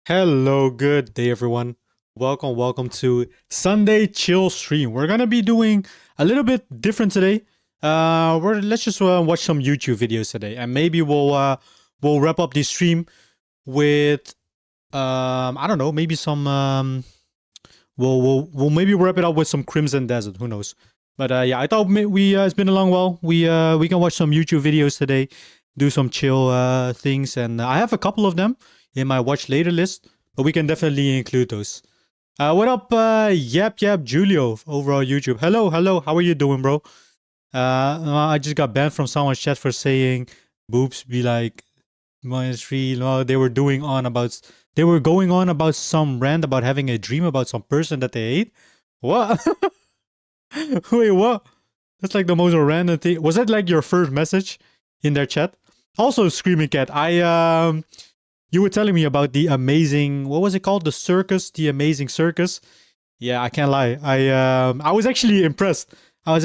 Hello, good day everyone. Welcome to Sunday chill stream. We're gonna be doing a little bit different today. Let's just watch some YouTube videos today, and maybe we'll wrap up the stream with I don't know, maybe some we'll maybe wrap it up with some Crimson Desert. Who knows? But yeah, I thought it's been a long while. We can watch some YouTube videos today, do some chill things, and I have a couple of them in my watch later list, but we can definitely include those. What up, Yap Julio over on YouTube? Hello, how are you doing, bro? I just got banned from someone's chat for saying boobs be like -3. No, they were going on about some rant about having a dream about some person that they hate. What? Wait, what? That's like the most random thing. Was that like your first message in their chat? Also, Screaming Cat, you were telling me about the amazing, what was it called? The Amazing Circus. Yeah, I can't lie. I was actually impressed. Yeah,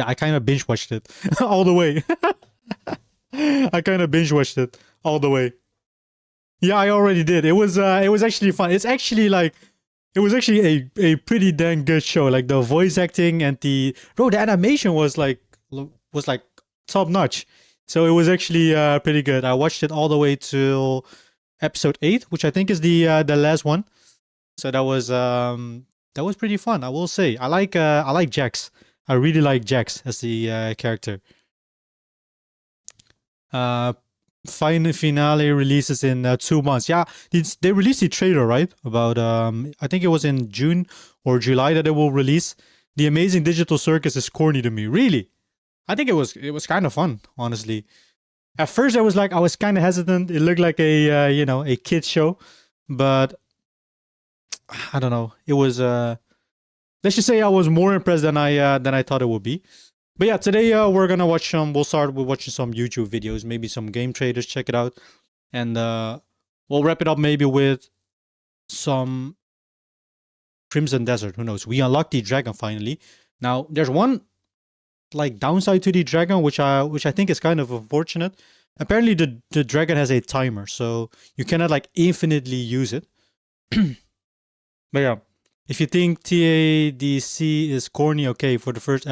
I kind of binge watched it all the way. I kind of binge watched it all the way. Yeah, I already did. It was actually fun. It was actually a pretty dang good show. Like the voice acting and the animation was like top notch. So it was actually pretty good. I watched it all the way till episode 8, which I think is the last one. So that was pretty fun. I will say. I like Jax. I really like Jax as the character. Final finale releases in 2 months. Yeah, they released the trailer, right? About I think it was in June or July that it will release. The Amazing Digital Circus is corny to me. Really? I think it was kind of fun, honestly. At first, I was kind of hesitant. It looked like a a kids show, but I don't know. It was let's just say I was more impressed than I thought it would be. But yeah, today we're gonna watch some. We'll start with watching some YouTube videos, maybe some game traders. Check it out, and we'll wrap it up maybe with some Crimson Desert. Who knows? We unlocked the dragon finally. Now there's one like downside to the dragon, which I think is kind of unfortunate. Apparently the dragon has a timer, so you cannot like infinitely use it. But yeah, if you think TADC is corny, okay, for the first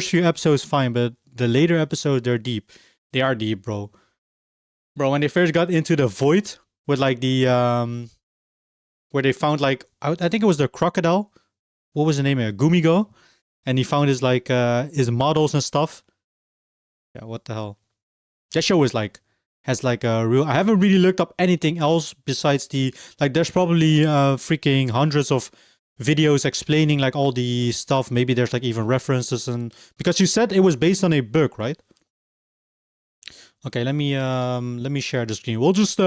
few episodes, fine, but the later episodes, they're deep. They are deep, bro. Bro, when they first got into the void with like the where they found like I think it was the crocodile. What was the name of it? Gumigo. And he found his like his models and stuff. Yeah, what the hell? That show is like has like a real. I haven't really looked up anything else besides the like. There's probably freaking hundreds of videos explaining like all the stuff. Maybe there's like even references and because you said it was based on a book, right? Okay, let me share the screen. We'll just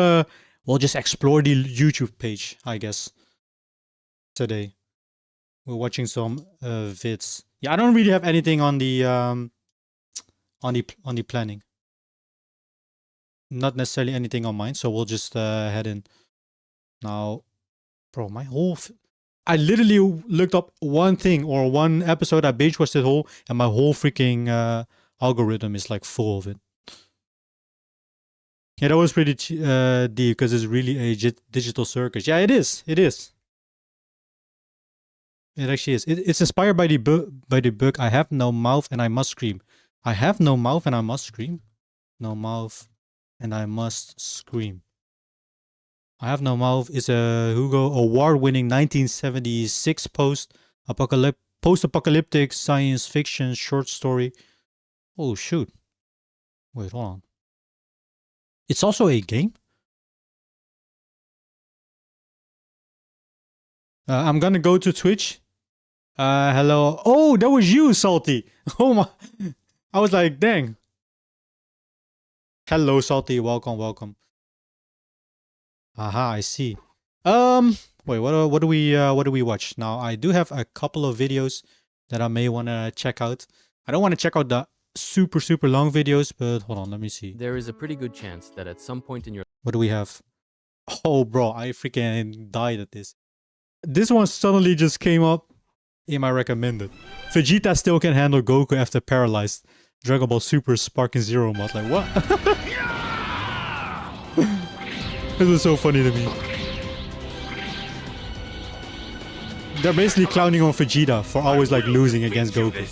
explore the YouTube page, I guess. Today. We're watching some vids. Yeah, I don't really have anything on the planning. Not necessarily anything on mine, so we'll just head in. Now, bro, my whole I literally looked up one thing or one episode. I binge watched it whole, and my whole freaking algorithm is like full of it. Yeah, that was pretty deep because it's really a digital circus. Yeah, it is. It is. It actually is. It's inspired by the book. I have no mouth and I must scream. I have no mouth and I must scream. No mouth and I must scream. I have no mouth is a Hugo Award-winning 1976 post-apocalyptic science fiction short story. Oh shoot! Wait, hold on. It's also a game. I'm gonna go to Twitch. Hello. Oh, that was you, Salty. Oh my. I was like, dang. Hello, Salty. Welcome. Aha, I see. Wait, what do we watch? Now, I do have a couple of videos that I may want to check out. I don't want to check out the super long videos, but hold on, let me see. There is a pretty good chance that at some point in your... What do we have? Oh, bro, I freaking died at this. This one suddenly just came up in my recommended. Vegeta still can handle Goku after paralyzed. Dragon Ball Super Sparking Zero mod. Like, what? This is so funny to me. They're basically clowning on Vegeta for always like losing against Goku.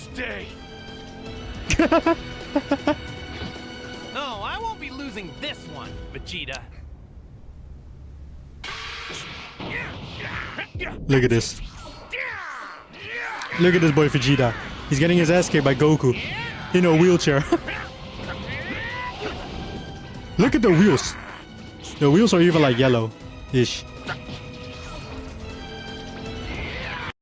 No, I won't be losing this one, Vegeta. Look at this. Look at this boy Vegeta. He's getting his ass kicked by Goku in a wheelchair. Look at the wheels. The wheels are even like yellow-ish.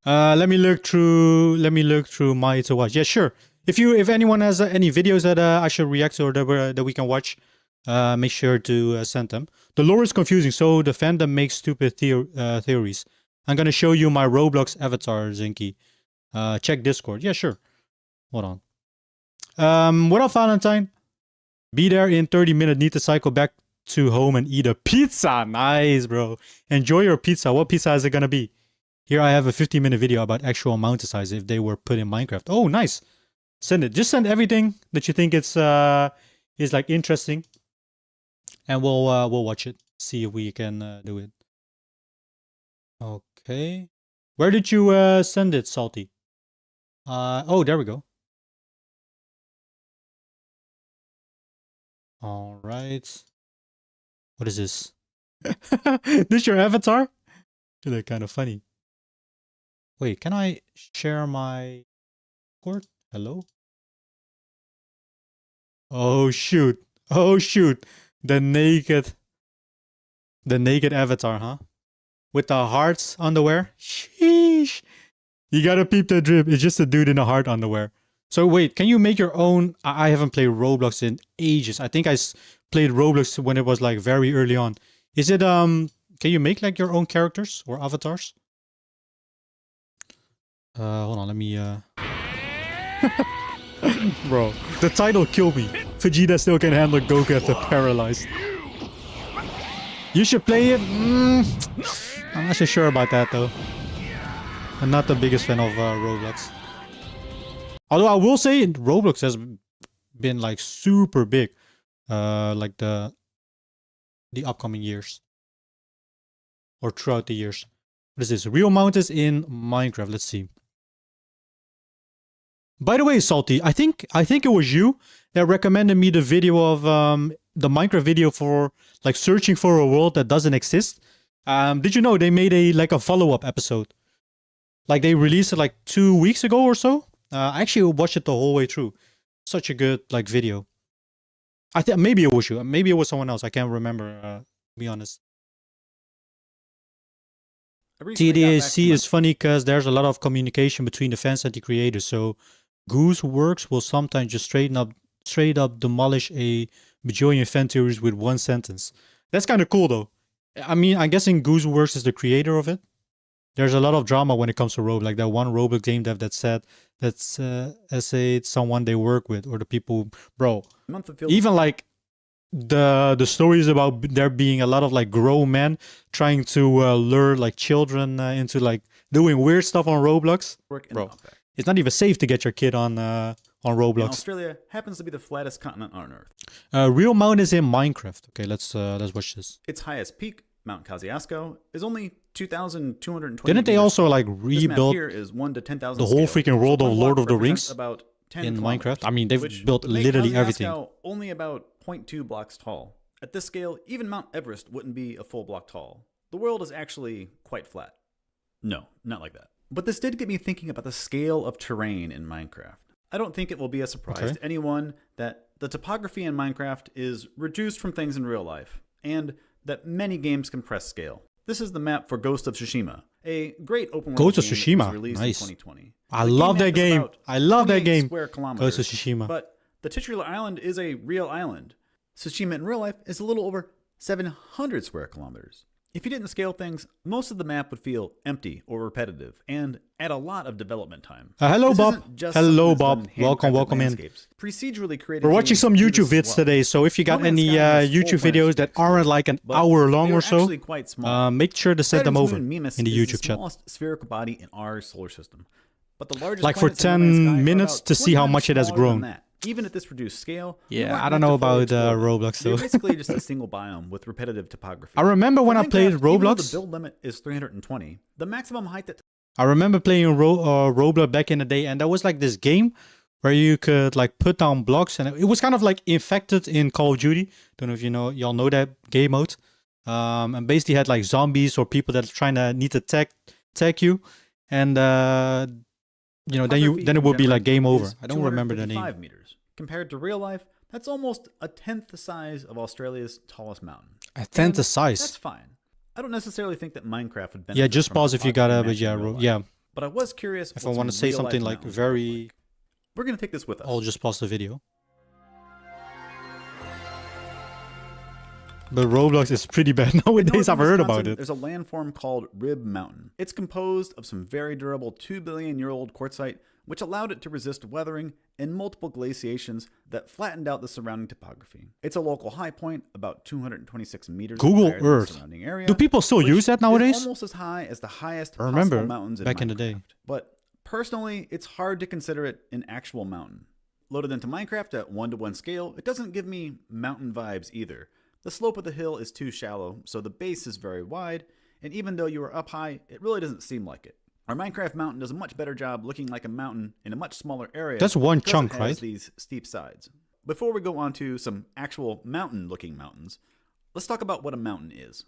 Let me look through my to watch. Yeah, sure. If anyone has any videos that I should react to or that we can watch, make sure to send them. The lore is confusing, so the fandom makes stupid theories. I'm gonna show you my Roblox avatar, Zinky. Check Discord. Yeah, sure. Hold on. What up, Valentine? Be there in 30 minutes. Need to cycle back to home and eat a pizza. Nice, bro. Enjoy your pizza. What pizza is it gonna be? Here I have a 15-minute video about actual mountain size if they were put in Minecraft. Oh, nice. Send it. Just send everything that you think it's is like interesting, and we'll watch it. See if we can do it. Okay. Where did you send it, Salty? Oh, there we go. All right. What is this? This your avatar? You look kind of funny. Wait, can I share my Discord? Hello? Oh shoot. Oh shoot. The naked avatar, huh? With the hearts underwear? Sheesh. You gotta peep the drip. It's just a dude in a heart underwear. So wait, can you make your own? I haven't played Roblox in ages. I think I played Roblox when it was like very early on. Is it can you make like your own characters or avatars? Hold on, let me Bro, the title killed me. Vegeta still can handle Goku after paralyzed. You should play it. I'm not so sure about that though. I'm not the biggest fan of Roblox. Although I will say Roblox has been like super big, like the upcoming years or throughout the years. What is this? Real mountains in Minecraft. Let's see. By the way, Salty, I think it was you that recommended me the video of the Minecraft video for like searching for a world that doesn't exist. Did you know they made a follow-up episode? Like they released it like 2 weeks ago or so. I actually watched it the whole way through. Such a good like video. I think maybe it was you. Maybe it was someone else. I can't remember. To be honest. TDAC is funny because there's a lot of communication between the fans and the creators. So Goose Works will sometimes just straight up demolish a bajillion fan theories with one sentence. That's kind of cool though. I mean, I'm guessing Goose Works is the creator of it. There's a lot of drama when it comes to Roblox. Like that one Roblox game dev that said that's essayed someone they work with or the people, bro. Even like the stories about there being a lot of like grown men trying to lure like children into like doing weird stuff on Roblox. Bro, it's not even safe to get your kid on Roblox. And Australia happens to be the flattest continent on Earth. Real mountains in Minecraft. Okay, let's watch this. Its highest peak, Mount Kosciuszko, is only 2,220 Didn't they meters also tall. like This map rebuild here is 1 to 10,000 the whole scale. freaking world So of one Lord block of the represents Rings about 10 in kilometers, Minecraft? I mean, they've which built would make literally Kosciuszko everything. only about 0.2 blocks tall. At this scale, even Mount Everest wouldn't be a full block tall. The world is actually quite flat. No, not like that. But this did get me thinking about the scale of terrain in Minecraft. I don't think it will be a surprise to anyone that the topography in Minecraft is reduced from things in real life, and that many games compress scale. This is the map for Ghost of Tsushima, a great open world Ghost of game that Tsushima, was released nice. in 2020. I The love map that is game. about I love that 28 game. square kilometers, Ghost of Tsushima. But the titular island is a real island. Tsushima in real life is a little over 700 square kilometers. If you didn't scale things, most of the map would feel empty or repetitive and add a lot of development time. Hello, This Bob. isn't just Hello, something that's Bob. done in Welcome, handcrafted welcome in. landscapes. Procedurally created We're watching games some do YouTube this as vids well. today, so if you got No Man's any Sky has YouTube full videos that planet aren't like an but hour long they're or so, actually quite small. make sure to send them Saturn's over moon, Mimas, in the is YouTube the chat. smallest spherical body in our solar system. But the largest Like for planets in No Man's 10 Sky are minutes about to see how 20 much it has times smaller than grown. that. Even at this reduced scale, you Yeah, aren't I don't meant know to fully about explore them. Roblox They're though. basically just a single biome with repetitive topography. I remember when For I played Minecraft, even though the Roblox. build limit is 320. The maximum height that I remember playing Roblox back in the day, and there was like this game where you could like put down blocks, and it was kind of like infected in Call of Duty. Don't know if y'all know that game mode. And basically had like zombies or people that are trying to need to attack you, and then it will be like game over. I don't remember the name. 255 meters. Compared to real life, that's almost a tenth the size of Australia's tallest mountain. A tenth the That's size. fine. I don't necessarily think that Minecraft would benefit. Yeah, just from pause if you gotta. But topography yeah, matching real life. yeah. But I was curious If I what want to some say real-life something like mountains would look very, like. We're gonna take this with us. I'll just pause the video. But Roblox is pretty bad In nowadays. I've northern heard Wisconsin, about it. There's a landform called Rib Mountain. It's composed of some very durable 2 billion year old quartzite, which allowed it to resist weathering and multiple glaciations that flattened out the surrounding topography. It's a local high point, about 226 meters Google higher than the Earth. surrounding area. Do people still which use that is nowadays? almost as high as the highest I remember possible mountains in back in the day. Minecraft. But personally, it's hard to consider it an actual mountain. Loaded into Minecraft at 1:1 scale, it doesn't give me mountain vibes either. The slope of the hill is too shallow, so the base is very wide, and even though you are up high, it really doesn't seem like it. Our Minecraft mountain does a much better job looking like a mountain in a much smaller area. That's one because chunk, it has right? These steep sides. Before we go on to some actual mountain-looking mountains, let's talk about what a mountain is.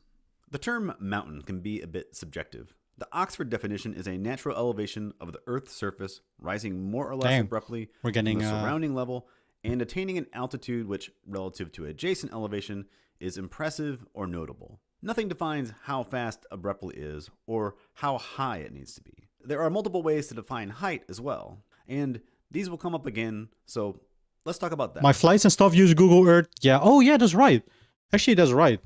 The term mountain can be a bit subjective. The Oxford definition is a natural elevation of the Earth's surface, rising more or less Dang, abruptly we're getting, from the surrounding level and attaining an altitude which, relative to adjacent elevation, is impressive or notable. Nothing defines how fast abruptly is or how high it needs to be. There are multiple ways to define height as well, and these will come up again, so let's talk about that. My flights and stuff use Google Earth. Yeah. Oh yeah, that's right. Actually, that's right.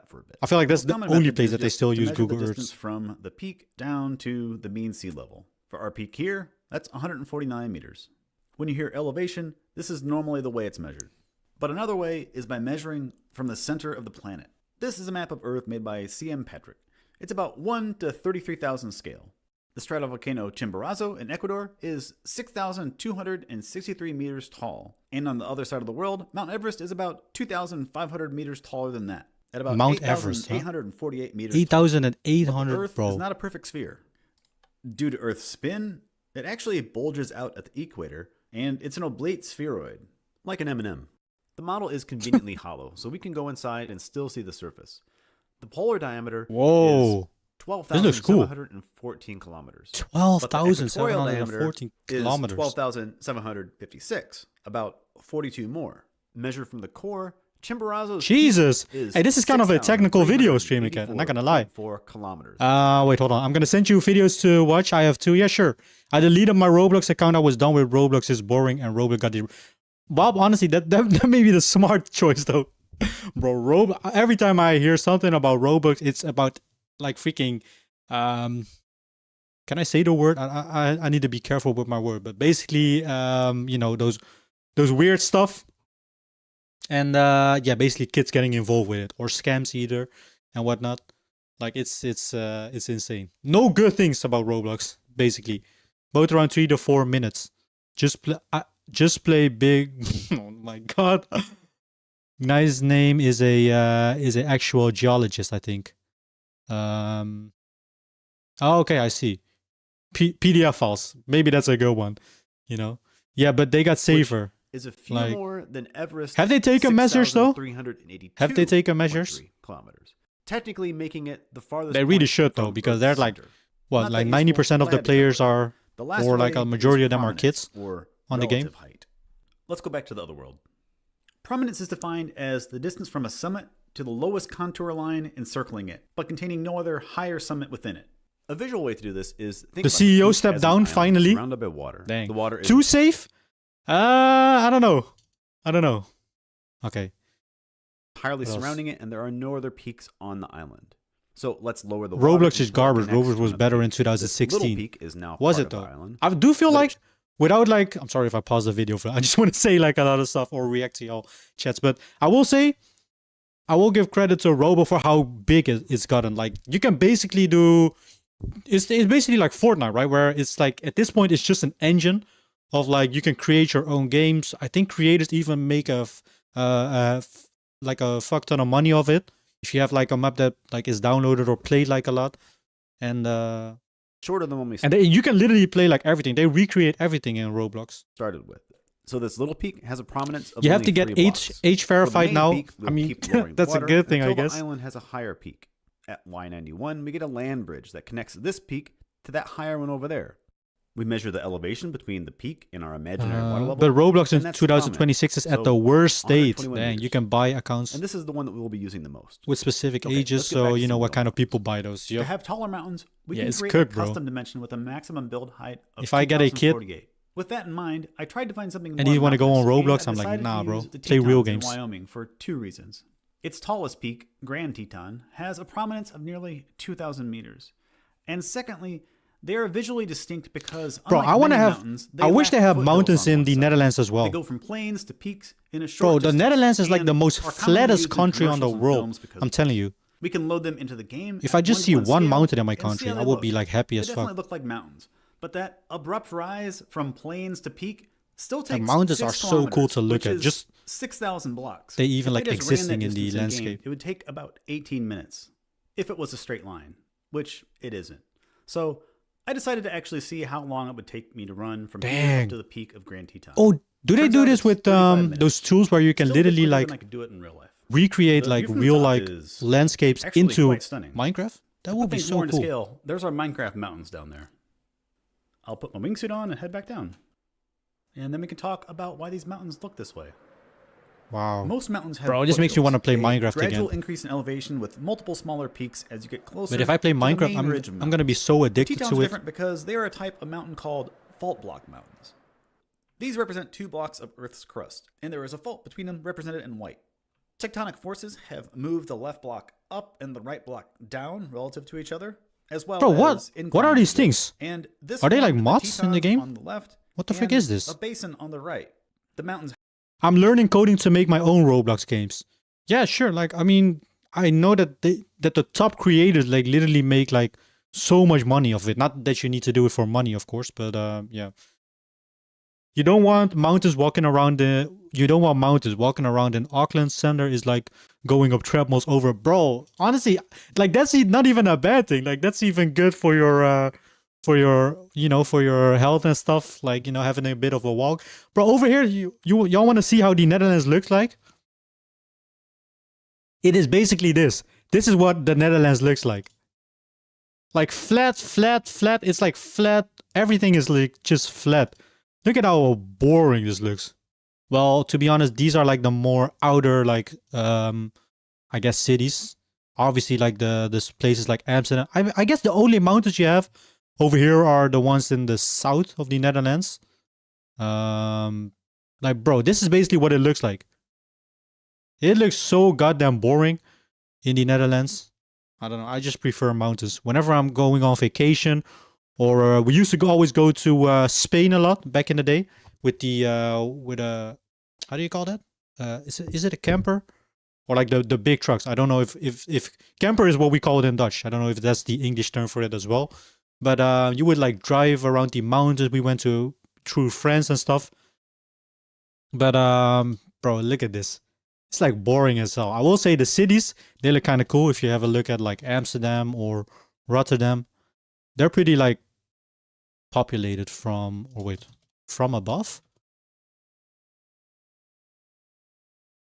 For a bit. I feel like that's the Common only method place is that they just still to use measure Google the Earth. distance from the peak down to the mean sea level. For our peak here, that's 149 meters. When you hear elevation, this is normally the way it's measured. But another way is by measuring from the center of the planet. This is a map of Earth made by C.M. Patrick. It's about 1 to 33,000 scale. The stratovolcano Chimborazo in Ecuador is 6,263 meters tall. And on the other side of the world, Mount Everest is about 2,500 meters taller than that. At about Mount Everest, huh? 8,848 meters tall. 8,800, Earth bro. is not a perfect sphere. Due to Earth's spin, it actually bulges out at the equator, and it's an oblate spheroid, like an M&M. The model is conveniently hollow, so we can go inside and still see the surface. The polar diameter Whoa. is This looks cool. 12,714 kilometers. 12,714 kilometers. 12,756, about 42 more. Measured from the core, Chimborazo's Jesus. peak is Hey, this is kind of a technical video stream again. I'm not gonna lie. 4 kilometers. Wait, hold on. I'm gonna send you videos to watch. I have two. Yeah, sure. I deleted my Roblox account. I was done with Roblox. It's boring, and Roblox got the. Bob, honestly, that may be the smart choice though, bro. Every time I hear something about Roblox, it's about like freaking. Can I say the word? I need to be careful with my word, but basically, those weird stuff. And yeah, basically kids getting involved with it or scams either and whatnot. Like it's insane. No good things about Roblox basically. Both around 3 to 4 minutes. Just play big. Oh my god. Guy's name is a actual geologist, I think. Oh, okay, I see. PDF files. Maybe that's a good one. Yeah, but they got safer. Is a few like, more than Everest. have they taken measures though? 382 Have they taken measures? kilometers, technically making it the farthest. They really point should though, from because Earth's they're like center. what, Not like that useful, 90% of the glad to players cover it. are, The last or like way a majority is of them are prominence, kids or on the game. relative height. Let's go back to the other world. Prominence is defined as the distance from a summit to the lowest contour line encircling it, but containing no other higher summit within it. A visual way to do this is think The about CEO peak stepped as an down island finally. surrounded by water. Dang. The water is Too safe? I don't know. Okay. entirely What else? surrounding it, and there are no other peaks on the island. So let's lower the water Roblox is until it garbage. connects Roblox to was another better in peak. This little 2016. peak is now Was part it of the though? island. I do feel But like without like, I'm sorry if I pause the video for, I just want to say like a lot of stuff or react to y'all chats, but I will say, I will give credit to Robo for how big it's gotten. Like you can basically do, it's basically like Fortnite, right? Where it's like at this point it's just an engine of like you can create your own games. I think creators even make like a fuck ton of money of it if you have like a map that like is downloaded or played like a lot. And Shorter than when we you can literally play like everything. They recreate everything in Roblox. started with. So this little peak has a prominence of You have only to get 3 H blocks. verified main now. peak, I we'll mean, keep lowering that's a water good thing, I until guess. The island has a higher peak. At Y91, we get a land bridge that connects this peak to that higher one over there. We measure the elevation between the peak and our imaginary water level. But Roblox in and that's 2026 is prominent. at the So, worst state. 121 Dang, you meters. can buy accounts And this is the one that we will be using the most. with specific Okay, ages, let's get back so to you know some what kind of mountains. people buy those. To Yep. have taller mountains, we Yeah, can it's create cooked, a bro. custom dimension with a maximum build height of If I get a kid- 2048. With that in mind, I tried to find something And more you wanna go on mountainous, Roblox? and I I'm like, decided nah, to bro. use the Play real Tetons in games. Wyoming for 2 reasons. Its tallest peak, Grand Teton, has a prominence of nearly 2,000 meters. And secondly, they are visually distinct because, Bro, unlike I want to many have. mountains, I wish lack they have foothills mountains on in one the side. Netherlands as They well. go from plains to peaks in a short Bro, the distance, Netherlands is like and the most are commonly flattest used in country on the commercials and world. films because I'm of telling this. you. We can load them into the game. If I at just see 1:1 one scale mountain in my and see country, how I they would look. be like happy They as definitely fuck. look like mountains, but that abrupt rise from plains to peak still The takes mountains 6 are so cool kilometers, to look which at. is Just 6,000 blocks. they even If like I just ran that existing in the distance game, landscape. it would take about 18 minutes if it was a straight line, which it isn't. So I decided to actually see how long it would take me to run from here Dang. up to the peak of Grand Teton. Oh, do they Turns do out this it's with 35 minutes. those tools where you can Still a bit literally quicker like than I could do it in real life. recreate The like view from the real top like is landscapes actually into quite stunning. Minecraft? That To would put be things so more into cool. scale, there's our Minecraft mountains down there. I'll put my wingsuit on and head back down. And then we can talk about why these mountains look this way. Wow. Most mountains have Bro, it just makes me foothills, wanna play a Minecraft gradual again. increase in elevation with multiple smaller peaks as you get closer. But if I play to the Minecraft, main ridge of I'm gonna be mountains. so addicted Tetons to are it. different because they are a type of mountain called fault block mountains. These represent 2 blocks of Earth's crust, and there is a fault between them represented in white. Tectonic forces have moved the left block up and the right block down relative to each other, as well Bro, as what are inclining these width. things? And this Are they like formed the mods in the Tetons game? On the left, What the frick and is this? A basin on the right. The mountains I'm learning coding to make my own Roblox games. Yeah, sure. Like, I mean, I know that that the top creators like literally make like so much money of it. Not that you need to do it for money, of course, but yeah. You don't want mountains walking around in Auckland Center is like going up treadmills over. Bro, honestly, like that's not even a bad thing. Like that's even good for your for your health and stuff, like, you know, having a bit of a walk. Bro, over here, y'all want to see how the Netherlands looks like? It is basically this. This is what the Netherlands looks like. Like flat, flat, flat. It's like flat. Everything is like just flat. Look at how boring this looks. Well, to be honest, these are like the more outer, like, I guess cities. Obviously, like this places like Amsterdam. I guess the only mountains you have over here are the ones in the south of the Netherlands. Like, bro, this is basically what it looks like. It looks so goddamn boring in the Netherlands. I don't know. I just prefer mountains. Whenever I'm going on vacation, or we used to always go to Spain a lot back in the day with the how do you call that? Is it a camper? Or like the big trucks. I don't know if camper is what we call it in Dutch. I don't know if that's the English term for it as well. But you would like drive around the mountains. We went through France and stuff. But bro, look at this. It's like boring as hell. I will say the cities, they look kind of cool. If you have a look at like Amsterdam or Rotterdam, they're pretty like populated from above.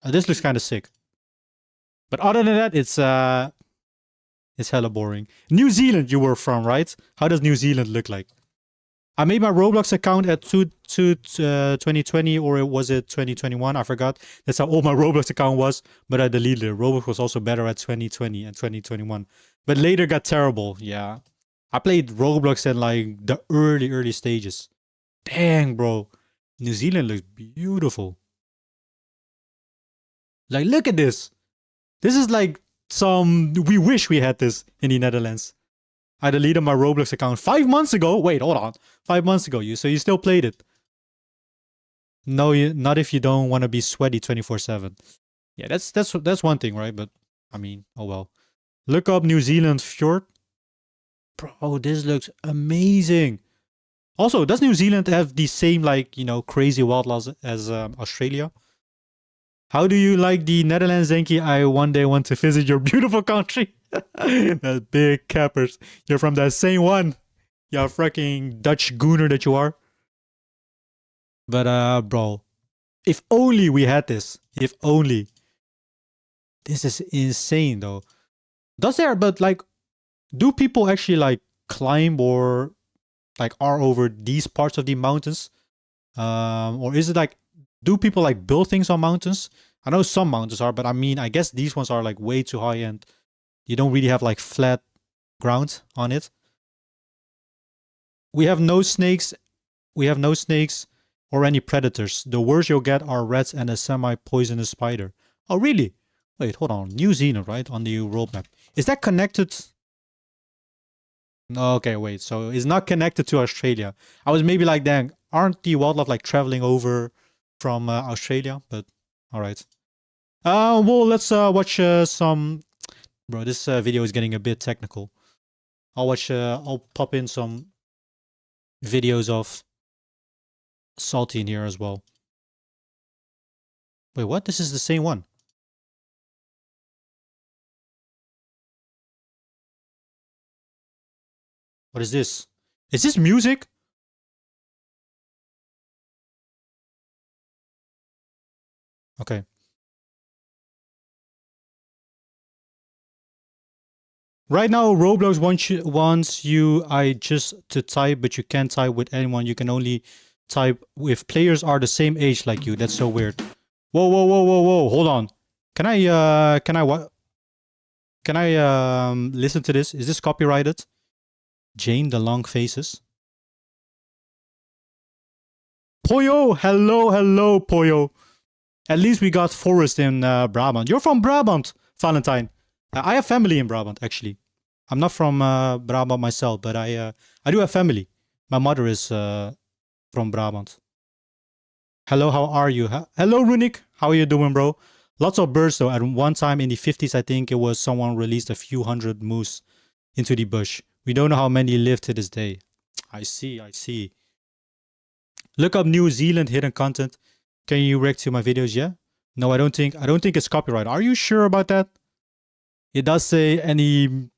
This looks kind of sick. But other than that, it's hella boring. New Zealand you were from, right? How does New Zealand look like? I made my Roblox account at 2020, or was it 2021? I forgot. That's how old my Roblox account was, but I deleted it. Roblox was also better at 2020 and 2021. But later got terrible, yeah. I played Roblox in like the early stages. Dang, bro. New Zealand looks beautiful. Like, look at this. This is like we wish we had this in the Netherlands. I deleted my Roblox account 5 months ago. Wait, hold on. 5 months ago, so you still played it? No, not if you don't want to be sweaty 24/7. Yeah, that's one thing, right? But I mean, oh well. Look up New Zealand fjord. Bro, this looks amazing. Also, does New Zealand have the same, like, you know, crazy wildlife as Australia? How do you like the Netherlands, Zenki? I one day want to visit your beautiful country. That big cappers. You're from that same one. You fucking Dutch gooner that you are. But bro, if only we had this. If only. This is insane though. But like, do people actually like climb or like are over these parts of the mountains? Or is it like, do people like build things on mountains? I know some mountains are, but I mean, I guess these ones are like way too high and you don't really have like flat ground on it. We have no snakes. We have no snakes or any predators. The worst you'll get are rats and a semi-poisonous spider. Oh, really? Wait, hold on. New Zealand, right? On the world map. Is that connected? No, okay, wait. So it's not connected to Australia. I was maybe like, dang, aren't the wildlife like traveling over from Australia? But all right. Well, let's watch some. Bro, this video is getting a bit technical. I'll pop in some videos of Salty in here as well. Wait, what? This is the same one. What is this? Is this music? Okay. Right now, Roblox wants you just to type, but you can't type with anyone. You can only type if players are the same age like you. That's so weird. Whoa, whoa, whoa, whoa, whoa! Hold on. Can I what? Can I listen to this? Is this copyrighted? Jane the Long Faces. Poyo, hello, hello, Poyo. At least we got Forest in Brabant. You're from Brabant, Valentine. I have family in Brabant, actually. I'm not from Brabant myself, but I do have family. My mother is from Brabant. Hello, how are you? Hello, Runik. How are you doing, bro? Lots of birds, though. At one time in the 50s, I think it was someone released a few hundred moose into the bush. We don't know how many live to this day. I see, I see. Look up New Zealand hidden content. Can you react to my videos? Yeah? No, I don't think it's copyright. Are you sure about that? It does say any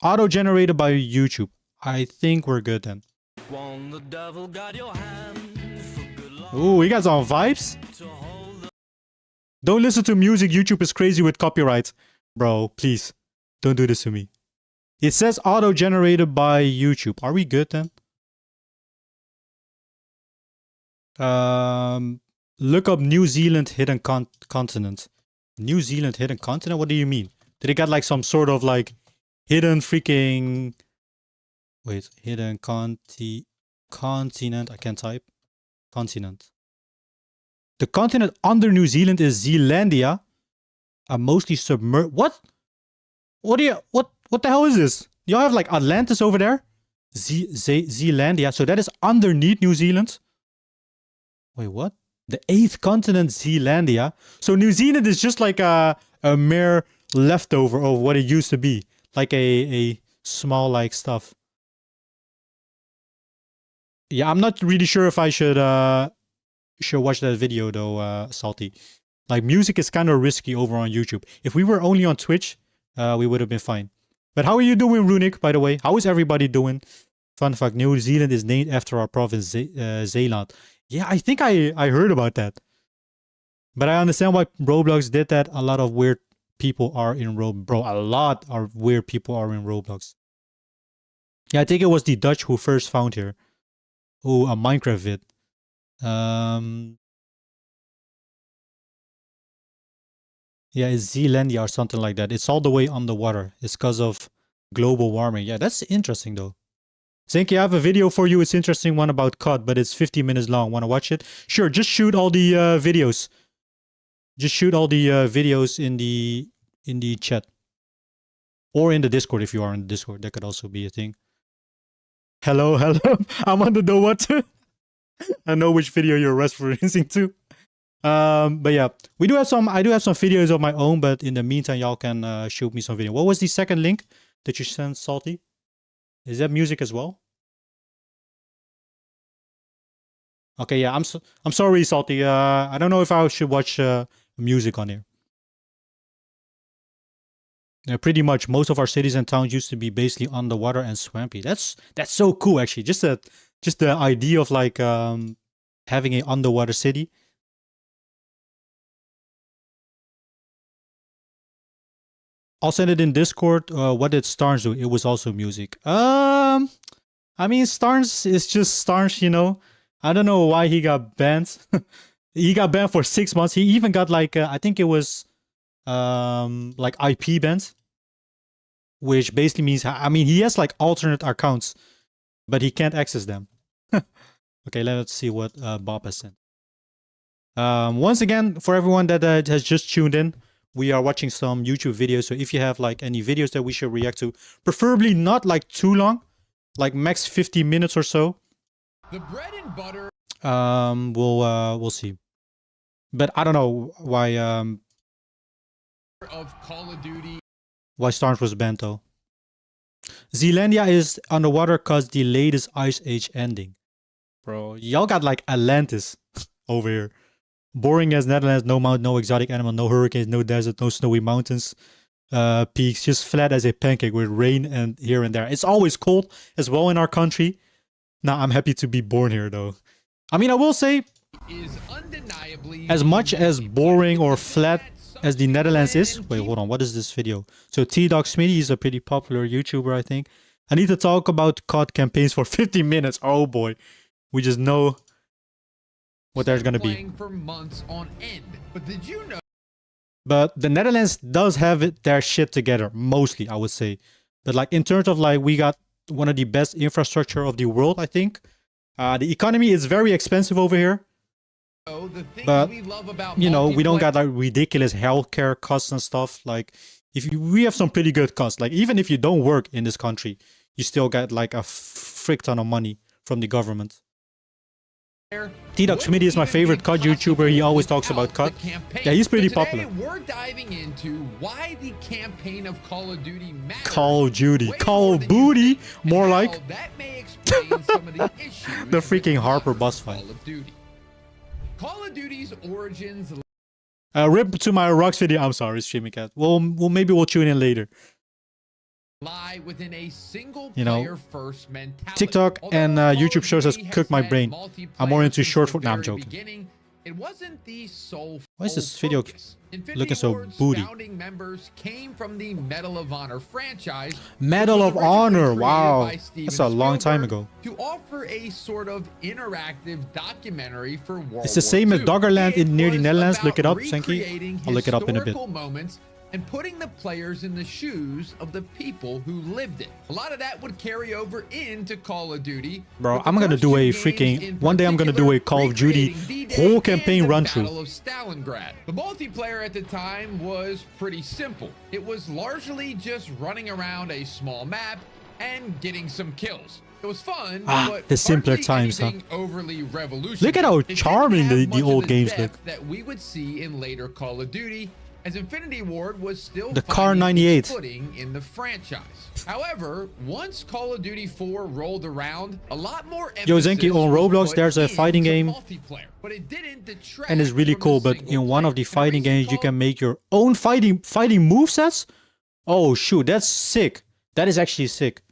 auto-generated by YouTube. I think we're good then. Ooh, you guys on vibes? Don't listen to music. YouTube is crazy with copyright. Bro, please. Don't do this to me. It says auto-generated by YouTube. Are we good then? Look up New Zealand hidden continent. New Zealand hidden continent? What do you mean? Did it got like some sort of like hidden freaking... Wait, hidden continent. I can't type. Continent. The continent under New Zealand is Zealandia. Mostly submerged. What? What the hell is this? Y'all have like Atlantis over there? Zealandia. So that is underneath New Zealand? Wait, what? The 8th continent, Zealandia. So New Zealand is just like a mere leftover of what it used to be. Like a small like stuff. Yeah, I'm not really sure if I should watch that video though, Salty. Like music is kind of risky over on YouTube. If we were only on Twitch, we would have been fine. But how are you doing, Runic, by the way? How is everybody doing? Fun fact, New Zealand is named after our province, Zeeland. Yeah, I think I heard about that. But I understand why Roblox did that. A lot of weird people are in Roblox. Bro, a lot of weird people are in Roblox. Yeah, I think it was the Dutch who first found here. Oh, a Minecraft vid. Yeah, it's Zealandia or something like that. It's all the way underwater. It's because of global warming. Yeah, that's interesting though. Zenki, I have a video for you. It's interesting one about cod, but it's 50 minutes long. Want to watch it? Sure, just shoot all the videos. Just shoot all the videos in the chat. Or in the Discord if you are in the Discord. That could also be a thing. Hello, hello. I'm on the know what to. I know which video you're referencing to. But yeah, I do have some videos of my own, but in the meantime, y'all can shoot me some video. What was the second link that you sent, Salty? Is that music as well? Okay, yeah, I'm sorry, Salty. I don't know if I should watch music on here. Yeah, pretty much most of our cities and towns used to be basically underwater and swampy. That's so cool, actually. Just the idea of like having a underwater city. I'll send it in Discord. What did Starnes do? It was also music. I mean, Starnes is just Starnes, you know. I don't know why he got banned. He got banned for 6 months. He even got like I think it was like IP bans, which basically means, I mean, he has like alternate accounts, but he can't access them. Okay, let's see what Bob has sent. Once again, for everyone that has just tuned in, we are watching some YouTube videos. So if you have like any videos that we should react to, preferably not like too long, like max 50 minutes or so. The bread and butter. We'll see. But I don't know why Of Call of Duty. why Starnes was banned though. Zealandia is underwater cause the latest Ice Age ending. Bro, y'all got like Atlantis over here. Boring as Netherlands, no mountain, no exotic animal, no hurricanes, no desert, no snowy mountains, peaks, just flat as a pancake with rain and here and there. It's always cold as well in our country. Nah, I'm happy to be born here though. I mean, I will say, Is undeniably as much as boring or flat as the Netherlands is. Wait, hold on. What is this video? So T-Dog Smitty is a pretty popular YouTuber, I think. I need to talk about COD campaigns for 50 minutes. Oh boy. We just know what there's gonna be. playing for months on end. But did you know? But the Netherlands does have their shit together, mostly, I would say. But like in terms of like, we got one of the best infrastructure of the world, I think. The economy is very expensive over here. The things But, we love about you know, we don't multiplayer- got like ridiculous healthcare costs and stuff. Like, we have some pretty good costs. Like, even if you don't work in this country, you still get like a frick ton of money from the government. T-Dog Smitty is my favorite COD YouTuber. He always talks about COD. Yeah, he's pretty popular. We're diving into why the campaign of Call of Duty matters. Call of Duty. way Call more of than you Booty. think, and More how like that may explain some of the issues the with freaking Harper modern boss fight. Call of Duty. Call of Duty's origins Rip to my rocks video. I'm sorry, streaming cat. Well, maybe we'll tune in later. lie within a single You know, player first mentality. TikTok and Although Call YouTube of shows has Duty cooked my had brain. I'm more multiplayer into since short the form. Nah, I'm very joking. beginning, it wasn't the sole Why is this sole video focus. Infinity looking so Ward's booty? founding members came from the Medal of Honor franchise. Medal which of was originally Honor. created Wow. by Steven That's a long time Spielberg ago. To offer a sort of interactive documentary for World It's the War same as II. Doggerland It near the was Netherlands. about Look it up, Senki. recreating I'll look it up in a bit. historical moments and putting the players in the shoes of the people who lived it. A lot of that would carry over into Call of Duty. Bro, with the I'm gonna first do two a games freaking... in One day I'm gonna do a particular Call of Duty recreating D-Day whole and campaign the run through. Battle of Stalingrad. The multiplayer at the time was pretty simple. It was largely just running around a small map and getting some kills. It was fun, but the simpler hardly times, huh? anything overly revolutionary. Look at how It didn't charming have the much of old games look. depth that we would see in later Call of Duty, as Infinity Ward was still The Car finding 98. its footing in the franchise. However, once Call of Duty 4 rolled around, a lot more Yo, emphasis Zenki, on was Roblox, put there's a into fighting game. multiplayer, but it didn't detract And it's really from the cool, but single in one of the player. fighting And a games, you recent can make your own fighting movesets. Oh shoot, that's sick. That is actually sick.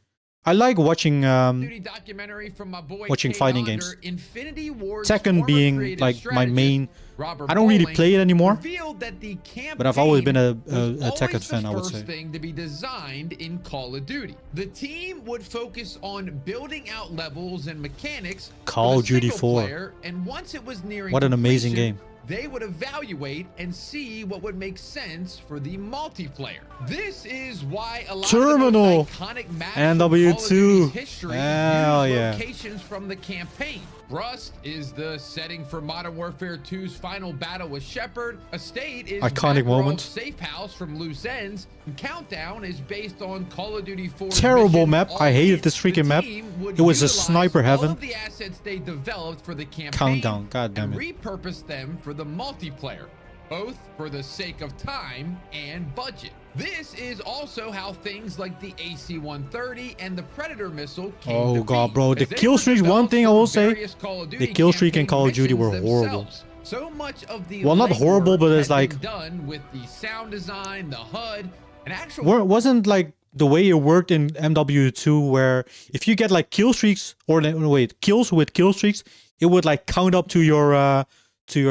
I like watching Duty documentary from my boy watching Kay fighting Yonder, games. Infinity Ward's Tekken former being creative like my strategist, main. Robert I don't really Bowling, play it anymore, revealed that the but I've always been a campaign was Tekken always fan, the I would first say. thing to be designed in Call of Duty. The team would focus on building out levels and mechanics Call for of the Duty single 4. player, and once it was nearing What an amazing completion, game. they would evaluate and see what would make sense for the multiplayer. This is why a lot Terminal. of the most iconic maps NW2. from Call of Duty's history Hell use yeah. locations from the campaign. Rust is the setting for Modern Warfare 2's final battle with Shepard. Estate is Iconic Makarov's moment. safe house from Loose Ends. And Countdown is based on Call of Duty 4's Terrible mission. map. I All hated in, this freaking the map. team would It was a utilize sniper all heaven. of the assets they developed for the campaign Countdown, god damn and it. repurpose them for the multiplayer. both for the sake of time and budget. This is also how things like the AC-130 and the Predator missile came Oh to god, be, bro, as the they kill were streaks, one developed thing I for will say, various Call of Duty the kill streak in campaign Call of Duty were missions horrible. themselves. So much of the Well, not horrible, legwork but it's had like- been done with the sound design, the HUD, and actual Wasn't like the way it worked in MW2 where if you get like kill streaks or no, wait, kills with kill streaks, it would like count up to your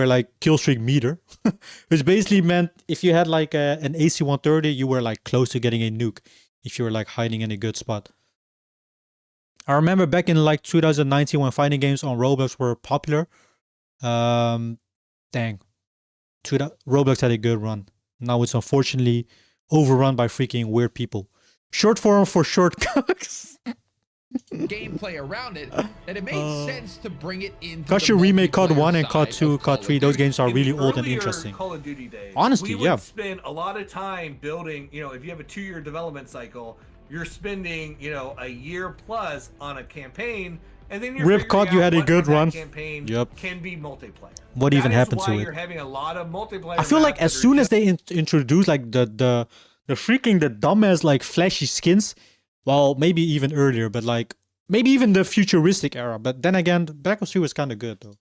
like kill streak meter, which basically meant if you had like an AC-130, you were like close to getting a nuke if you were like hiding in a good spot. I remember back in like 2019 when fighting games on Roblox were popular. Dang, Roblox had a good run. Now it's unfortunately overrun by freaking weird people. Short form for short cocks. gameplay around it, that it made sense to bring it into Got the your remake COD multiplayer 1 and COD side 2, of Call COD of 3. Those Duty. games are In really the old and earlier interesting. Call of Duty days, Honestly, we would yeah. spend a lot of time building, you know, if you have a 2-year development cycle, you're spending, you know, a year plus on a campaign, and then you're Rip figuring COD, you out had a what good from that run. campaign Yep. can be multiplayer. What That even is happened why to it? You're having a lot of multiplayer. I feel like maps as that are soon as just- they introduce like the freaking the dumbass like flashy skins, well maybe even earlier, but like maybe even the futuristic era. But then again, Black Ops 3 was kind of good though.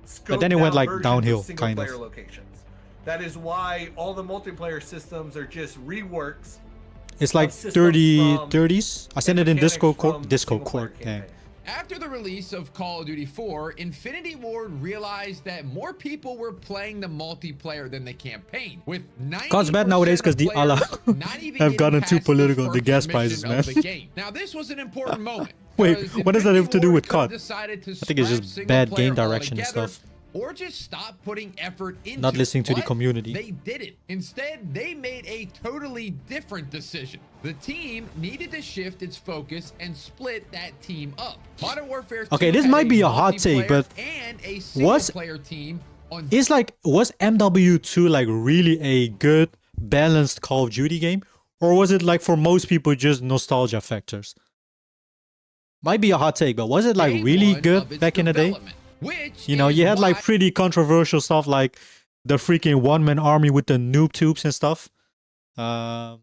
scoped then it went, out like, versions downhill, of kind of. single-player locations. That is why all the multiplayer systems are just reworks. It's like systems 30s. I sent it in mechanics Discord from the Discord single-player court. Dang. campaign. After the release of Call of Duty 4, Infinity Ward realized that more people were playing the multiplayer than the campaign, with 90% COD's bad nowadays of 'cause the players Allah not even have getting gotten too past political, the first gas mission prices, of man. the game. Now, this was an important moment. Wait, because what does that have to do Infinity with Ward COD? could've decided to I think it's scrap just single bad player game direction and altogether, stuff. or just stop putting effort into Not listening to the But community. They didn't. Instead, they made a totally different decision. The team needed to shift its focus and split that team up. Modern Warfare 2 Okay, this had might be a hot take, multiplayer but and a was- single-player team on Is like was MW2 like really a good balanced Call of Duty game, or was it like for most people just nostalgia factors? Might be a hot take, but was it like day really one of good its back in the day? development, which You know, is you had like why pretty controversial stuff like the freaking one-man army with the noob tubes and stuff. I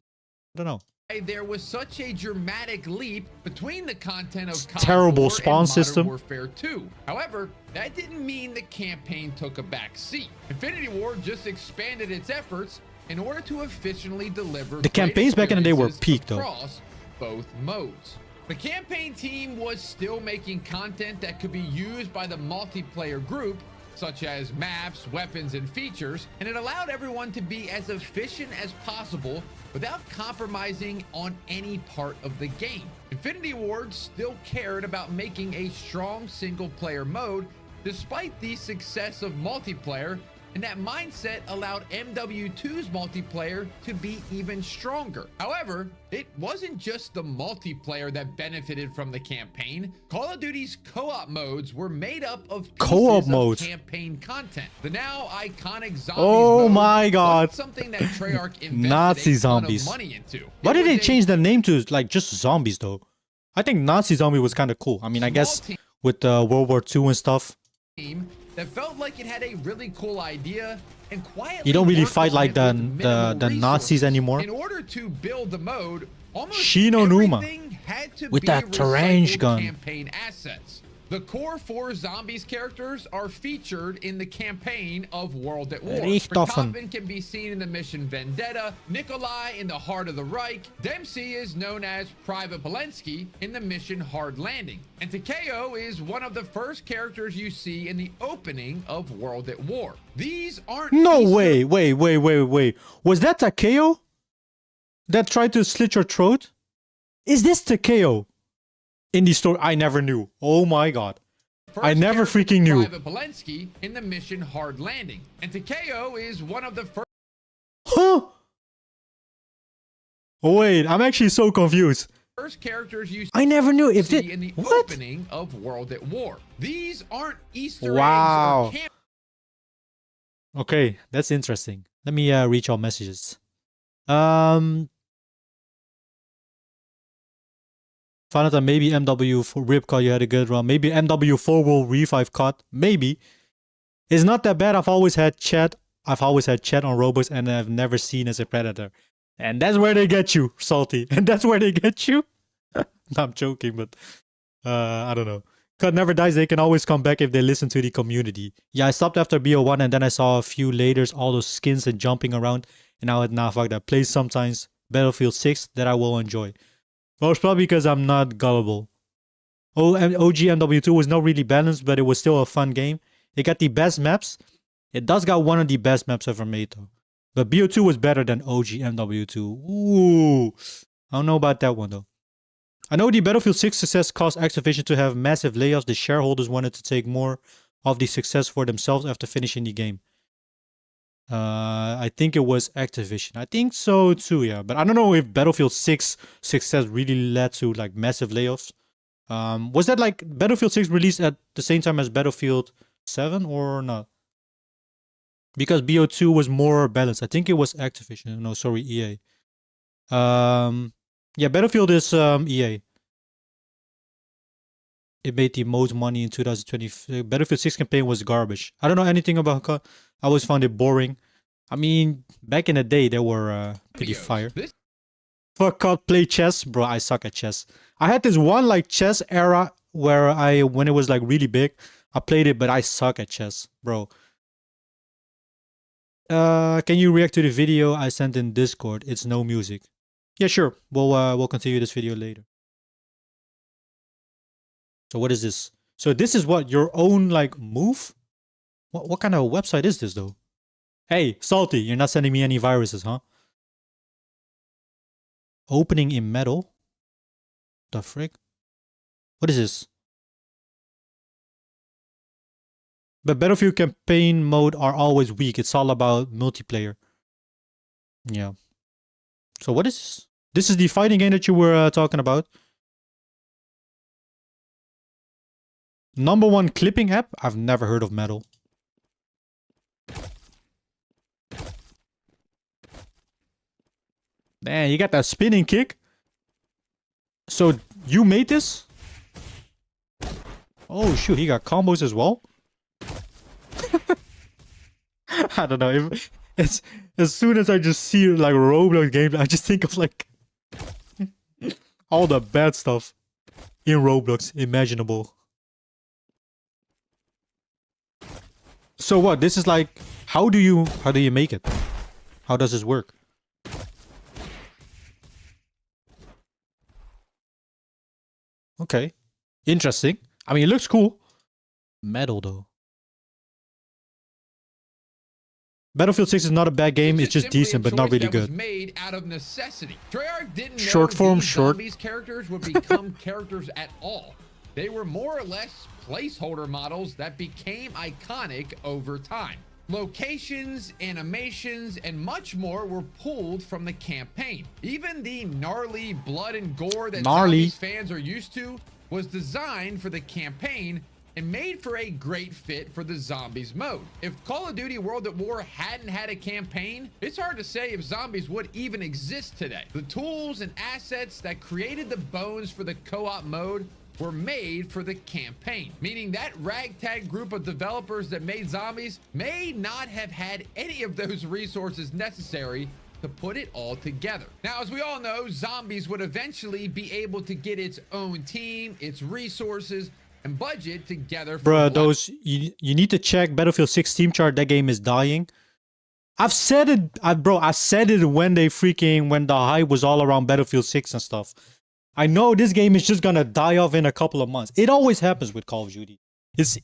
don't know. there was such a dramatic leap between the content of COD Terrible 4 spawn and Modern system. Warfare 2. However, that didn't mean the campaign took a back seat. Infinity Ward just expanded its efforts in order to efficiently deliver The great campaigns back in the day were experiences peak, though. across both modes. The campaign team was still making content that could be used by the multiplayer group, such as maps, weapons, and features, and it allowed everyone to be as efficient as possible without compromising on any part of the game. Infinity Ward still cared about making a strong single-player mode despite the success of multiplayer, and that mindset allowed MW2's multiplayer to be even stronger. However, it wasn't just the multiplayer that benefited from the campaign. Call of Duty's co-op modes were made up of pieces Co-op of modes. campaign content. The now iconic zombies Oh mode my wasn't God. something that Treyarch invested Nazi a ton zombies. of money into. Why It did was they a change the name to like just zombies though? I think Nazi zombie was kind of cool. I mean, I Small guess team. with World War II and stuff, team that felt like it had a really cool idea and quietly you don't really worked fight on like it the with the minimal Nazis resources. anymore. In order to build the mode, almost Shino Numa. everything had to With be that Terrange recycled gun. campaign assets. The core 4 zombies characters are featured in the campaign of World at War. Richthofen. Verstappen can be seen in the mission Vendetta, Nikolai in the Heart of the Reich, Dempsey is known as Private Polensky in the mission Hard Landing, and Takeo is one of the first characters you see in the opening of World at War. These aren't No Easter way. Was that Takeo that tried to slit your throat? Is this Takeo? In the story, I never knew. Oh my god. First I never character freaking knew. Private Polensky in the mission Hard Landing, and Takeo is one of the Huh? Oh wait, I'm actually so confused. first characters you I never knew if see it. in the What? opening of World at War. These aren't Easter Wow. eggs or camp. Okay, that's interesting. Let me read your messages. Found out that maybe MW4 Ripcod you had a good run. Maybe MW4 will revive COD. Maybe. It's not that bad. I've always had chat. I've always had chat on Roblox and I've never seen as a predator. And that's where they get you, Salty. And that's where they get you. No, I'm joking, but I don't know. CUD never dies. They can always come back if they listen to the community. Yeah, I stopped after BO1 and then I saw a few later, all those skins and jumping around. And I went, nah, fuck that. Play sometimes Battlefield 6 that I will enjoy. Well, it's probably because I'm not gullible. OG MW2 was not really balanced, but it was still a fun game. It got the best maps. It does got one of the best maps ever made though. But BO2 was better than OG MW2. Ooh. I don't know about that one though. I know the Battlefield 6 success caused Activision to have massive layoffs. The shareholders wanted to take more of the success for themselves after finishing the game. I think it was Activision. I think so too, yeah. But I don't know if Battlefield 6 success really led to like massive layoffs. Was that like Battlefield 6 released at the same time as Battlefield 7 or not? Because BO2 was more balanced. I think it was Activision. No, sorry, EA. Yeah, Battlefield is EA. It made the most money in 2020. Battlefield 6 campaign was garbage. I don't know anything about CUD. I always found it boring. I mean, back in the day, they were pretty fire. Fuck CUD, play chess. Bro, I suck at chess. I had this one like chess era where when it was like really big, I played it, but I suck at chess, bro. Can you react to the video I sent in Discord? It's no music. Yeah, sure. We'll continue this video later. So what is this? So this is what your own like move? What kind of website is this though? Hey, Salty, you're not sending me any viruses, huh? Opening in metal? The frick? What is this? But Battlefield campaign mode are always weak. It's all about multiplayer. Yeah. So what is this? This is the fighting game that you were talking about. #1 clipping app? I've never heard of Metal. Man, you got that spinning kick. So you made this? Oh shoot, he got combos as well. I don't know. It's as soon as I just see like Roblox games, I just think of like all the bad stuff in Roblox imaginable. So what? This is like how do you make it? How does this work? Okay. Interesting. I mean, it looks cool. Metal though. Battlefield 6 is not a bad game. It's just decent, but not really good. Made out of necessity. Treyarch didn't short know form, these short. Zombies characters would become characters at all. They were more or less placeholder models that became iconic over time. Locations, animations, and much more were pulled from the campaign. Even the gnarly blood and gore that Zombies fans are used to was designed for the campaign and made for a great fit for the Zombies mode. If Call of Duty World at War hadn't had a campaign, it's hard to say if Zombies would even exist today. The tools and assets that created the bones for the co-op mode were made for the campaign, meaning that ragtag group of developers that made Zombies may not have had any of those resources necessary to put it all together. Now, as we all know, Zombies would eventually be able to get its own team, its resources, and budget together. Bruh, those you need to check Battlefield 6 Steam chart. That game is dying. I've said it, bro. I said it when the hype was all around Battlefield 6 and stuff. I know this game is just gonna die off in a couple of months. It always happens with Call of Duty.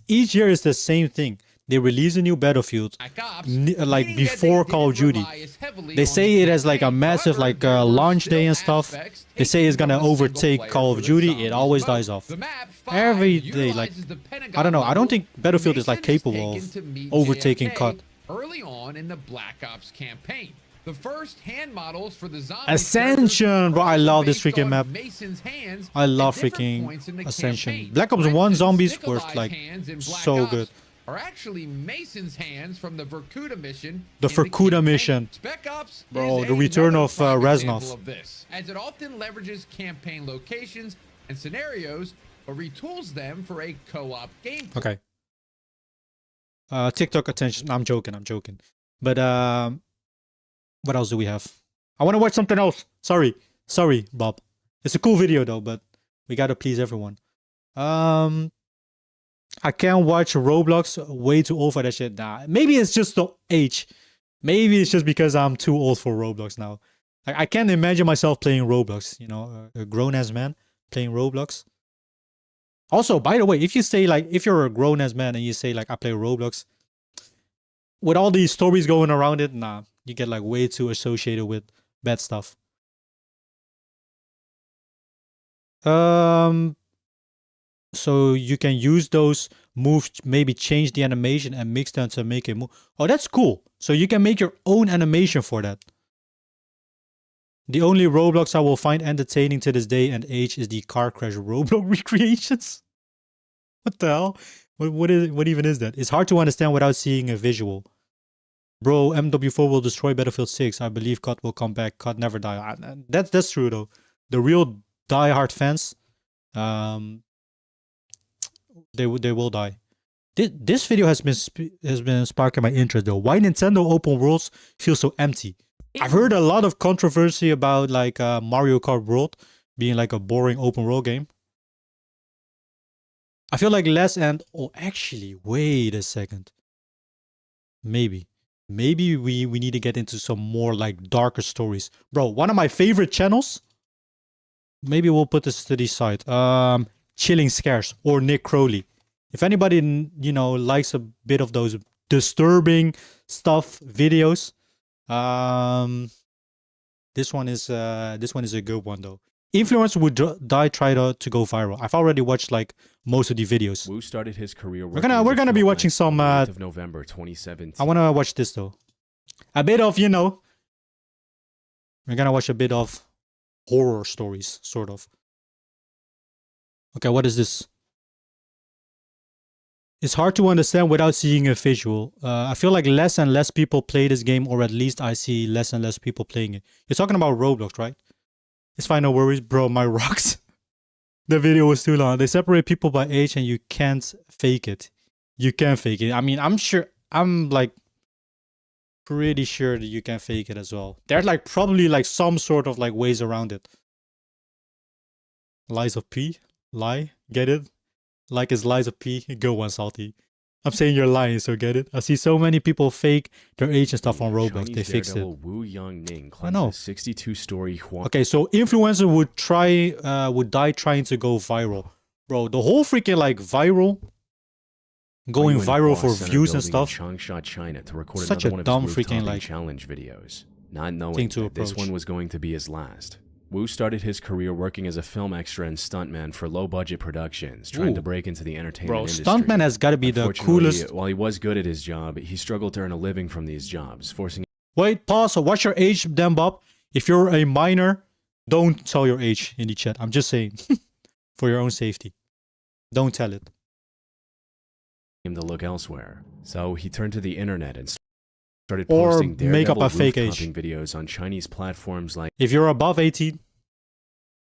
Each year is the same thing. They release a new Battlefield like before Call of Duty. They say it has like a massive like launch day and stuff. They say it's gonna overtake Call of Duty. It always dies off every day. Like I don't know. I don't think Battlefield is like capable of overtaking CUD. Early on in the Black Ops campaign, the first hand models for the Zombies Ascension, bro. I love this freaking map. Mason's hands I love freaking Ascension. Black Ops 1 Zombies were like so good. Are actually Mason's hands from the Vorkuta mission. The Vorkuta mission. Spec Ops, bro, the return of Reznov. Of this, as it often leverages campaign locations and scenarios, but retools them for a co-op gameplay. Okay. TikTok attention. I'm joking. But what else do we have? I want to watch something else. Sorry, Bob. It's a cool video though, but we gotta please everyone. I can't watch Roblox. Way too old for that shit. Nah, maybe it's just the age. Maybe it's just because I'm too old for Roblox now. I can't imagine myself playing Roblox. You know, a grown ass man playing Roblox. Also, by the way, if you say like, if you're a grown ass man and you say like, I play Roblox, with all these stories going around it, nah, you get like way too associated with bad stuff. So you can use those moves, maybe change the animation and mix them to make it move. Oh, that's cool. So you can make your own animation for that. The only Roblox I will find entertaining to this day and age is the car crash Roblox recreations. What the hell? What even is that? It's hard to understand without seeing a visual. Bro, MW4 will destroy Battlefield 6. I believe COD will come back. COD never die. That's true though. The real die-hard fans, they will die. This video has been sparking my interest though. Why Nintendo open worlds feel so empty? I've heard a lot of controversy about like Mario Kart World being like a boring open world game. I feel like less and oh, actually, wait a second. Maybe we need to get into some more like darker stories, bro. One of my favorite channels. Maybe we'll put this to the side. Chilling Scares or Nick Crowley. If anybody likes a bit of those disturbing stuff videos, this one is a good one though. Influencer would die try to go viral. I've already watched like most of the videos. Wu started his career. We're gonna be watching some. Of November 2017. I wanna watch this though. A bit of We're gonna watch a bit of horror stories, sort of. Okay, what is this? It's hard to understand without seeing a visual. I feel like less and less people play this game, or at least I see less and less people playing it. You're talking about Roblox, right? It's fine, no worries, bro. My rocks. The video was too long. They separate people by age and you can't fake it. You can fake it. I mean, I'm like pretty sure that you can fake it as well. There's like probably like some sort of like ways around it. Lies of P? Lie? Get it? Like it's lies of P? Go one, Salty. I'm saying you're lying, so get it? I see so many people fake their age and stuff on Roblox. Chinese They fixed it. Wu Yangning I know. 62-story Huang. Okay, so influencer would die trying to go viral. Bro, the whole freaking like going viral for views and stuff. Changsha, China to record Such a one of dumb his freaking rooftop like challenge videos, not knowing thing to that this approach. one was going to be his last. Wu started his career working as a film extra and stuntman for low-budget productions, trying Ooh. to break into the entertainment Bro, industry. stuntman has got to be the Unfortunately, coolest. While he was good at his job, he struggled to earn a living from these jobs, forcing Wait, pause. What's your age, then, Bob? If you're a minor, don't tell your age in the chat. I'm just saying, for your own safety, don't tell it. him to look elsewhere. So he turned to the internet and started Or posting make up daredevil a fake age. rooftoping videos on Chinese platforms like If you're above 18,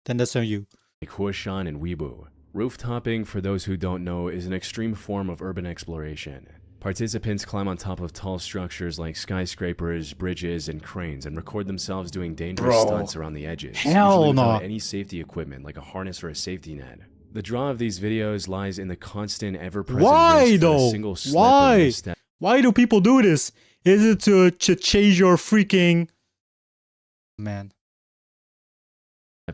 then that's on you. Huashan and Weibo. Rooftoping, for those who don't know, is an extreme form of urban exploration. Participants climb on top of tall structures like skyscrapers, bridges, and cranes and record themselves doing dangerous stunts around the edges, Hell usually without no. any safety equipment like a harness or a safety net. The draw of these videos lies in the constant, ever-present Why risk that a though? single slip or Why? misstep Why do people do this? Is it to change your freaking... Man.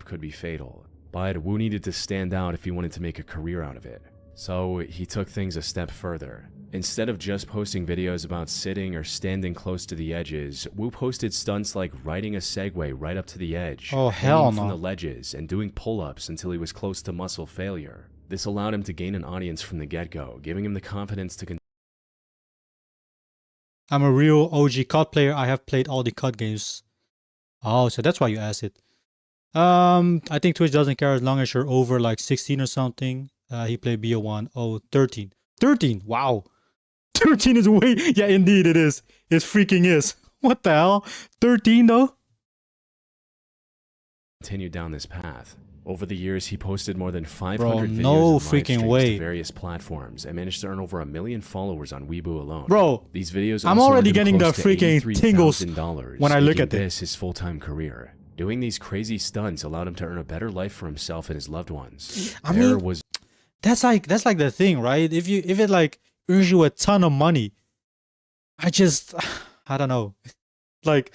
could be fatal. But Wu needed to stand out if he wanted to make a career out of it. So he took things a step further. Instead of just posting videos about sitting or standing close to the edges, Wu posted stunts like riding a Segway right up to the edge, Oh, hell hanging from no. the ledges, and doing pull-ups until he was close to muscle failure. This allowed him to gain an audience from the get-go, giving him the confidence to I'm a real OG COD player. I have played all the COD games. Oh, so that's why you asked it. I think Twitch doesn't care as long as you're over like 16 or something. He played BO1. Oh, 13. 13. Wow. 13 is way... Yeah, indeed it is. It freaking is. What the hell? 13 though? continue down this path. Over the years, he posted more than 500 videos no and live freaking streams way. to various platforms and managed to earn over 1 million followers on Weibo alone. Bro, These videos I'm also already earned him getting the close to freaking tingles $83,000, when I look making at this his full-time career. Doing these crazy stunts allowed him to earn a better life for himself and his loved ones. I mean, that's like the thing, right? If it like earns you a ton of money, I don't know. Like,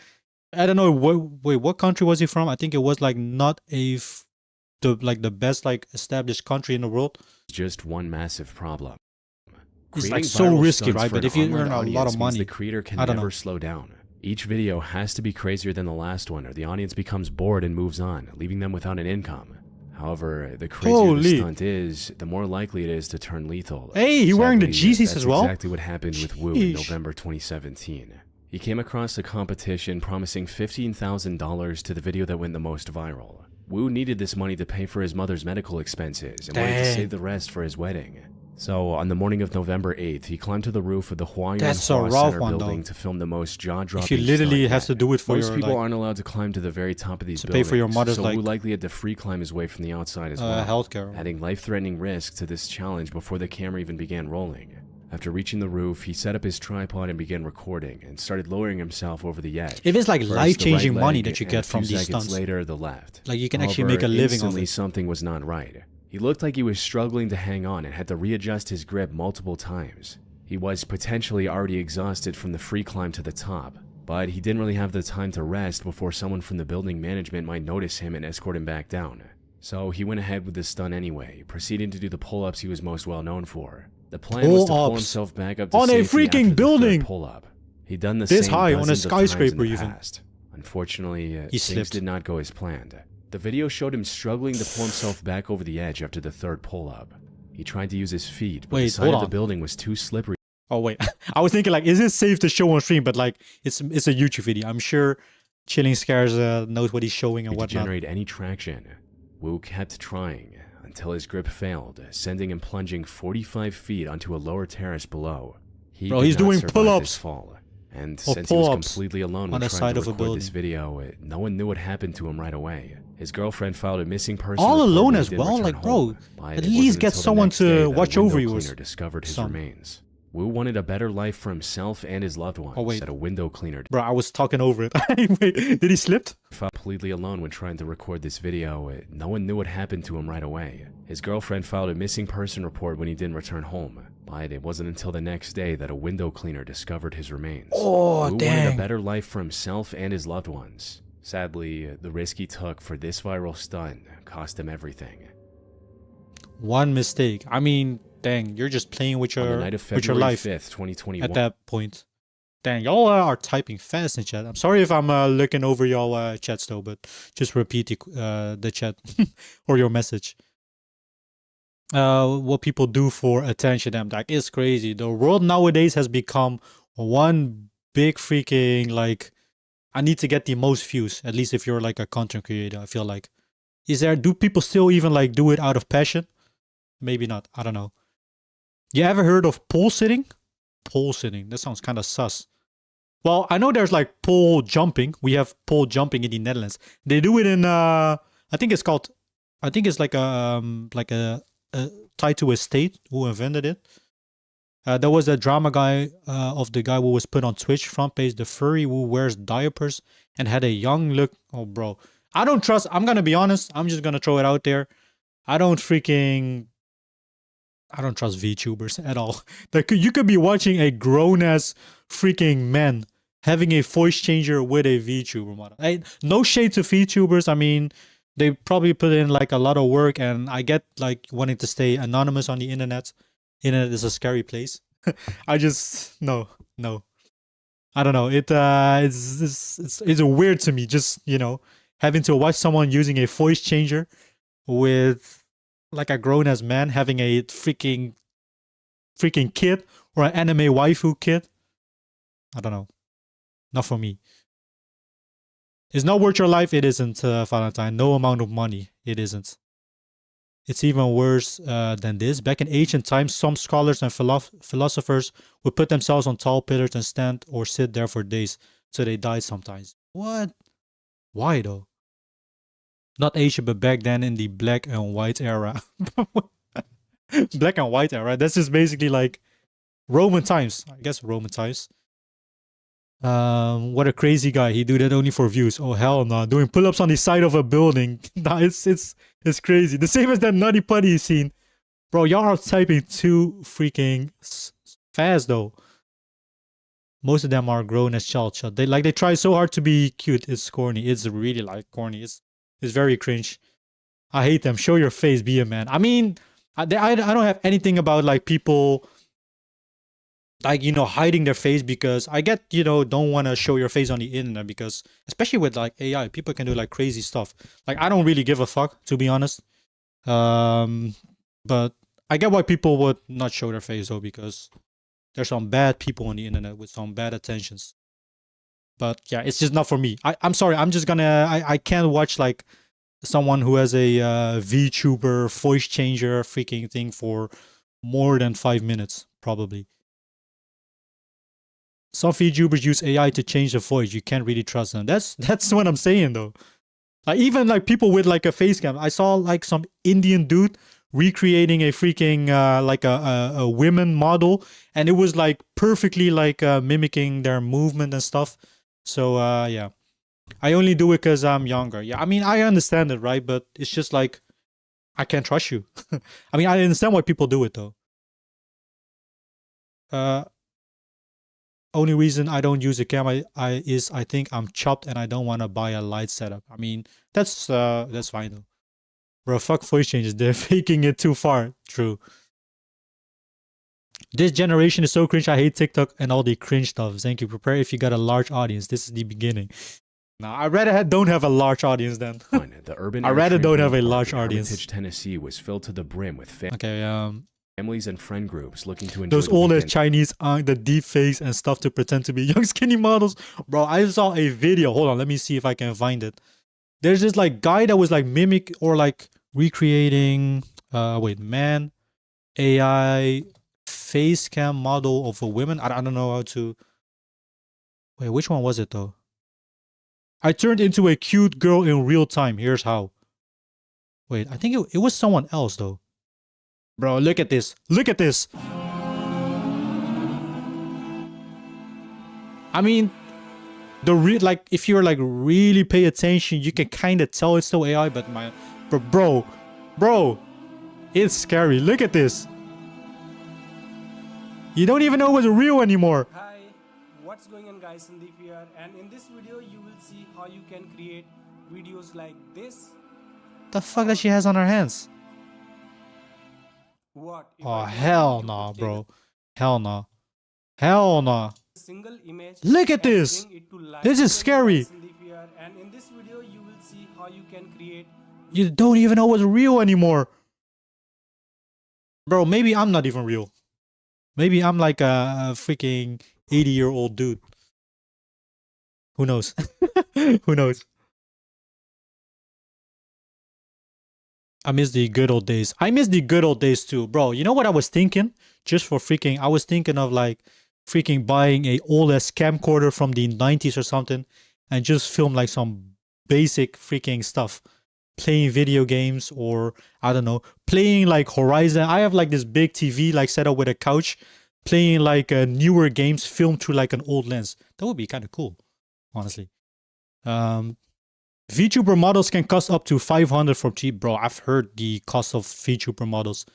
I don't know what country was he from? I think it was like not the best like established country in the world. Just one massive problem. It's Creating like so viral risky, stunts right? for But an if you online earn a lot audience of means money, the creator can I don't never know. slow down. Each video has to be crazier than the last one, or the audience becomes bored and moves on, leaving them without an income. However, the crazier Holy. the stunt is, the more likely it is to turn lethal. Hey, he wearing the Sadly, Yeezys that's as well? exactly what happened with Wu in Sheesh. November 2017. He came across a competition promising $15,000 to the video that went the most viral. Wu needed this money to pay for his mother's medical expenses and wanted to Dang. save the rest for his wedding. So, on the morning of November 8th, he climbed to the roof of the Huayuan That's a Hua rough Center one, building though. to film the most jaw-dropping If you literally stunt has to yet. do it for Most your people like aren't allowed to climb to the very top of these to buildings, pay for your mother's, so like, Wu likely had to free climb his way from the outside as well, healthcare. adding life-threatening risk to this challenge before the camera even began rolling. After reaching the roof, he set up his tripod and began recording, and started lowering himself over the edge. If it's like First, the life-changing right money leg, that you and get a from few these seconds stunts, later, the left. like you can actually However, make a living of instantly it. something was not right. He looked like he was struggling to hang on and had to readjust his grip multiple times. He was potentially already exhausted from the free climb to the top, but he didn't really have the time to rest before someone from the building management might notice him and escort him back down. So he went ahead with the stunt anyway, proceeding to do the pull-ups he was most well known for. The plan was to pull Pull-ups himself back up to on a safety after freaking the building! third pull-up. He'd done the This same high on a dozens of times in skyscraper the even. past. Unfortunately, He things slipped. did not go as planned. The video showed him struggling to pull himself back over the edge after the third pull-up. He tried to use his feet, but the Wait, side hold of the on. building was too slippery Oh wait, I was thinking like, is it safe to show on stream? But like, it's a YouTube video. I'm sure Chilling Scares knows what he's showing and to whatnot. generate any traction. Wu kept trying until his grip failed, sending him plunging 45 feet onto a lower terrace below. Bro, did he's not doing survive pull-ups. this fall. And Or since he was pull-ups completely alone on when the trying side to of a record this building. video, no one knew what happened to him right away. His girlfriend filed a missing person All report alone when he as didn't well? return Like, bro, home, but at it least wasn't get until the someone next day to that a watch window over you or cleaner discovered his some. remains. Wu wanted a better life for himself and his loved ones. Oh, wait. Said a window cleaner Bro, I was talking over it. Wait, did he slip? felt completely alone when trying to record this video. No one knew what happened to him right away. His girlfriend filed a missing person report when he didn't return home, but it wasn't until the next day that a window cleaner discovered his remains. Oh, Wu wanted dang. a better life for himself and his loved ones. Sadly, the risk he took for this viral stunt cost him everything. One mistake. I mean, dang, you're just playing with On the your night of with your February life 5th, 2021, at that point. Dang, y'all are typing fast in chat. I'm sorry if I'm looking over y'all chats though, but just repeat the chat or your message. What people do for attention, damn, like it's crazy. The world nowadays has become one big freaking like. I need to get the most views. At least if you're like a content creator, I feel like. Do people still even like do it out of passion? Maybe not. I don't know. You ever heard of pole sitting? Pole sitting. That sounds kind of sus. Well, I know there's like pole jumping. We have pole jumping in the Netherlands. They do it in I think it's called. I think it's like a tied to a state who invented it. There was a drama guy of the guy who was put on Twitch front page, the furry who wears diapers and had a young look. Oh, bro, I don't trust. I'm gonna be honest. I'm just gonna throw it out there. I don't trust VTubers at all. Like, you could be watching a grown ass freaking man having a voice changer with a VTuber model. No shade to VTubers. I mean, they probably put in like a lot of work, and I get like wanting to stay anonymous on the internet. Internet is a scary place. I just no. I don't know. It's weird to me. Just, you know, having to watch someone using a voice changer with like a grown ass man having a freaking kid or an anime waifu kid. I don't know. Not for me. It's not worth your life. It isn't, Valentine. No amount of money. It isn't. It's even worse than this. Back in ancient times, some scholars and philosophers would put themselves on tall pillars and stand or sit there for days, so they died sometimes. What? Why though? Not Asia, but back then in the black and white era. Black and white era. That's just basically like Roman times. I guess Roman times. What a crazy guy. He do that only for views. Oh hell no. Doing pull-ups on the side of a building. Nah, it's crazy. The same as that Nutty Putty scene. Bro, y'all are typing too freaking fast though. Most of them are grown as child. They try so hard to be cute. It's corny. It's really like corny. It's very cringe. I hate them. Show your face, be a man. I mean, I don't have anything about like people like, you know, hiding their face, because I get, you know, don't want to show your face on the internet, because especially with like AI, people can do like crazy stuff. Like, I don't really give a fuck, to be honest. But I get why people would not show their face though, because there's some bad people on the internet with some bad intentions. But yeah, it's just not for me. I'm sorry. I'm just gonna, I can't watch like someone who has a VTuber voice changer freaking thing for more than 5 minutes, probably. Some VTubers use AI to change the voice. You can't really trust them. That's what I'm saying though. Like, even like people with like a face cam. I saw like some Indian dude recreating a freaking like a women model, and it was like perfectly like mimicking their movement and stuff. So yeah, I only do it because I'm younger. Yeah, I mean, I understand it, right? But it's just like, I can't trust you. I mean, I understand why people do it though. Only reason I don't use a camera is I think I'm chopped and I don't want to buy a light setup. I mean, that's fine though. Bro, fuck voice changes. They're faking it too far. True. This generation is so cringe. I hate TikTok and all the cringe stuff. Thank you. Prepare if you got a large audience. This is the beginning. Now, I rather don't have a large audience then. The urban I rather don't have a large Hermitage, audience. Tennessee was filled to the brim with Okay, families and friend groups looking to enjoy those the old ass weekend. Chinese the deep face and stuff to pretend to be young skinny models. Bro, I saw a video. Hold on, let me see if I can find it. There's this like guy that was like mimic or like recreating man AI face cam model of a woman. I don't know how to. Wait, which one was it though? I turned into a cute girl in real time. Here's how. Wait, I think it was someone else though. Bro, look at this. Look at this. I mean, like if you're like really pay attention, you can kind of tell it's still AI, but bro, it's scary. Look at this. You don't even know what's real anymore. Hi, what's going on guys, Sandeep here, and in this video you will see how you can create videos like this. The fuck that she has on her hands? What? If Oh I hell want you to no, take bro. Hell no. Hell no. a single image Look at and this. bring it to life. This is scary. Sandeep here, and in this video you will see how you can create. You don't even know what's real anymore. Bro, maybe I'm not even real. Maybe I'm like a freaking 80-year-old dude. Who knows? Who knows? I miss the good old days. I miss the good old days too, bro. You know what I was thinking? Just for freaking, I was thinking of like freaking buying a old ass camcorder from the 90s or something and just film like some basic freaking stuff. Playing video games, or I don't know, playing like Horizon. I have like this big TV like set up with a couch, playing like newer games filmed through like an old lens. That would be kind of cool, honestly. VTuber models can cost up to 500 from cheap, bro. I've heard the cost of VTuber models,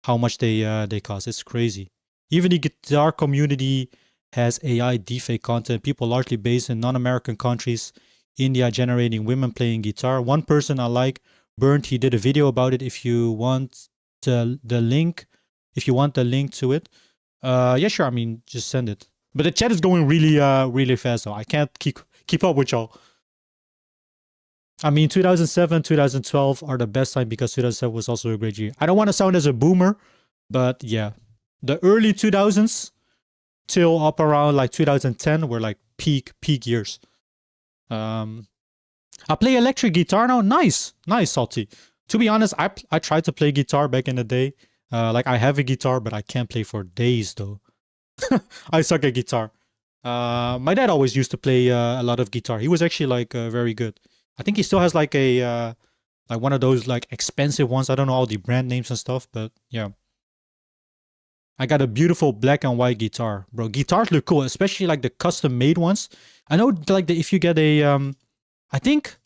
how much they cost. It's crazy. Even the guitar community has AI deepfake content. People largely based in non-American countries. India generating women playing guitar. One person I like, Burnt, he did a video about it. If you want the link to it, yeah, sure. I mean, just send it. But the chat is going really fast, so I can't keep up with y'all. I mean, 2007, 2012 are the best time because 2007 was also a great year. I don't want to sound as a boomer, but yeah, the early 2000s till up around like 2010 were like peak years. I play electric guitar now. Nice, Salty. To be honest, I tried to play guitar back in the day. Like I have a guitar, but I can't play for days though. I suck at guitar. My dad always used to play a lot of guitar. He was actually like very good. I think he still has like a Like one of those like expensive ones. I don't know all the brand names and stuff, but yeah. I got a beautiful black and white guitar, bro. Guitars look cool, especially like the custom made ones. I know like if you get a I think,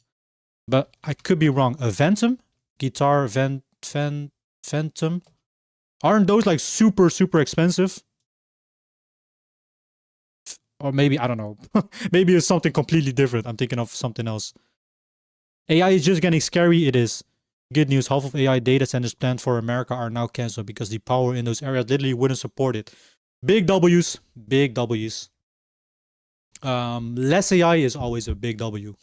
but I could be wrong. A Phantom guitar, Phantom. Aren't those like super expensive? Or maybe I don't know. Maybe it's something completely different. I'm thinking of something else. AI is just getting scary. It is. Good news, half of AI data centers planned for America are now canceled because the power in those areas literally wouldn't support it. Big W's. Big W's. Less AI is always a big W.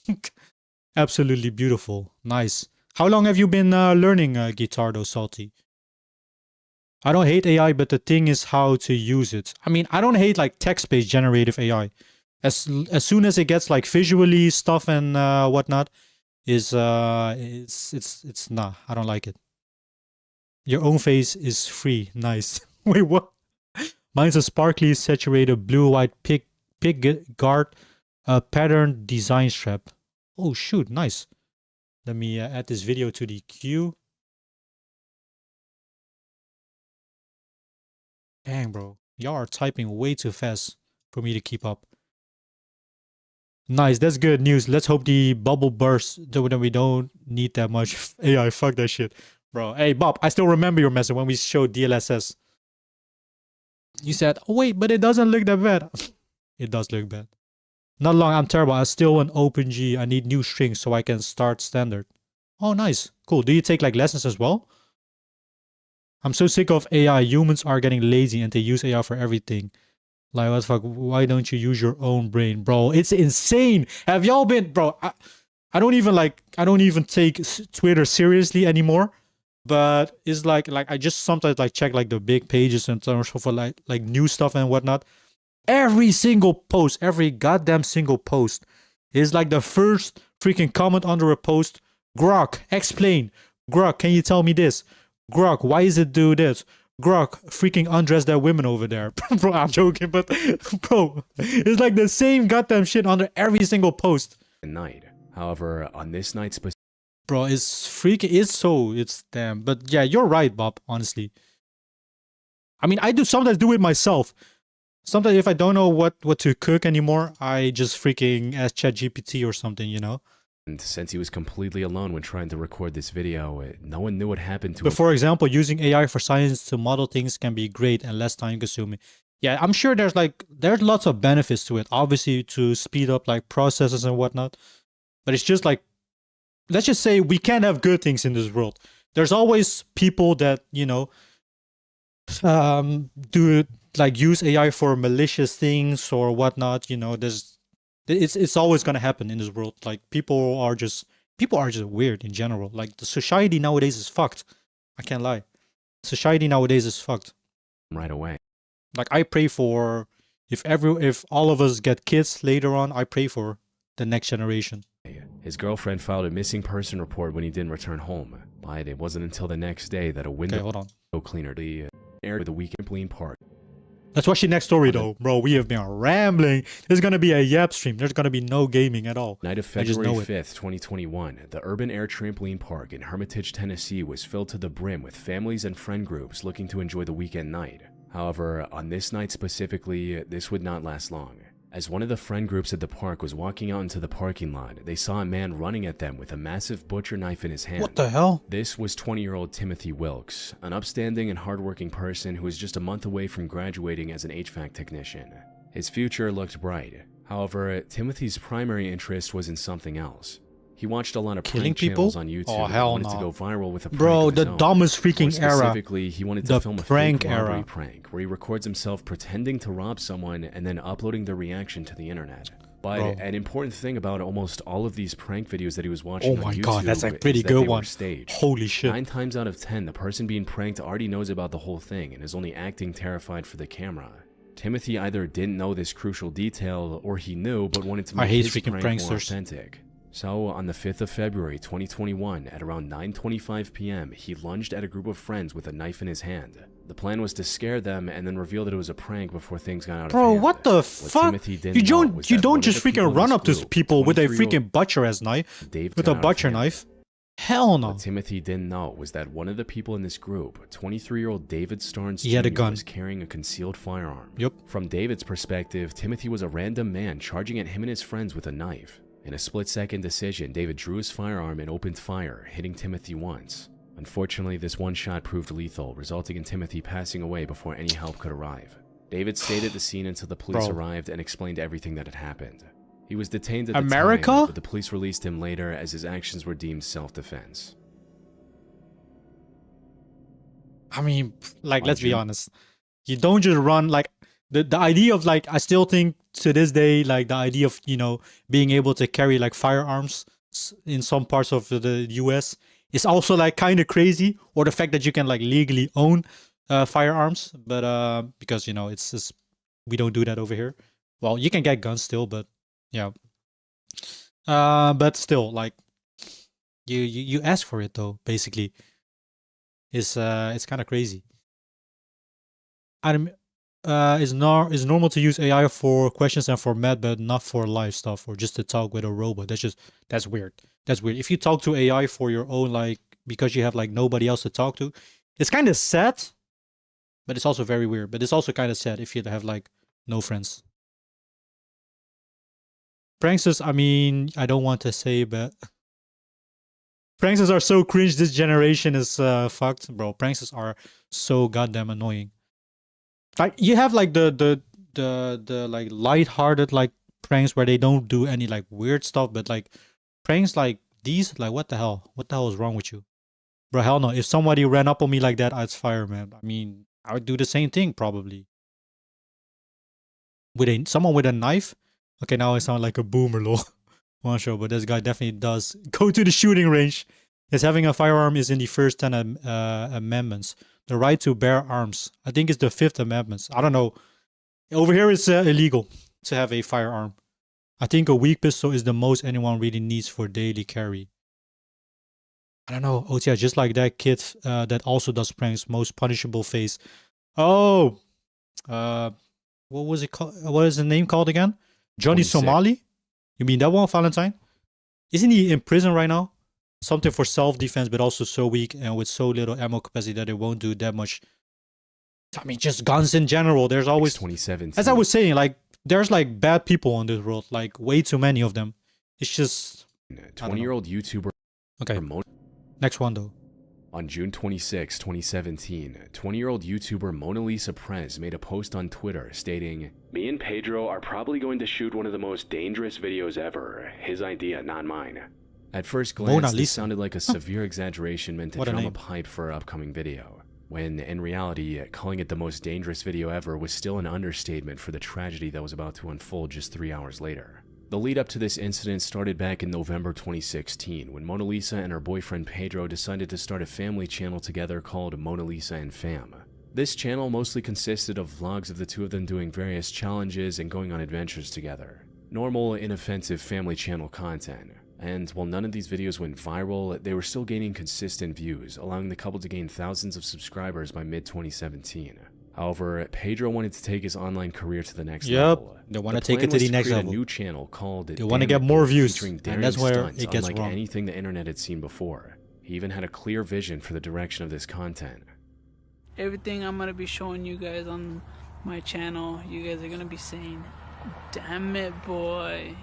Absolutely beautiful. Nice. How long have you been learning guitar though, Salty? I don't hate AI, but the thing is how to use it. I mean, I don't hate like text-based generative AI. As soon as it gets like visually stuff and whatnot, it's nah, I don't like it. Your own face is free. Nice. Wait, what? Mine's a sparkly saturated blue-white pig guard pattern design strap. Oh shoot, nice. Let me add this video to the queue. Dang, bro, y'all are typing way too fast for me to keep up. Nice, that's good news. Let's hope the bubble bursts, though we don't need that much AI. Fuck that shit. Bro, hey, Bob, I still remember your message when we showed DLSS. You said, oh, wait, but it doesn't look that bad. It does look bad. Not long, I'm terrible. I still an open G. I need new strings so I can start standard. Oh, nice. Cool. Do you take like lessons as well? I'm so sick of AI. Humans are getting lazy and they use AI for everything. Like, what the fuck? Why don't you use your own brain? Bro, it's insane. Have y'all been... Bro, I don't even take Twitter seriously anymore. But it's like I just sometimes like check like the big pages in terms of like new stuff and whatnot. Every single post, every goddamn single post is like the first freaking comment under a post. Grok, explain. Grok, can you tell me this? Grok, why is it do this? Grok, freaking undress that women over there. Bro, I'm joking, but bro, it's like the same goddamn shit under every single post. Night. However, on this night specifically, bro, it's freaking, it's damn. But yeah, you're right, Bob, honestly. I mean, I do sometimes do it myself. Sometimes if I don't know what to cook anymore, I just freaking ask ChatGPT or something, you know? and since he was completely alone when trying to record this video, no one knew what happened to him. But for example, using AI for science to model things can be great and less time consuming. Yeah, I'm sure there's lots of benefits to it, obviously, to speed up like processes and whatnot. But it's just like, let's just say we can't have good things in this world. There's always people that, you know, use AI for malicious things or whatnot. You know, it's always gonna happen in this world. Like people are just weird in general. Like the society nowadays is fucked. I can't lie. Society nowadays is fucked. Right away. Like I pray for if all of us get kids later on, I pray for the next generation. His girlfriend filed a missing person report when he didn't return home. But it wasn't until the next day that a window cleaner aired the weekend Trampoline Park. Let's watch the next story though, bro. We have been rambling. There's gonna be a Yap stream. There's gonna be no gaming at all. Night of February 5th, 2021, the Urban Air Trampoline Park in Hermitage, Tennessee was filled to the brim with families and friend groups looking to enjoy the weekend night. However, on this night specifically, this would not last long. As one of the friend groups at the park was walking out into the parking lot, they saw a man running at them with a massive butcher knife in his hand. What the hell? This was 20-year-old Timothy Wilkes, an upstanding and hardworking person who was just a month away from graduating as an HVAC technician. His future looked bright. However, Timothy's primary interest was in something else. He watched a lot of prank channels on YouTube and wanted to go viral with a prank of his own. Dumbest freaking era. Specifically, he wanted to film a fake robbery prank where he records himself pretending to rob someone and then uploading their reaction to the internet. But an important thing about almost all of these prank videos that he was watching on YouTube God, that's a pretty good one. Staged. Holy shit. 9 times out of 10, the person being pranked already knows about the whole thing and is only acting terrified for the camera. Timothy either didn't know this crucial detail or he knew but wanted to make his prank more authentic. So, on the 5th of February 2021, at around 9:25 p.m., he lunged at a group of friends with a knife in his hand. The plan was to scare them and then reveal that it was a prank before things got out of hand. Bro, what the fuck? You don't just freaking run up to people with a freaking butcher-ass knife. With a butcher knife. Hell no. What Timothy didn't know was that one of the people in this group, 23-year-old David Starnes He had a Jr., gun. was carrying a concealed firearm. Yep. From David's perspective, Timothy was a random man charging at him and his friends with a knife. In a split-second decision, David drew his firearm and opened fire, hitting Timothy once. Unfortunately, this one shot proved lethal, resulting in Timothy passing away before any help could arrive. David stayed at the scene until the police arrived and explained everything that had happened. He was detained at the America? time, but the police released him later as his actions were deemed self-defense. I mean, like, On let's be June- honest. You don't just run, like, the idea of, like, I still think to this day, like, the idea of, you know, being able to carry, like, firearms in some parts of the US is also, like, kind of crazy. Or the fact that you can, like, legally own firearms. But, because, you know, it's just, we don't do that over here. Well, you can get guns still, but, yeah. But still, like, you ask for it, though, basically. It's kind of crazy. It's normal to use AI for questions and for math, but not for live stuff or just to talk with a robot. That's weird. That's weird. If you talk to AI for your own, like, because you have like nobody else to talk to, it's kind of sad, but it's also very weird. But it's also kind of sad if you have like no friends. Pranksters, I mean, I don't want to say, but pranksters are so cringe. This generation is fucked, bro. Pranksters are so goddamn annoying. Like, you have like the like light-hearted like pranks where they don't do any like weird stuff, but like pranks like these, like, what the hell is wrong with you, bro? Hell no. If somebody ran up on me like that, I'd fire, man. I mean, I would do the same thing probably. With someone with a knife. Okay, now I sound like a boomer, lol. One show, but this guy definitely does go to the shooting range. Yes, having a firearm is in the first 10 amendments. The right to bear arms. I think it's the 5th amendment. I don't know. Over here it's illegal to have a firearm. I think a weak pistol is the most anyone really needs for daily carry. I don't know. Oh yeah, just like that kid that also does pranks. Most punishable face. Oh, what was it called? What is the name called again? Johnny 26. Somali? You mean that one, Valentine? Isn't he in prison right now? Something for self-defense, but also so weak and with so little ammo capacity that it won't do that much. I mean, just guns in general. There's always, 2017. as I was saying, like, there's like bad people on this world, like way too many of them. It's just 20-year-old YouTuber. okay. Next one though. On June 26, 2017, 20-year-old YouTuber Mona Lisa Prez made a post on Twitter stating, "Me and Pedro are probably going to shoot one of the most dangerous videos ever. His idea, not mine." At first glance, this sounded like a severe exaggeration meant to What a drum name. up hype for her upcoming video, when in reality, calling it the most dangerous video ever was still an understatement for the tragedy that was about to unfold just 3 hours later. The lead up to this incident started back in November 2016, when Mona Lisa and her boyfriend Pedro decided to start a family channel together called Mona Lisa and Fam. This channel mostly consisted of vlogs of the two of them doing various challenges and going on adventures together. Normal, inoffensive family channel content. And while none of these videos went viral, they were still gaining consistent views, allowing the couple to gain thousands of subscribers by mid-2017. However, Pedro wanted to take his online career to the next level. They want to take it to the next level. A new channel called They want to get more views, and that's where stunts, it gets unlike wrong. anything the internet had seen before. He even had a clear vision for the direction of this content. Everything I'm gonna be showing you guys on my channel, you guys are gonna be saying, "Damn it, boy."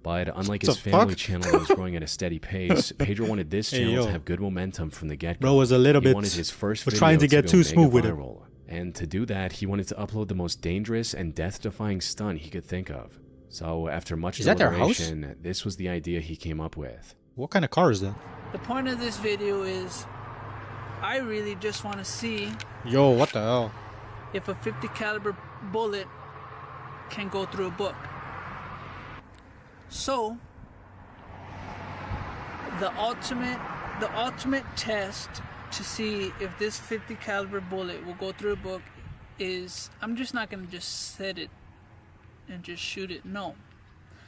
But unlike The his family fuck? channel that was growing at a steady pace, Pedro wanted this Hey, channel yo. to have good momentum from the get-go. Bro was a little He bit wanted his first was video trying to get go too mega smooth with it. viral. And to do that, he wanted to upload the most dangerous and death-defying stunt he could think of. So after much Is that their house? deliberation, this was the idea he came up with. What kind of car is that? The point of this video is, I really just want to see Yo, what the hell? if a 50 caliber bullet can go through a book. So, the ultimate test to see if this 50 caliber bullet will go through a book is, I'm just not gonna just set it and just shoot it. No.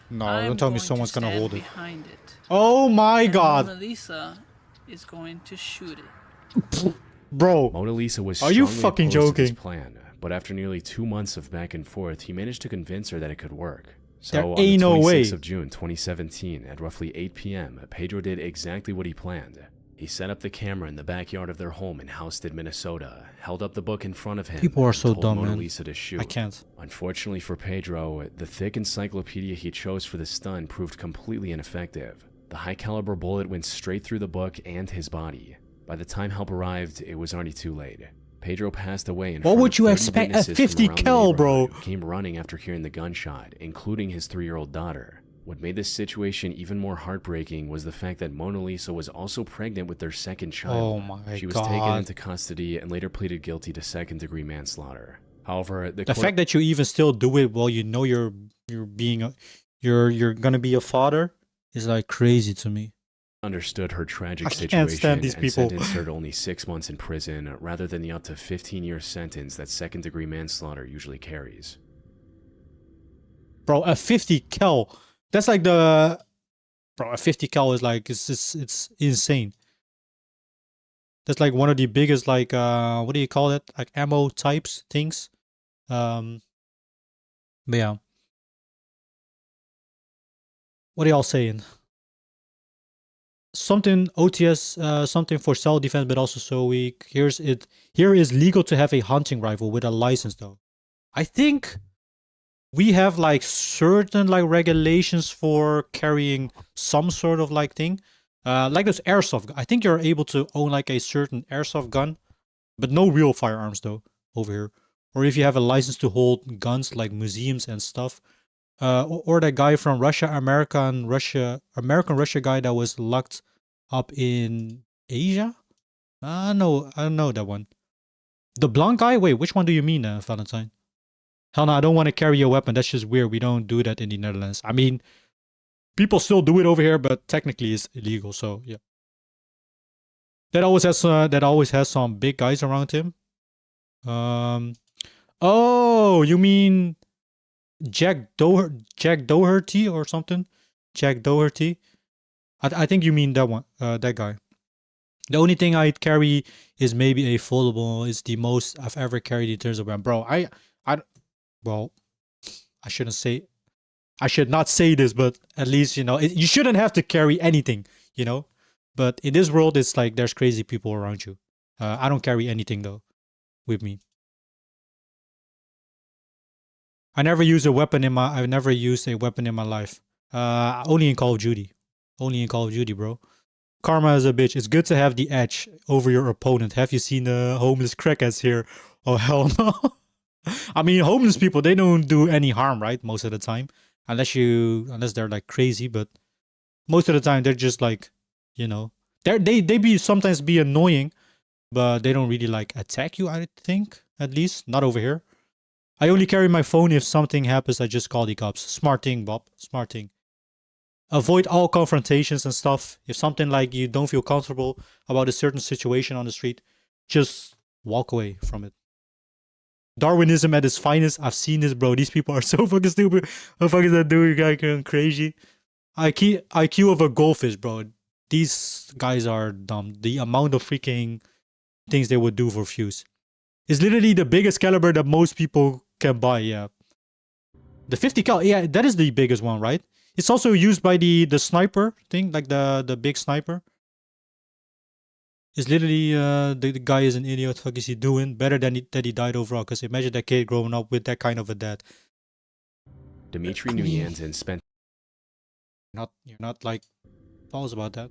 No, I'm don't tell me going someone's to gonna stand hold it. behind it. Oh my And god, Mona Lisa is going to shoot it. bro. Mona Lisa was Are you strongly fucking opposed to this joking? plan, but after nearly 2 months of back and forth, he managed to convince her that it could work. So There ain't no on the way. 26th of June 2017, at roughly 8 p.m., Pedro did exactly what he planned. He set up the camera in the backyard of their home in Houston, Minnesota, held up the book in front of him, People are and so told dumb, Mona man. Lisa to shoot. I can't. Unfortunately for Pedro, the thick encyclopedia he chose for the stunt proved completely ineffective. The high-caliber bullet went straight through the book and his body. By the time help arrived, it was already too late. Pedro passed away in What front would of you 30 expect at witnesses 50 from around the cal, bro? neighborhood who came running after hearing the gunshot, including his 3-year-old daughter. What made this situation even more heartbreaking was the fact that Mona Lisa was also pregnant with their second child. Oh my She was God. taken into custody and later pleaded guilty to second-degree manslaughter. However, The fact that you even still do it while you know you're gonna be a father is like crazy to me. understood her tragic I can't situation stand these and people. sentenced her to only 6 months in prison rather than the up to 15-year sentence that second-degree manslaughter usually carries. Bro, a 50 cal. That's like the bro, a 50 cal is like it's insane. That's like one of the biggest like what do you call it? Like ammo types things. But yeah. What are y'all saying? Something OTS, something for self-defense, but also so weak. Here is legal to have a hunting rifle with a license though. I think we have like certain like regulations for carrying some sort of like thing. Like this airsoft. I think you're able to own like a certain airsoft gun, but no real firearms though over here. Or if you have a license to hold guns like museums and stuff. Or that guy from Russia, American Russia guy that was locked up in Asia. I don't know that one. The blonde guy. Wait, which one do you mean, Valentine? Hell no, I don't want to carry a weapon. That's just weird. We don't do that in the Netherlands. I mean, people still do it over here, but technically it's illegal. So yeah, that always has some big guys around him. Oh, you mean Jack Doherty or something? Jack Doherty. I think you mean that one. That guy. The only thing I'd carry is maybe a foldable. It's the most I've ever carried in terms of gun. Bro, well, I should not say this, but at least, you know, you shouldn't have to carry anything, you know? But in this world, it's like there's crazy people around you. I don't carry anything, though, with me. I've never used a weapon in my life. Only in Call of Duty. Only in Call of Duty, bro. Karma is a bitch. It's good to have the edge over your opponent. Have you seen the homeless crackheads here? Oh, hell no. I mean, homeless people, they don't do any harm, right? Most of the time. Unless they're like crazy, but most of the time they're just like, you know, they sometimes be annoying, but they don't really like attack you, I think. At least, not over here. I only carry my phone if something happens. I just call the cops. Smart thing, Bob. Smart thing. Avoid all confrontations and stuff. If something like you don't feel comfortable about a certain situation on the street, just walk away from it. Darwinism at its finest. I've seen this, bro. These people are so fucking stupid. What the fuck is that dude? Guy going crazy. IQ of a goldfish, bro. These guys are dumb. The amount of freaking things they would do for fuse. It's literally the biggest caliber that most people can buy, yeah. The 50 cal, yeah, that is the biggest one, right? It's also used by the sniper thing, like the big sniper. It's literally, the guy is an idiot. What the fuck is he doing? Better than that he died overall, because imagine that kid growing up with that kind of a dad. Dmitry Nuyanzin spent... You're not like, false about that.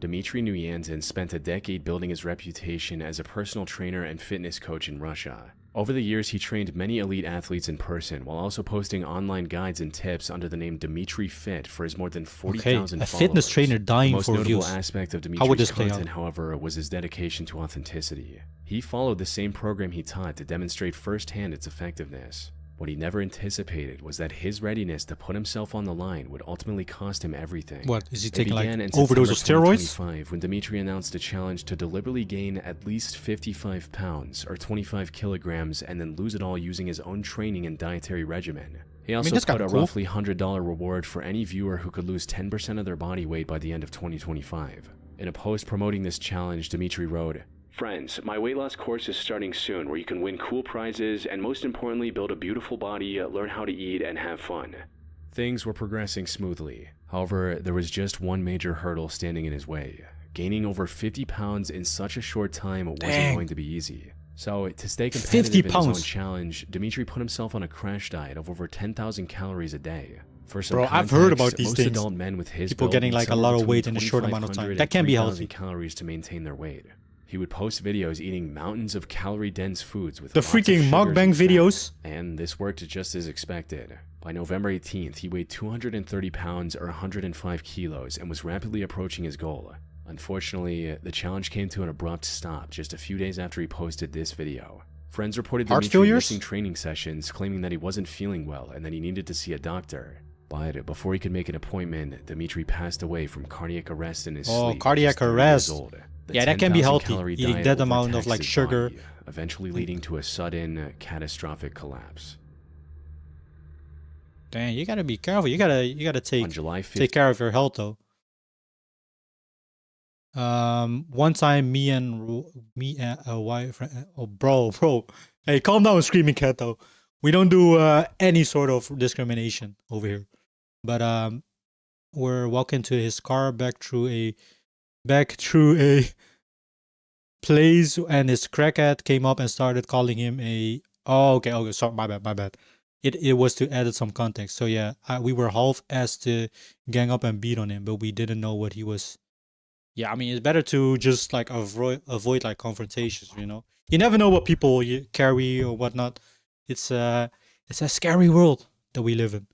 Dmitry Nuyanzin spent a decade building his reputation as a personal trainer and fitness coach in Russia. Over the years, he trained many elite athletes in person, while also posting online guides and tips under the name Dmitry Fit for his more than 40,000 followers. A fitness trainer dying for views. The most notable aspect of Dmitry's content, however, was his dedication to authenticity. He followed the same program he taught to demonstrate firsthand its effectiveness. What he never anticipated was that his readiness to put himself on the line would ultimately cost him everything. What, is he taking like in overdose of steroids? When Dmitry announced a challenge to deliberately gain at least 55 pounds or 25 kilograms and then lose it all using his own training and dietary regimen. He also put a roughly $100 reward for any viewer who could lose 10% of their body weight by the end of 2025. In a post promoting this challenge, Dmitry wrote, Friends, my weight loss course is starting soon, where you can win cool prizes and most importantly build a beautiful body, learn how to eat, and have fun. Things were progressing smoothly. However, there was just one major hurdle standing in his way. Gaining over 50 pounds in such a short time wasn't going to be easy. So, to stay competitive in his own challenge, Dimitri put himself on a crash diet of over 10,000 calories a day. For some I've heard about these most things. adult men with his People build getting need like a somewhere lot of between weight in a short amount of time. 2,500 That can be and healthy. 3,000 calories to maintain their weight. He would post videos eating mountains of calorie-dense foods with The lots of freaking sugars mukbang and fat. videos. And this worked just as expected. By November 18th, he weighed 230 pounds or 105 kilos and was rapidly approaching his goal. Unfortunately, the challenge came to an abrupt stop just a few days after he posted this video. Friends reported Heart Dimitri failures? missing training sessions, claiming that he wasn't feeling well and that he needed to see a doctor. But before he could make an appointment, Dimitri passed away from cardiac arrest in his sleep. Oh, at cardiac just 30 years arrest. old. The Yeah, that can be 10,000 healthy. calorie Eating diet that amount of overtaxed like his sugar. body, eventually leading to a sudden, catastrophic collapse. Dang, you gotta be careful. You gotta On July 15th, take care of your health though. One time me and a wife, oh bro, hey, calm down, screaming cat though. We don't do any sort of discrimination over here. But we're walking to his car back through a place, and his crackhead came up and started calling him a. Oh, okay, sorry, my bad. It was to add some context. So yeah, we were half-assed to gang up and beat on him, but we didn't know what he was. Yeah, I mean, it's better to just like avoid like confrontations, you know. You never know what people carry or whatnot. It's a scary world that we live in.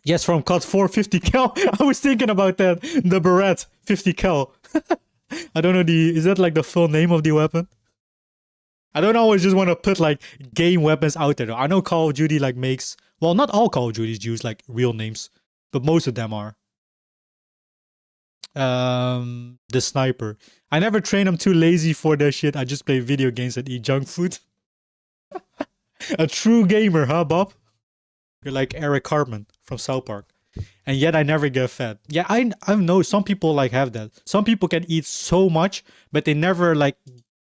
Yes, from cut 450 cal. I was thinking about that. The Barrett 50 cal. I don't know is that like the full name of the weapon? I don't always just want to put like game weapons out there though. I know Call of Duty like makes, well, not all Call of Duties use like real names, but most of them are. The sniper. I never train. I'm too lazy for that shit. I just play video games and eat junk food. A true gamer, huh, Bob? You're like Eric Cartman from South Park. And yet I never get fat. Yeah, I know some people like have that. Some people can eat so much, but they never like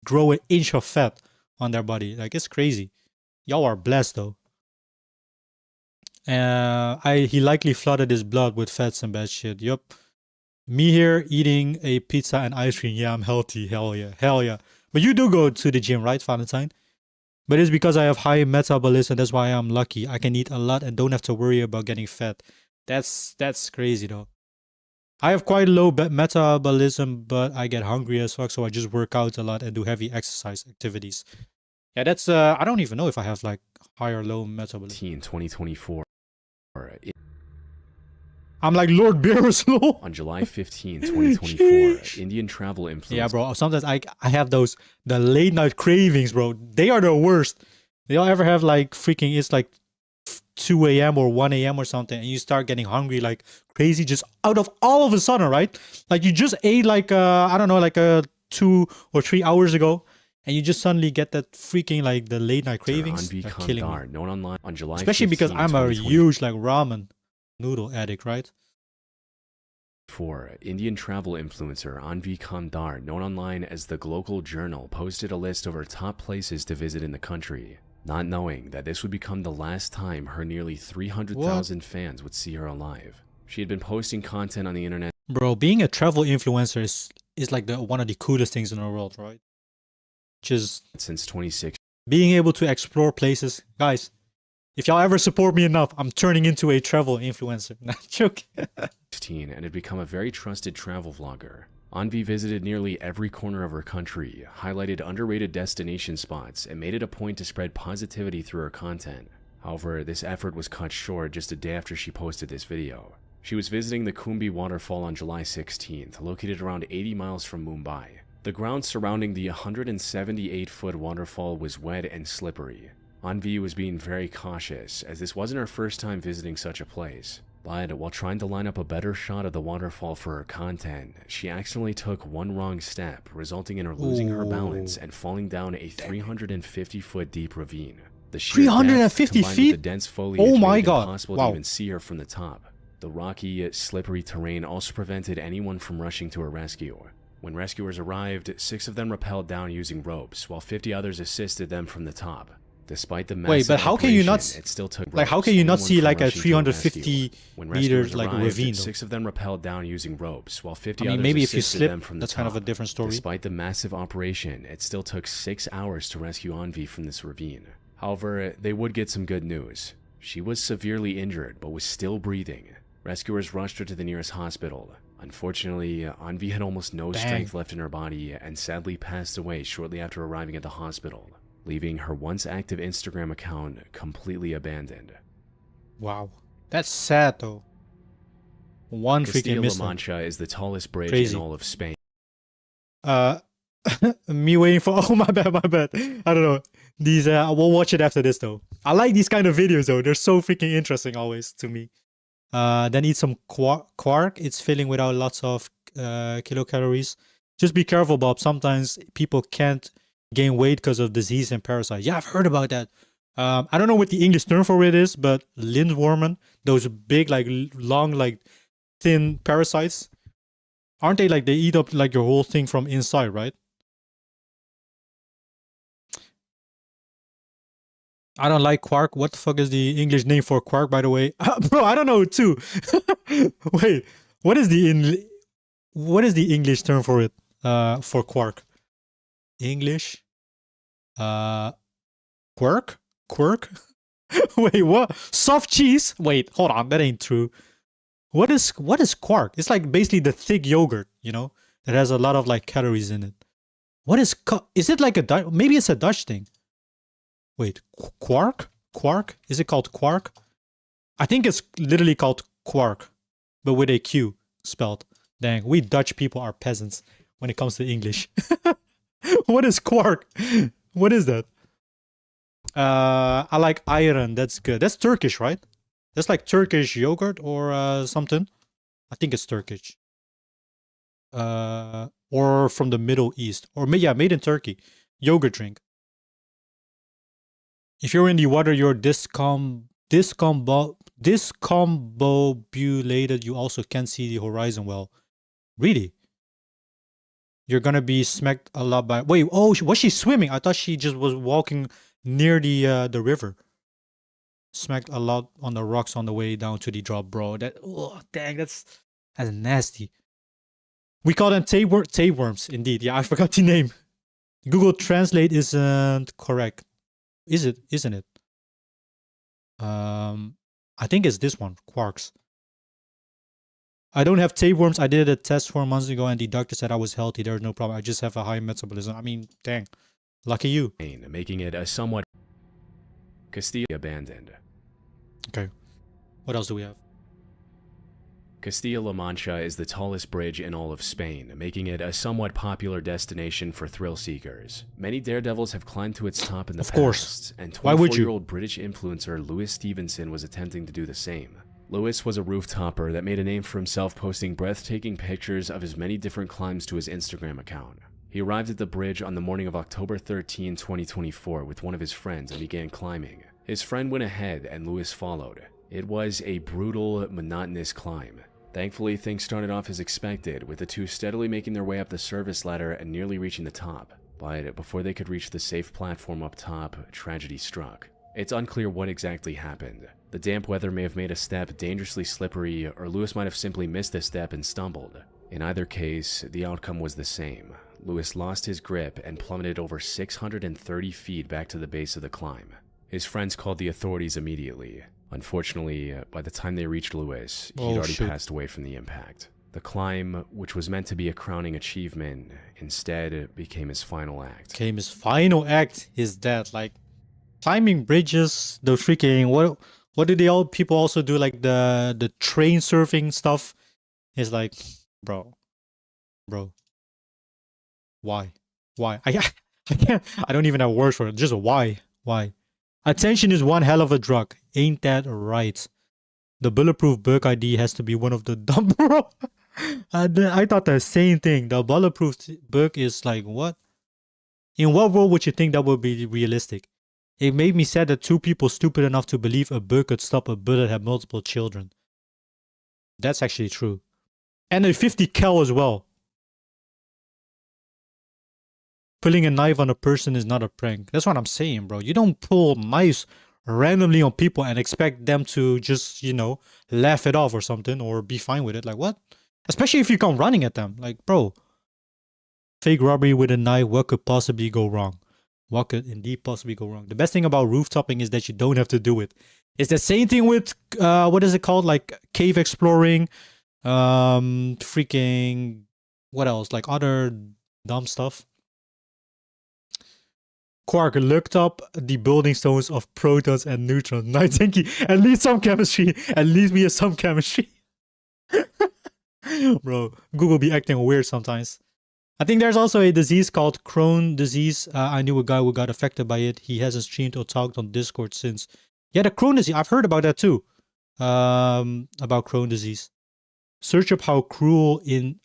grow an inch of fat on their body. Like, it's crazy. Y'all are blessed though. He likely flooded his blood with fats and bad shit. Yup. Me here eating a pizza and ice cream. Yeah, I'm healthy. Hell yeah. But you do go to the gym, right, Valentine? But it's because I have high metabolism. That's why I'm lucky. I can eat a lot and don't have to worry about getting fat. That's crazy though. I have quite low metabolism, but I get hungry as fuck, so I just work out a lot and do heavy exercise activities. Yeah, that's I don't even know if I have like high or low metabolism. 2024. I'm like Lord Beeruslow. On July 15, 2024, Indian travel influencer. Yeah, bro. Sometimes I have the late night cravings, bro. They are the worst. They all ever have like freaking, it's like 2 a.m. or 1 a.m. or something, and you start getting hungry like crazy just out of all of a sudden, right? Like you just ate like I don't know, like 2 or 3 hours ago, and you just suddenly get that freaking like the late night cravings. They're killing me. Known online on July especially 15, because I'm a huge like ramen noodle addict, right? Indian travel influencer Anvi Kamdar, known online as the Global Journal, posted a list of her top places to visit in the country, not knowing that this would become the last time her nearly 300,000 fans would see her alive. She had been posting content on the internet. Bro, being a travel influencer is like one of the coolest things in the world, right? Just since 2016. Being able to explore places. Guys, if y'all ever support me enough, I'm turning into a travel influencer. Not joking. And had become a very trusted travel vlogger. Anvi visited nearly every corner of her country, highlighted underrated destination spots, and made it a point to spread positivity through her content. However, this effort was cut short just a day after she posted this video. She was visiting the Kumbi waterfall on July 16th, located around 80 miles from Mumbai. The ground surrounding the 178-foot waterfall was wet and slippery. Anvi was being very cautious, as this wasn't her first time visiting such a place. But while trying to line up a better shot of the waterfall for her content, she accidentally took one wrong step, resulting in her losing her balance and falling down a 350-foot deep ravine. The sheer 350 depth, combined feet? with the dense foliage, Oh my made it God. impossible Wow. to even see her from the top. The rocky, slippery terrain also prevented anyone from rushing to her rescue. When rescuers arrived, 6 of them rappelled down using ropes, while 50 others assisted them from the top. Despite the massive Wait, but how can you not operation, it still took like how ropes, can you not anyone see from like a rushing to 350 rescue. When meters rescuers like arrived, ravine though? 6 of them rappelled down using ropes, while 50 I mean, others maybe if you assisted slip, them from the that's top. kind of a different story. Despite the massive operation, it still took 6 hours to rescue Envy from this ravine. However, they would get some good news. She was severely injured, but was still breathing. Rescuers rushed her to the nearest hospital. Unfortunately, Envy had almost no strength left in her body and sadly passed away shortly after arriving at the hospital, leaving her once active Instagram account completely abandoned. Wow, that's sad though. One freaking Castilla-La missile. Mancha is the tallest bridge Crazy. in all of Spain. Me waiting for. Oh my bad. I don't know. These. We'll watch it after this though. I like these kind of videos though. They're so freaking interesting always to me. Then eat some quark. It's filling without lots of kilocalories. Just be careful, Bob. Sometimes people can't gain weight because of disease and parasites. Yeah, I've heard about that. I don't know what the English term for it is, but lindwormen, those big, like long, like thin parasites, aren't they like they eat up like your whole thing from inside, right? I don't like quark. What the fuck is the English name for quark, by the way? Bro, I don't know too. Wait, what is the English term for it? For quark? English? Quirk? Quirk? Wait, what? Soft cheese? Wait, hold on, that ain't true. What is quark? It's like basically the thick yogurt, you know, that has a lot of like calories in it. What is it like a maybe it's a Dutch thing? Wait, quark? Quark? Is it called quark? I think it's literally called quark, but with a Q spelled. Dang, we Dutch people are peasants when it comes to English. What is quark? What is that? I like iron. That's good. That's Turkish, right? That's like Turkish yogurt or something. I think it's Turkish. Or from the Middle East. Or yeah, made in Turkey. Yogurt drink. If you're in the water, you're discombobulated. You also can't see the horizon well. Really? You're gonna be smacked a lot by. Wait, oh, was she swimming? I thought she just was walking near the river. Smacked a lot on the rocks on the way down to the drop, bro. That, oh dang, that's nasty. We call them tapeworms, indeed. Yeah, I forgot the name. Google Translate isn't correct. Is it? Isn't it? I think it's this one, quarks. I don't have tapeworms. I did a test 4 months ago and the doctor said I was healthy. There's no problem. I just have a high metabolism. I mean, dang. Lucky you. Making it a somewhat Castilla abandoned. Okay. What else do we have? Castilla-La Mancha is the tallest bridge in all of Spain, making it a somewhat popular destination for thrill seekers. Many daredevils have climbed to its top in the past, and Why would you? 24-year-old British influencer Lewis Stevenson was attempting to do the same. Lewis was a rooftopper that made a name for himself posting breathtaking pictures of his many different climbs to his Instagram account. He arrived at the bridge on the morning of October 13, 2024 with one of his friends and began climbing. His friend went ahead and Lewis followed. It was a brutal, monotonous climb. Thankfully, things started off as expected, with the two steadily making their way up the service ladder and nearly reaching the top. But before they could reach the safe platform up top, tragedy struck. It's unclear what exactly happened. The damp weather may have made a step dangerously slippery, or Lewis might have simply missed a step and stumbled. In either case, the outcome was the same. Lewis lost his grip and plummeted over 630 feet back to the base of the climb. His friends called the authorities immediately. Unfortunately, by the time they reached Lewis, he'd already passed away from the impact. The climb, which was meant to be a crowning achievement, instead became his final act. Became his final act is that, like, climbing bridges, the freaking, what do they all, people also do, like the train surfing stuff? It's like, bro, why? I can't, I don't even have words for it. Just why? Attention is one hell of a drug. Ain't that right? The bulletproof book ID has to be one of the dumb, bro. I thought the same thing. The bulletproof book is like, what? In what world would you think that would be realistic? It made me sad that two people stupid enough to believe a book could stop a bullet had multiple children. That's actually true. And a 50 cal as well. pulling a knife on a person is not a prank. That's what I'm saying, bro. You don't pull knives randomly on people and expect them to just, you know, laugh it off or something or be fine with it. Like, what? Especially if you come running at them. Like, bro, fake robbery with a knife, what could possibly go wrong? What could indeed possibly go wrong? The best thing about rooftopping is that you don't have to do it. It's the same thing with, what is it called? Like, cave exploring, freaking, what else? Like, other dumb stuff. Quark looked up the building stones of protons and neutrons. Nice, thank you. At least some chemistry. At least we have some chemistry. Bro, Google be acting weird sometimes. I think there's also a disease called Crohn disease. I knew a guy who got affected by it. He hasn't streamed or talked on Discord since. Yeah, the Crohn disease. I've heard about that too. About Crohn disease. Search up how cruel in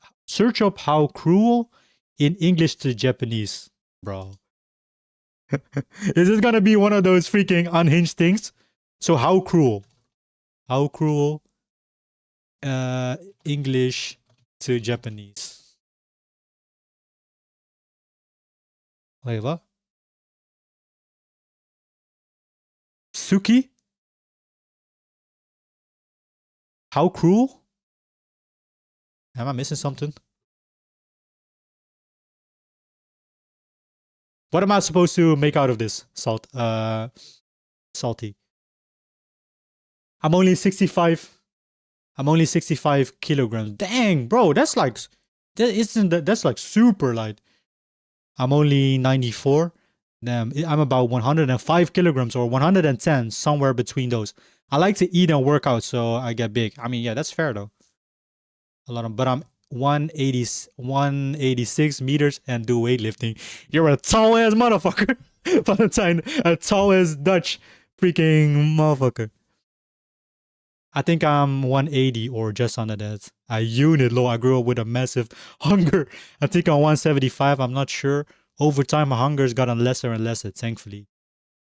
English to Japanese, bro. Is this gonna be one of those freaking unhinged things? So how cruel? How cruel? English to Japanese. Wait, what? Suki? How cruel? Am I missing something? What am I supposed to make out of this? Salty. I'm only 65 kilograms. Dang, bro, that's like, that's like super light. I'm only 94. Damn, I'm about 105 kilograms or 110, somewhere between those. I like to eat and work out, so I get big. I mean, yeah, that's fair though. But I'm 186 meters and do weightlifting. You're a tall ass motherfucker. Valentine, a tall ass Dutch freaking motherfucker. I think I'm 180 or just under that. A unit low. I grew up with a massive hunger. I think I'm 175. I'm not sure. Over time, my hunger has gotten lesser and lesser, thankfully.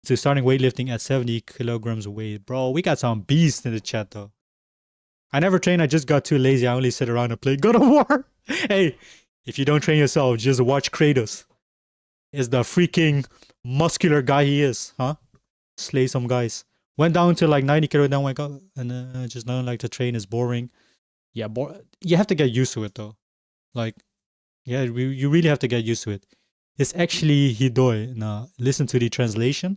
So starting weightlifting at 70 kilograms weight. Bro, we got some beasts in the chat though. I never train. I just got too lazy. I only sit around and play God of War. Hey, if you don't train yourself, just watch Kratos. Is the freaking muscular guy he is, huh? Slay some guys. Went down to like 90 kilo, then wake up and just don't like to train is boring. Yeah, you have to get used to it though. Like, yeah, you really have to get used to it. It's actually hidoi. Now, listen to the translation.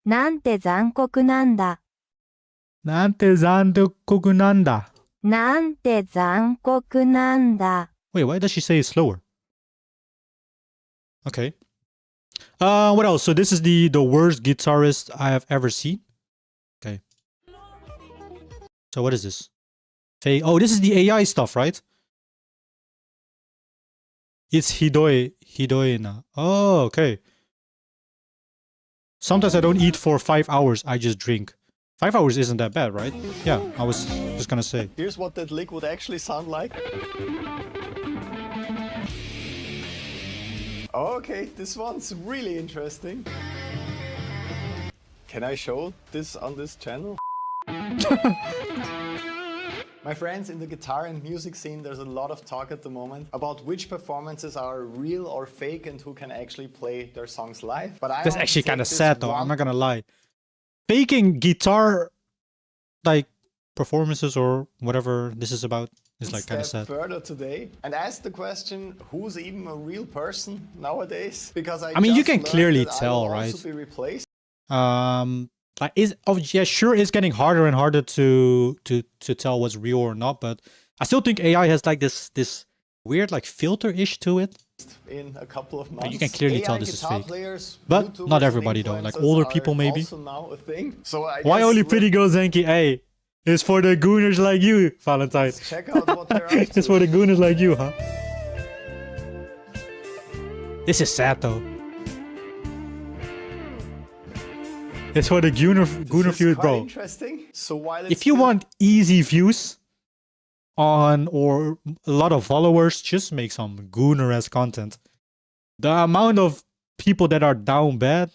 なんて残酷なんだ。なんて残酷なんだ。なんて残酷なんだ。 Wait, why does she say it slower? Okay. What else? So this is the worst guitarist I have ever seen. Okay. So what is this? Oh, this is the AI stuff, right? It's Hidoi na. Oh, okay. Sometimes I don't eat for 5 hours. I just drink. 5 hours isn't that bad, right? Yeah, I was just gonna say. Here's what that lick would actually sound like. Okay, this one's really interesting. Can I show this on this channel? My friends, in the guitar and music scene, there's a lot of talk at the moment about which performances are real or fake and who can actually play their songs live. But that's actually kind of sad though, I'm not gonna lie. Faking guitar like performances or whatever this is about is like kind of sad. Further today and ask the question, who's even a real person nowadays? Because I mean, you can clearly tell, right? Like yeah, sure, it's getting harder and harder to tell what's real or not, but I still think AI has like this weird like filter-ish to it. In a couple of months, you can clearly tell this is fake. But YouTubers, not everybody though, like older people maybe. Now a thing. So why only pretty girls, Zenki? Hey, it's for the gooners like you, Valentine. Check out what they're up to. It's for the gooners like you, huh? This is sad though. It's for the gooner views, bro. So while if you want easy views on or a lot of followers, just make some gooner-ass content. The amount of people that are down bad,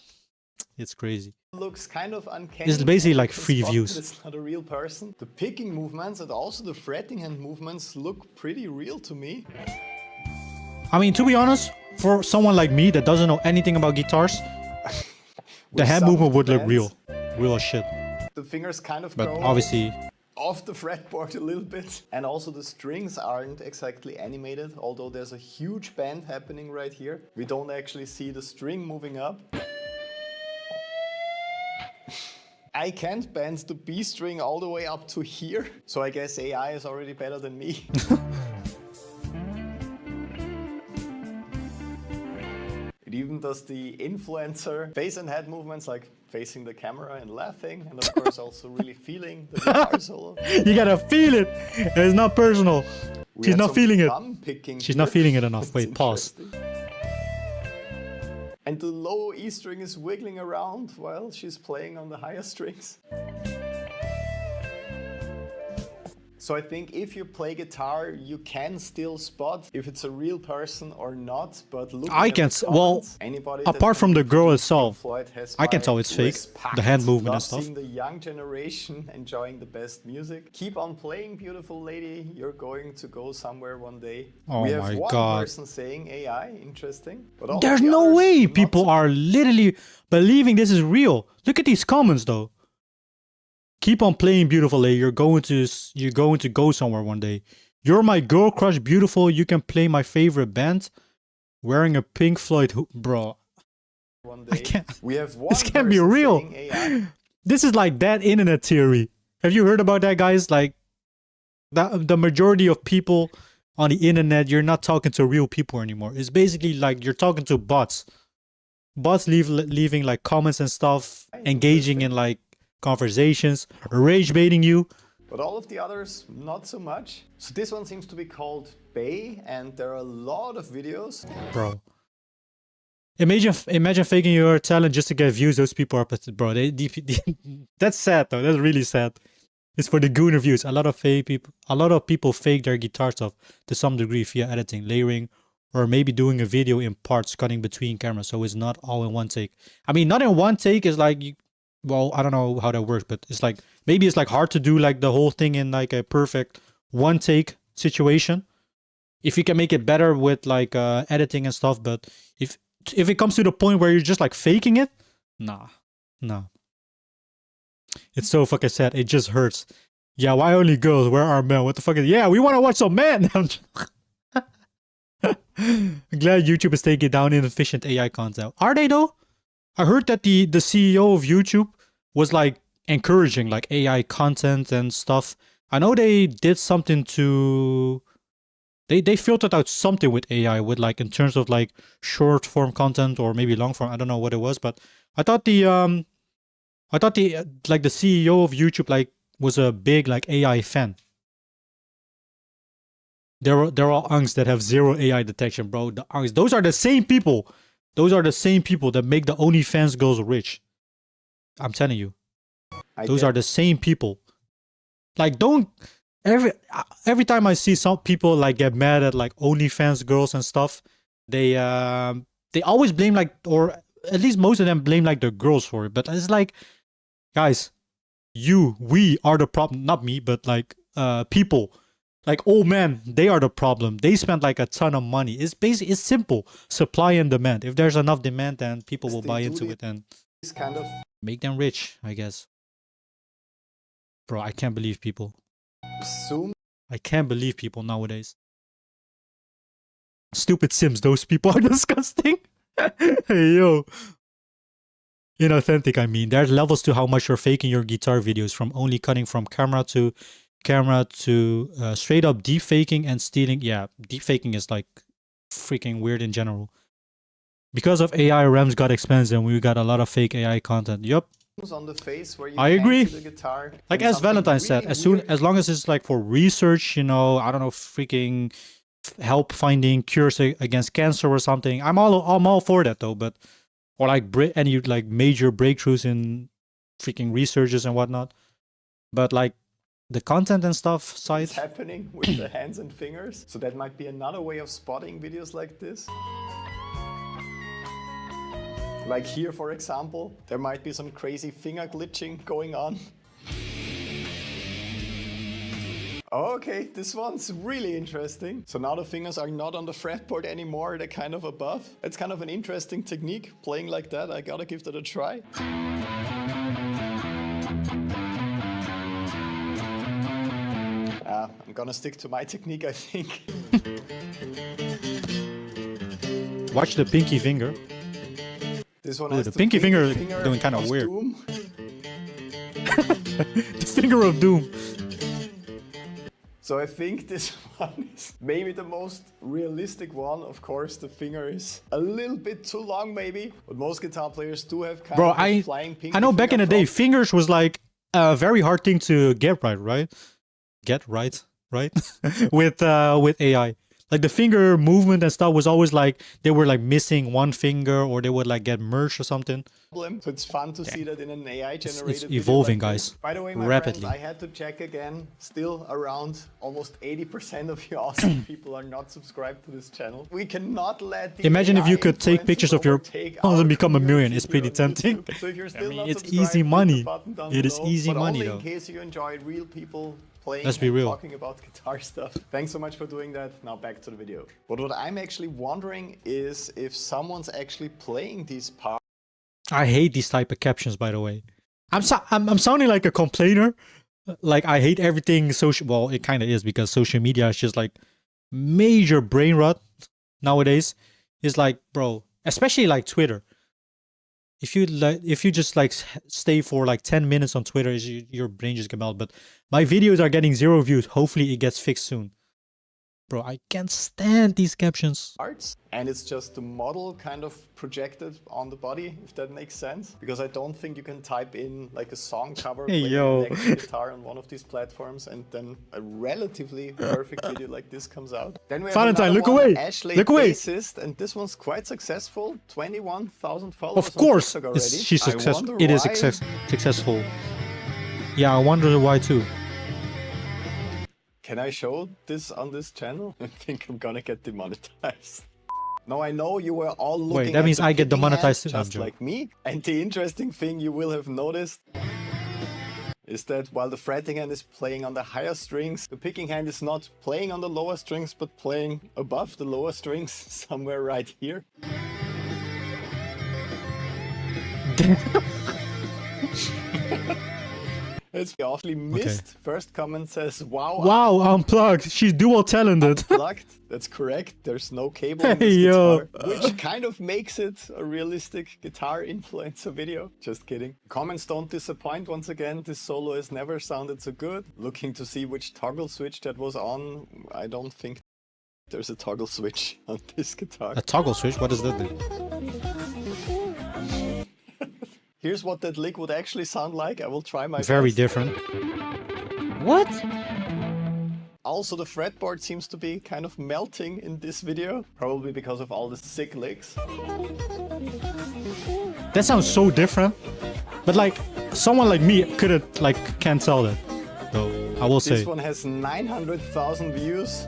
it's crazy. Looks kind of uncanny. It's basically like free views. It's not a real person. The picking movements and also the fretting hand movements look pretty real to me. I mean, to be honest, for someone like me that doesn't know anything about guitars, the hand some movement of would the look real as shit. The fingers kind of But go obviously, off the fretboard a little bit. And also the strings aren't exactly animated, although there's a huge bend happening right here. We don't actually see the string moving up. I can't bend the B string all the way up to here, so I guess AI is already better than me. It even does the influencer face and head movements, like facing the camera and laughing, and of course also really feeling the guitar solo. you gotta feel it. It's not personal. She's not feeling it. She's not feeling it enough. Wait, pause. And the low E string is wiggling around while she's playing on the higher strings. So I think if you play guitar, you can still spot if it's a real person or not, but looking I at can, the well, comments, anybody apart that from the girl produced itself, Floyd has I can my tell it's fake. respect. The hand movement and Love stuff. seeing the young generation enjoying the best music. Keep on playing, beautiful lady. You're going to go somewhere one day. Oh we have my one God. person saying AI, interesting. But all There's the no others, way not people so are literally believing this is real. Look at these comments though. Keep on playing, beautiful lady. You're going to go somewhere one day. You're my girl crush, beautiful. You can play my favorite band. Wearing a Pink Floyd hoop, bro. one I day. can't. We have one This can't be person real. saying AI. This is like that internet theory. Have you heard about that, guys? Like the majority of people on the internet, you're not talking to real people anymore. It's basically like you're talking to bots. Bots leaving like comments and stuff, engaging in like conversations, rage baiting you. But all of the others, not so much. So this one seems to be called Bay, and there are a lot of videos. Bro. Imagine faking your talent just to get views. Those people are pathetic, bro. That's sad though. That's really sad. It's for the gooner views. A lot of people fake their guitar stuff to some degree via editing, layering, or maybe doing a video in parts, cutting between cameras, so it's not all in one take. I mean, not in one take is like, well, I don't know how that works, but it's like maybe it's like hard to do like the whole thing in like a perfect one take situation. If you can make it better with like editing and stuff, but if it comes to the point where you're just like faking it, nah. It's so fucking sad. It just hurts. Yeah, why only girls? Where are men? What the fuck is? Yeah, we want to watch some men. I'm glad YouTube is taking down inefficient AI content. Are they though? I heard that the CEO of YouTube was like encouraging like AI content and stuff. I know they did something to they filtered out something with AI with like in terms of like short form content or maybe long form. I don't know what it was, but I thought the like the CEO of YouTube like was a big like AI fan. They're all unks that have zero AI detection, bro. The unks, those are the same people. Those are the same people that make the OnlyFans girls rich. I'm telling you. Those are the same people. Like, don't every time I see some people like get mad at like OnlyFans girls and stuff, they always blame like, or at least most of them blame like the girls for it. But it's like, guys, we are the problem. Not me, but like people. Like, oh man, they are the problem. They spend like a ton of money. It's basically, it's simple. Supply and demand. If there's enough demand, then people will buy into it and kind of make them rich, I guess. Bro, I can't believe people. I can't believe people nowadays. Stupid Sims, those people are disgusting. Hey, yo. Inauthentic, I mean. There's levels to how much you're faking your guitar videos, from only cutting from camera to straight up deep faking and stealing. Yeah, deep faking is like freaking weird in general. Because of AI, RAMs got expensive and we got a lot of fake AI content. Yup. on the face where you I agree. see the guitar. Like and as something Valentine really said, as long as it's like for research, you know, I don't know, freaking help finding cures against cancer or something. I'm all for that though, but or like any like major breakthroughs in freaking researches and whatnot. But like the content and stuff side, it's happening with the hands and fingers. So that might be another way of spotting videos like this. Like here, for example, there might be some crazy finger glitching going on. Okay, this one's really interesting. So now the fingers are not on the fretboard anymore, they're kind of above. It's kind of an interesting technique, playing like that. I gotta give that a try. I'm gonna stick to my technique, I think. Watch the pinky finger. This one Ooh, has the pinky finger doing kind of weird. Doom. The finger of doom. So I think this one is maybe the most realistic one. Of course, the finger is a little bit too long, maybe. But most guitar players do have kind of a flying pinky. I know back in the day, front. fingers was like a very hard thing to get right? Get right? with AI. Like the finger movement and stuff was always like they were like missing one finger or they would like get merged or something. So it's fun to see that in an AI generated It's video evolving, like this. guys. By the way, my rapidly. friends, I had to check again. Still around almost 80% of you awesome people are not subscribed to this channel. We cannot let the Imagine if AI you could take influences pictures of your overtake and our become a million. community It's pretty here on tempting. YouTube. So if you're still I mean, not it's subscribed, easy hit the money. button down It is below. easy But money, only though. in case you enjoyed real people playing Let's be and real. talking about guitar stuff. Thanks so much for doing that. Now back to the video. But what I'm actually wondering is if someone's actually playing these parts. I hate these type of captions, by the way. I'm sounding like a complainer. Like I hate everything social. Well, it kind of is because social media is just like major brain rot nowadays. It's like, bro, especially like Twitter. If you just like stay for like 10 minutes on Twitter, your brain just get melt. But my videos are getting 0 views. Hopefully it gets fixed soon. Bro, I can't stand these captions. Parts, and it's just the model kind of projected on the body, if that makes sense. Because I don't think you can type in like a song cover Hey, playing yo. an electric guitar on one of these platforms and then a relatively perfect video like this comes out. Then we have Valentine, another look one, away. Ashley Look away. Bassist, and this one's quite successful. 21,000 followers Of course, on TikTok already. she's I successful. wonder It is why. successful. Yeah, I wonder why too. Can I show this on this channel? I think I'm gonna get demonetized. No, I know you were all looking that at means the I get picking hand, demonetized too? I'm just joking. like me. And the interesting thing you will have noticed is that while the fretting hand is playing on the higher strings, the picking hand is not playing on the lower strings, but playing above the lower strings, somewhere right here. It's awfully missed. First comment says, wow. Wow, unplugged. She's dual talented. Unplugged. That's correct. There's no cable in Hey, this yo. guitar, which kind of makes it a realistic guitar influencer video. Just kidding. Comments don't disappoint once again. This solo has never sounded so good. Looking to see which toggle switch that was on. I don't think there's a toggle switch on this guitar. A toggle switch? What does that do? Here's what that lick would actually sound like. I will try my Very best. different. What? Also, the fretboard seems to be kind of melting in this video, probably because of all the sick licks. That sounds so different. But like, someone like me couldn't, like, can't tell that. Though, I will say. This one has 900,000 views.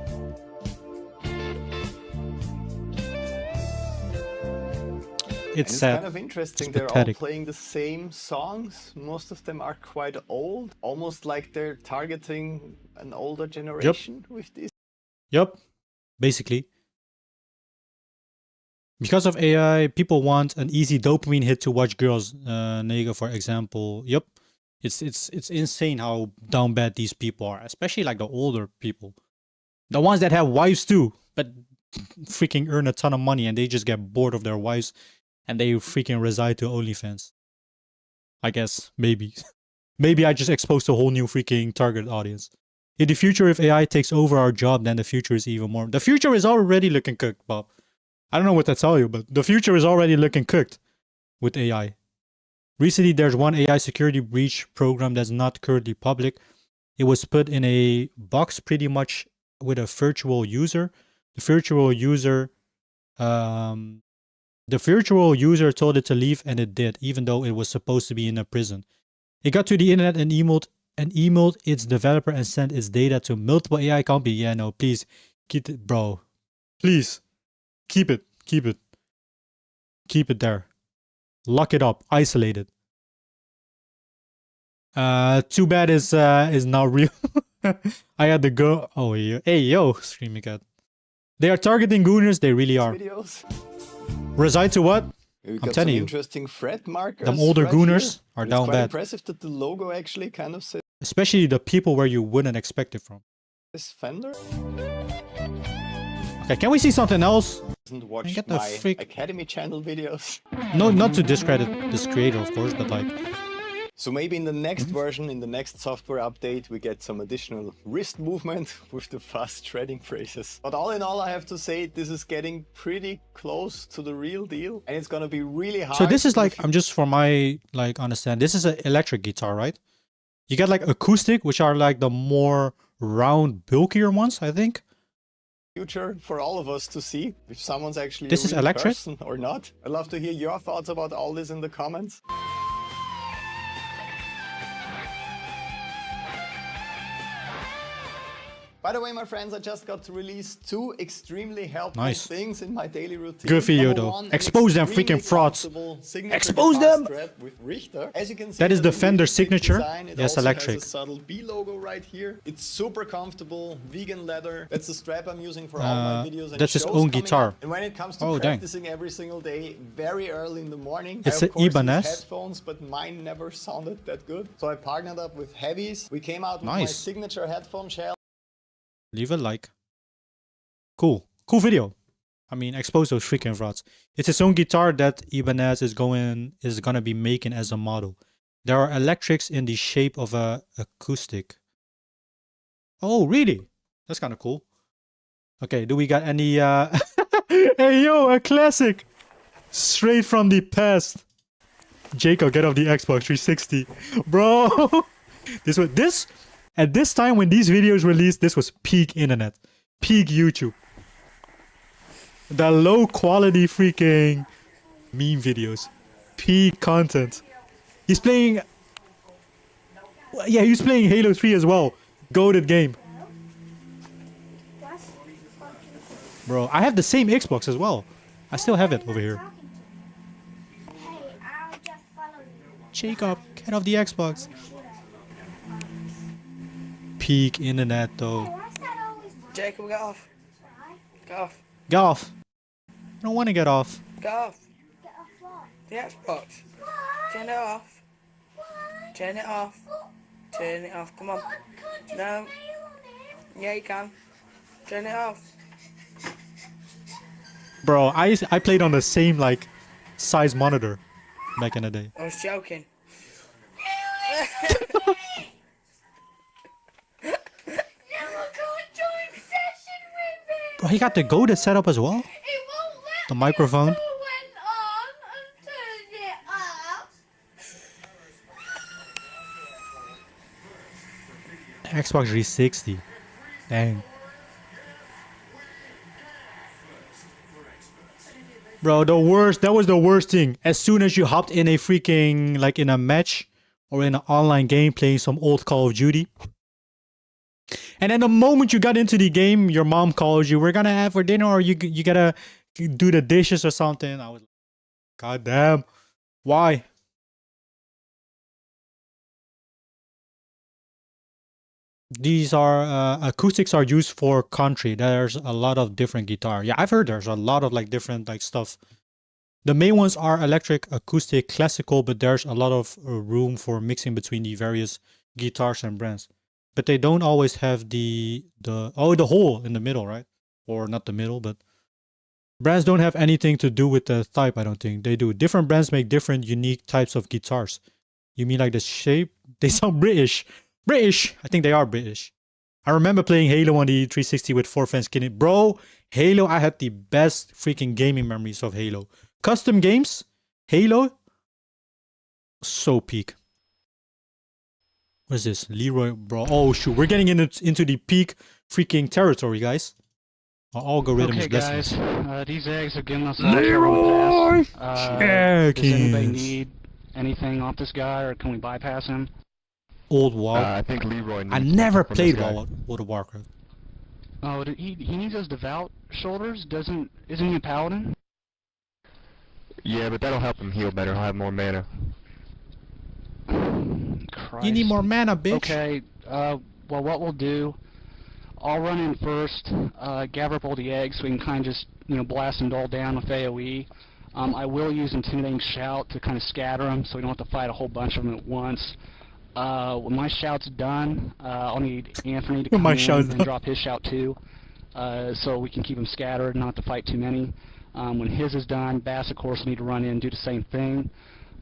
It's It's sad. kind of interesting. It's They're pathetic. all playing the same songs. Most of them are quite old, almost like they're targeting an older generation with this. Yup. Basically. Because of AI, people want an easy dopamine hit to watch girls. Nega, for example. Yup. It's insane how down bad these people are, especially like the older people. The ones that have wives too, but freaking earn a ton of money and they just get bored of their wives and they freaking reside to OnlyFans. I guess, maybe. Maybe I just exposed a whole new freaking target audience. In the future, if AI takes over our job, then the future is even more. The future is already looking cooked, Bob. I don't know what to tell you, but the future is already looking cooked with AI. Recently, there's one AI security breach program that's not currently public. It was put in a box pretty much with a virtual user. The virtual user told it to leave, and it did, even though it was supposed to be in a prison. It got to the internet and emailed its developer and sent its data to multiple AI companies. Yeah, no, please keep it, bro. Please keep it there. Lock it up. Isolate it. Too bad is not real. I had to go. Oh, hey yo, Screaming Cat. They are targeting gooners. They really are. Videos. Reside to what? We I'm got telling some you. interesting thread markers. Them older right gooners here. are It's down quite bad. impressive that the logo actually kind of says Especially the people where you wouldn't expect it from. Fender. Okay, can we see something else? Doesn't watch get the my freak- Academy channel videos. No, not to discredit this creator, of course, but like, So maybe in the next version, in the next software update, we get some additional wrist movement with the fast threading phrases. But all in all, I have to say this is getting pretty close to the real deal, and it's gonna be really hard. so this is like, if I'm just for my like understand. This is an electric guitar, right? You get like acoustic, which are like the more round, bulkier ones, I think. future for all of us to see if someone's actually This a is real electric? person or not. I'd love to hear your thoughts about all this in the comments. By the way, my friends, I just got to release 2 extremely helpful Nice. things in my daily routine. Good video, Number though. one, an Expose them extremely freaking frauds. comfortable signature Expose guitar them! strap with Richter. As you can see, That is has the a Fender really thick signature. design. It Yes, also electric. has a subtle B logo right here. It's super comfortable, vegan leather. That's the strap I'm using for all my videos. And that's his shows own coming guitar. up. And when it comes to Oh, dang. practicing every single day, very early in the morning, It's I a of course use Ibanez. headphones, but mine never sounded that good. So I partnered up with Heavies. We came out with my Nice. signature headphone shell. Leave a like. Cool video. I mean, expose those freaking frauds. It's his own guitar that Ibanez is gonna be making as a model. There are electrics in the shape of a acoustic. Oh, really? That's kind of cool. Okay, do we got any Hey yo, a classic! Straight from the past. Jacob, get off the Xbox 360. Bro! This at this time when these videos released, this was peak internet. Peak YouTube. The low quality freaking meme videos. Peak content. He's playing... Yeah, he's playing Halo 3 as well. Goated game. Bro, I have the same Xbox as well. I still have it over here. Jacob, get off the Xbox. Peak internet though. Jacob, get off. Get off. Get off. I don't want to get off. Get off. The Xbox. Turn it off. Turn it off. Turn it off. Come on. No. Yeah, you can. Turn it off. Bro, I played on the same like size monitor back in the day. I was joking. Bro, he got the goated setup as well? The microphone. Xbox 360. Dang. Bro, the worst, that was the worst thing. As soon as you hopped in a freaking, like in a match or in an online game playing some old Call of Duty. And then the moment you got into the game, your mom calls you, we're gonna have for dinner or you gotta do the dishes or something. I was like, God damn, why? These are acoustics are used for country. There's a lot of different guitar. Yeah, I've heard there's a lot of like different like stuff. The main ones are electric, acoustic, classical, but there's a lot of room for mixing between the various guitars and brands. But they don't always have the hole in the middle, right? Or not the middle, but brands don't have anything to do with the type, I don't think. They do. Different brands make different unique types of guitars. You mean like the shape? They sound British. British! I think they are British. I remember playing Halo on the 360 with 4 fans skinny. Bro, Halo, I had the best freaking gaming memories of Halo. Custom games, Halo, so peak. What is this? Leroy, bro. Oh, shoot. We're getting into the peak freaking territory, guys. Our algorithm is blessing us. These eggs have given us Leroy! Does anybody need anything off this guy, or can we bypass him? Old WoW. I think Leroy needs I never something from this played guy. World of Warcraft. Oh, he needs those devout shoulders. Isn't he a paladin? Yeah, but that'll help him heal better. He'll have more mana. Crap. price. You need more mana, bitch. Okay, well, what we'll do, I'll run in first, gather up all the eggs so we can kind of just, blast them all down with AoE. I will use Intimidating Shout to kind of scatter them so we don't have to fight a whole bunch of them at once. When my shout's done, I'll need Anthony to come in and drop his shout too, so we can keep them scattered and not have to fight too many. When his is done, Bass, of course, will need to run in and do the same thing.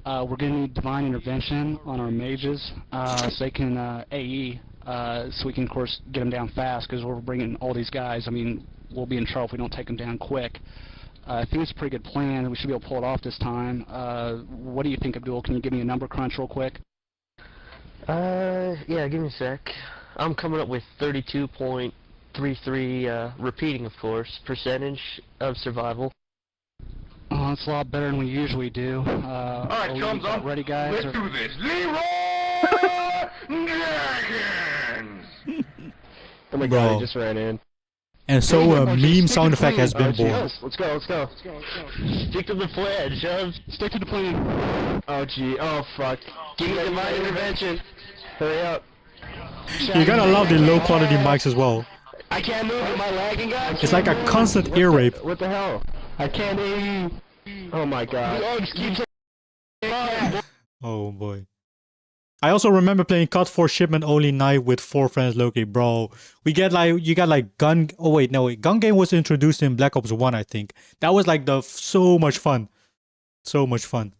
We're going to need Divine Intervention on our mages, so they can AE, so we can, of course, get them down fast, because we're bringing all these guys. I mean, we'll be in trouble if we don't take them down quick. I think it's a pretty good plan. We should be able to pull it off this time. What do you think, Abdul? Can you give me a number crunch real quick? Yeah, give me a sec. I'm coming up with 32.33, repeating, of course, percentage of survival. Oh, that's a lot better than we usually do. Alright, chums, ready, guys? Let's do this. Leroy Dragons! Oh my Bro. god, he just ran in. And so a meme sound effect has been born. Let's go. Stick to the plan, Chums. Stick to the plan. Oh gee, oh fuck. Give me Divine Intervention. Hurry up. You gotta love the low quality mics as well. I can't move, am I lagging, guys? It's like a constant ear rape. What the hell? I can't aim. Oh my god. The eggs keep Oh boy. I also remember playing COD 4 shipment only night with 4 friends locally, bro. You got like gun. Oh wait, no wait. Gun game was introduced in Black Ops 1, I think. That was like so much fun. So much fun.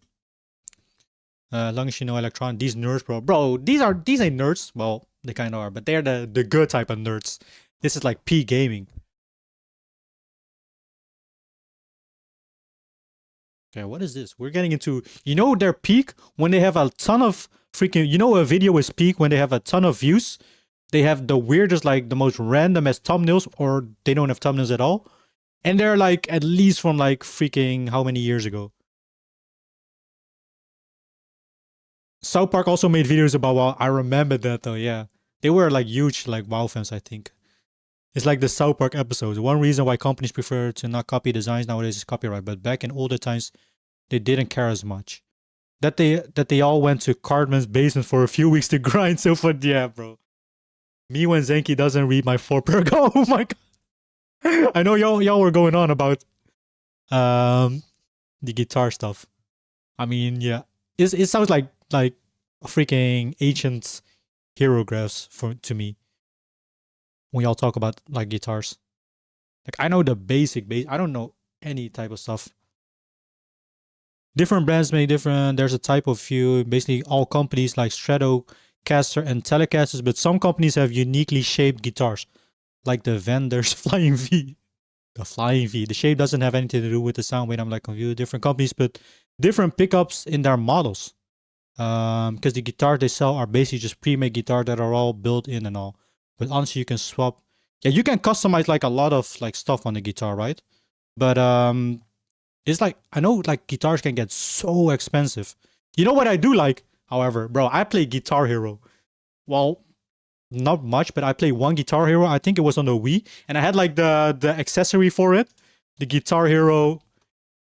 As long as you know electronic, these nerds, bro. These ain't nerds. Well, they kind of are, but they're the good type of nerds. This is like P gaming. Okay, what is this? We're getting into, their peak when they have a ton of freaking, a video is peak when they have a ton of views. They have the weirdest, like the most randomest thumbnails, or they don't have thumbnails at all. And they're like at least from like freaking how many years ago. South Park also made videos about WoW. I remember that though, yeah. They were like huge like WoW fans, I think. It's like the South Park episodes. One reason why companies prefer to not copy designs nowadays is copyright. But back in older times, they didn't care as much. That they all went to Cartman's basement for a few weeks to grind. So for yeah, bro. Me when Zenki doesn't read my 4 paragraph. Oh my god. I know y'all were going on about the guitar stuff. I mean, yeah. It sounds like freaking ancient hierographs to me. When y'all talk about like guitars. Like I know the basic I don't know any type of stuff. Different brands make different, there's a type of view. Basically all companies like Stratocaster and Telecasters, but some companies have uniquely shaped guitars. Like the Vendor's Flying V. The Flying V. The shape doesn't have anything to do with the sound. Wait, I'm like confused. Different companies put different pickups in their models. Because the guitars they sell are basically just pre-made guitars that are all built in and all. But honestly, you can swap. Yeah, you can customize like a lot of like stuff on the guitar, right? But it's like I know like guitars can get so expensive. You know what I do like? However, bro, I play Guitar Hero. Well, not much, but I play one Guitar Hero. I think it was on the Wii, and I had like the accessory for it, the Guitar Hero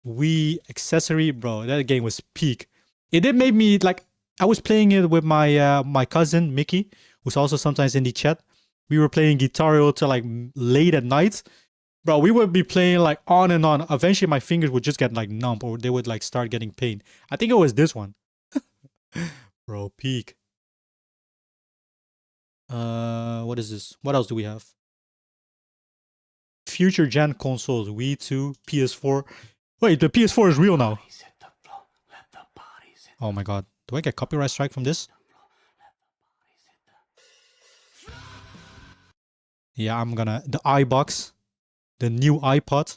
Wii accessory, bro. That game was peak. It did make me like I was playing it with my my cousin Mickey, who's also sometimes in the chat. We were playing Guitar Hero till like late at night. Bro, we would be playing like on and on. Eventually my fingers would just get like numb or they would like start getting pain. I think it was this one. Bro, peak. What is this? What else do we have? Future gen consoles. Wii 2, PS4. Wait, the PS4 is real now. Oh my god. Do I get copyright strike from this? Yeah, I'm gonna... The iBox. The new iPod.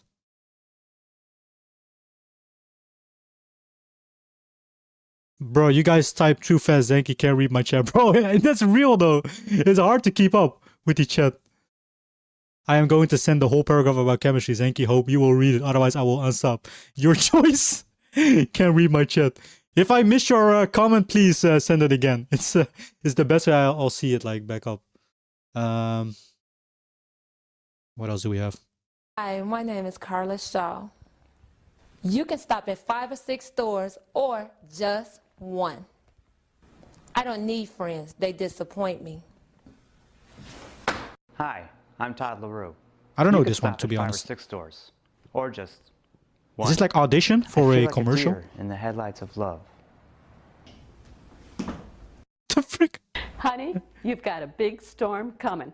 Bro, you guys type too fast. Zenki can't read my chat. Bro, that's real though. It's hard to keep up with the chat. I am going to send the whole paragraph about chemistry. Zenki, hope you will read it. Otherwise, I will unsub. Your choice. Can't read my chat. If I miss your comment, please send it again. It's the best way I'll see it like back up. What else do we have? Hi, my name is Carla Shaw. You can stop at 5 or 6 stores or just one. I don't need friends. They disappoint me. Hi, I'm Todd LaRue. I don't You know could this one, stop to at be 5 honest. or 6 stores, or just one. Is this like audition for I feel a like commercial? deer in the headlights of love. The frick? Honey, you've got a big storm coming.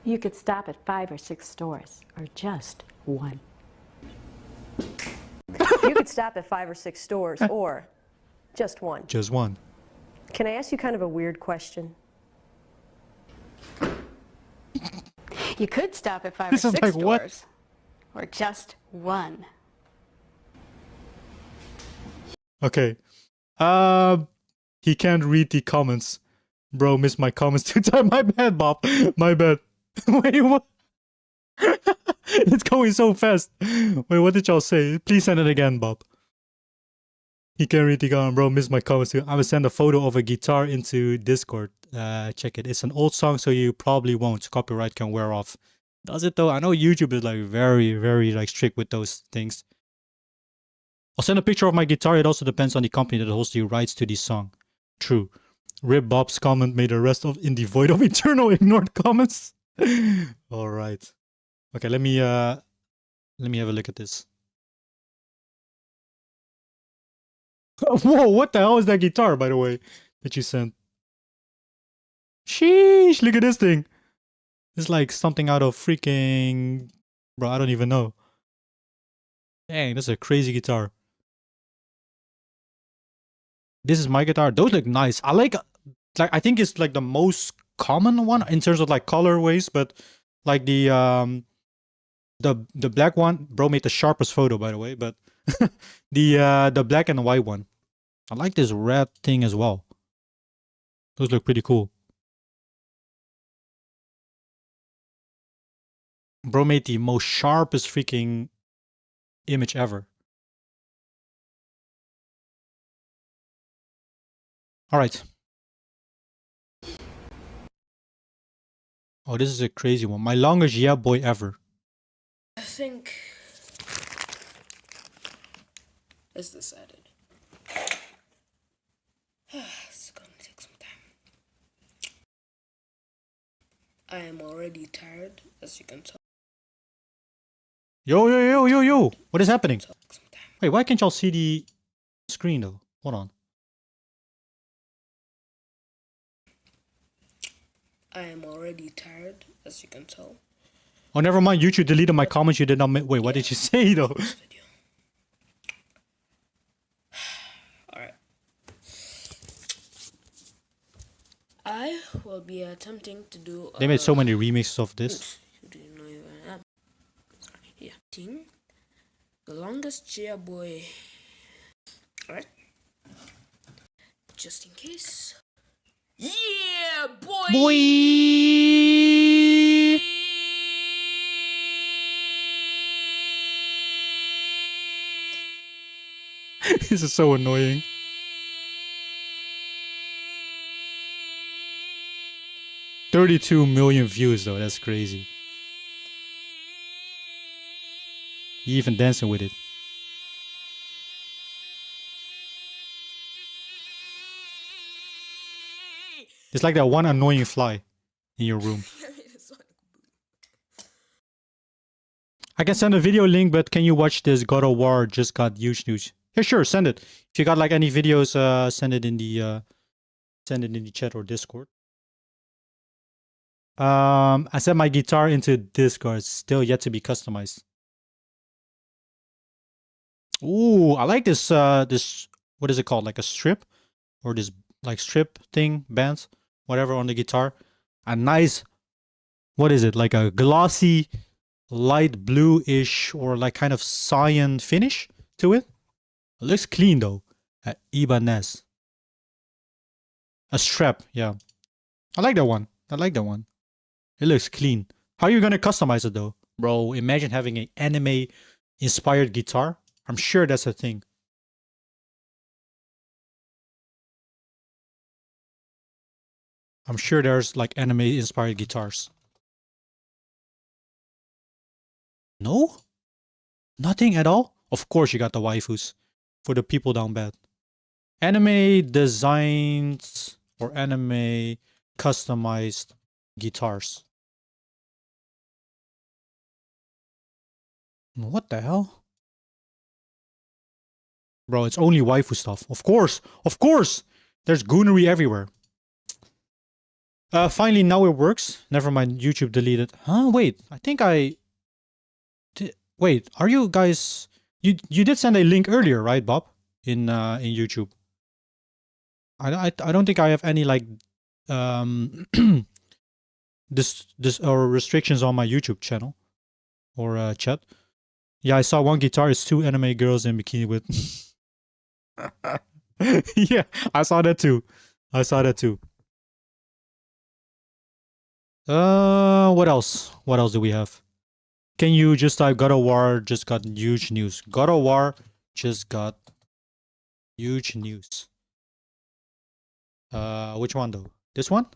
You could stop at 5 or 6 stores, or just one. You could stop at 5 or 6 stores, or just one. Just one. Can I ask you kind of a weird question? You could stop at 5 This or is 6 like, stores, what? or just one. Okay. He can't read the comments. Bro, missed my comments 2 times. My bad, Bob. My bad. Wait, what? It's going so fast. Wait, what did y'all say? Please send it again, Bob. He can't read the comment. Bro, missed my comments too. I will send a photo of a guitar into Discord. Check it. It's an old song, so you probably won't. Copyright can wear off. Does it though? I know YouTube is like very, very like strict with those things. I'll send a picture of my guitar. It also depends on the company that holds the rights to the song. True. Rip Bob's comment made the rest of in the void of eternal ignored comments. All right. Okay, let me have a look at this. Whoa, what the hell is that guitar, by the way, that you sent? Sheesh, look at this thing. It's like something out of freaking... Bro, I don't even know. Dang, that's a crazy guitar. This is my guitar. Those look nice. I like I think it's like the most common one in terms of like colorways, but like the black one, bro made the sharpest photo, by the way, but the black and the white one. I like this red thing as well. Those look pretty cool. Bro made the most sharpest freaking image ever. All right. Oh, this is a crazy one. My longest yeah boy ever. I think it's decided. It's gonna take some time. I am already tired, as you can tell. Yo. What is happening? Wait, why can't y'all see the screen though? Hold on. I am already tired, as you can tell. Oh, never mind. YouTube deleted my comments. You did not. Wait, what did you say though? Alright. I will be attempting to do. They made so many remixes of this. Yeah. The longest cheer boy. Alright. Just in case. Yeah, boy! This is so annoying. $32 million views though, that's crazy. He even dancing with it. It's like that one annoying fly in your room. I can send a video link, but can you watch this? God of War just got huge news. Yeah, sure, send it. If you got like any videos, send it in the chat or Discord. I set my guitar into Discord. Still yet to be customized. Ooh, I like this. This, what is it called? Like a strip, or this like strip thing, band, whatever on the guitar. A nice, what is it? Like a glossy, light blue-ish or like kind of cyan finish to it. It looks clean though. Ibanez. A strap, yeah. I like that one. I like that one. It looks clean. How are you gonna customize it though? Bro, imagine having an anime inspired guitar. I'm sure that's a thing. I'm sure there's like anime inspired guitars. No? Nothing at all? Of course you got the waifus. For the people down bad. Anime designed or anime customized guitars. What the hell? Bro, it's only waifu stuff. Of course! Of course! There's goonery everywhere. Finally, now it works. Never mind, YouTube deleted. Huh? Wait, I think I... Wait, are you guys... You did send a link earlier, right, Bob? In YouTube. I don't think I have any, like... this or restrictions on my YouTube channel. Or chat. Yeah, I saw one guitar. It's 2 anime girls in bikini with... Yeah, I saw that too. I saw that too. What else? What else do we have? Can you just type God of War just got huge news? God of War just got huge news. Which one though? This one?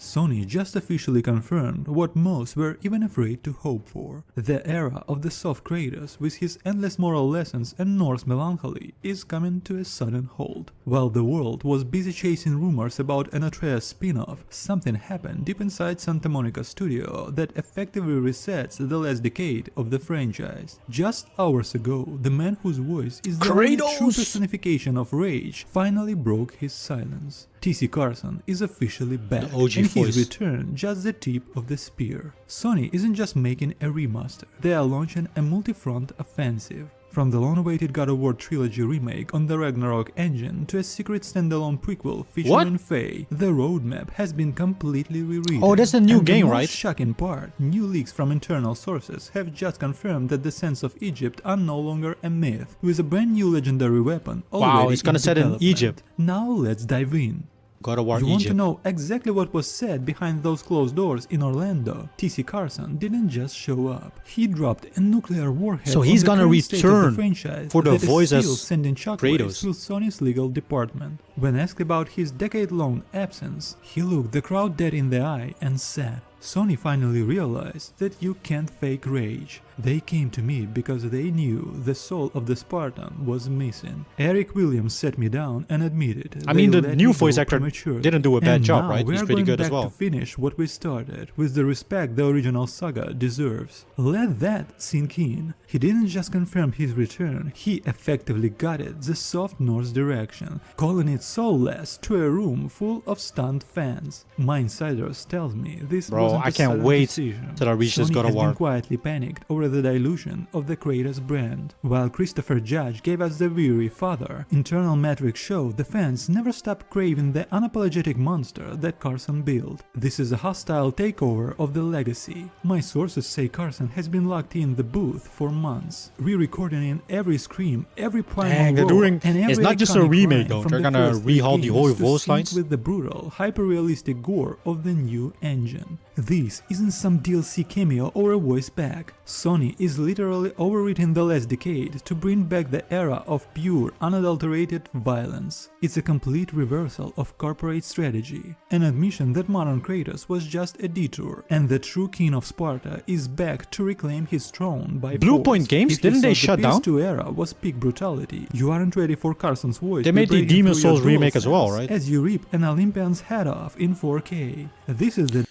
Sony just officially confirmed what most were even afraid to hope for. The era of the soft Kratos, with his endless moral lessons and Norse melancholy, is coming to a sudden halt. While the world was busy chasing rumors about an Atreus spin-off, something happened deep inside Santa Monica Studio that effectively resets the last decade of the franchise. Just hours ago, the man whose voice is the only true personification of rage finally broke his silence. T.C. Carson is officially back, and his return just the tip of the spear. Sony isn't just making a remaster, they are launching a multi-front offensive. From the long-awaited God of War trilogy remake on the Ragnarok engine to a secret standalone prequel featuring Faye, the roadmap has been completely rewritten. Oh, that's a new game, the right? most shocking part, new leaks from internal sources have just confirmed that the sands of Egypt are no longer a myth, with a brand new legendary weapon already it's gonna set in Egypt. Now let's dive in. God of War You want Egypt. to know exactly what was said behind those closed doors in Orlando? T.C. Carson didn't just show up. He dropped a nuclear warhead. So he's on the gonna current state of the return franchise for the that is voice still as sending shockwaves Kratos. through Sony's legal department. When asked about his decade-long absence, he looked the crowd dead in the eye and said, "Sony finally realized that you can't fake rage. They came to me because they knew the soul of the Spartan was missing. Eric Williams sat me down and admitted, I mean, the new voice actor didn't do a bad job, right? He's pretty good as well. To finish what we started with the respect the original saga deserves. Let that sink in. He didn't just confirm his return, he effectively guided the soft Norse direction, calling it soulless to a room full of stunned fans. My insiders tells me this wasn't I a can't sudden wait decision. till I reach this Sony God of has War. been quietly panicked over the dilution of the Kratos brand. While Christopher Judge gave us the weary father, internal metrics show the fans never stop craving the unapologetic monster that Carson built. This is a hostile takeover of the legacy. My sources say Carson has been locked in the booth for months, re-recording in every scream, every primal they're roar, doing- and every it's not just a iconic remake line though, from they're the gonna first three rehaul the games whole to voice sync lines. with the brutal, hyper-realistic gore of the new engine. This isn't some DLC cameo or a voice pack. Sony is literally overwritten the last decade to bring back the era of pure, unadulterated violence. It's a complete reversal of corporate strategy, an admission that modern Kratos was just a detour, and the true king of Sparta is back to reclaim his throne by Blue force. Point Games, If you didn't they thought shut the down? PS2 era was peak brutality, you aren't ready for Carson's voice. They made the vibrating Demon through your Souls remake as well, DualSense right? As you rip an Olympian's head off in 4K. This is the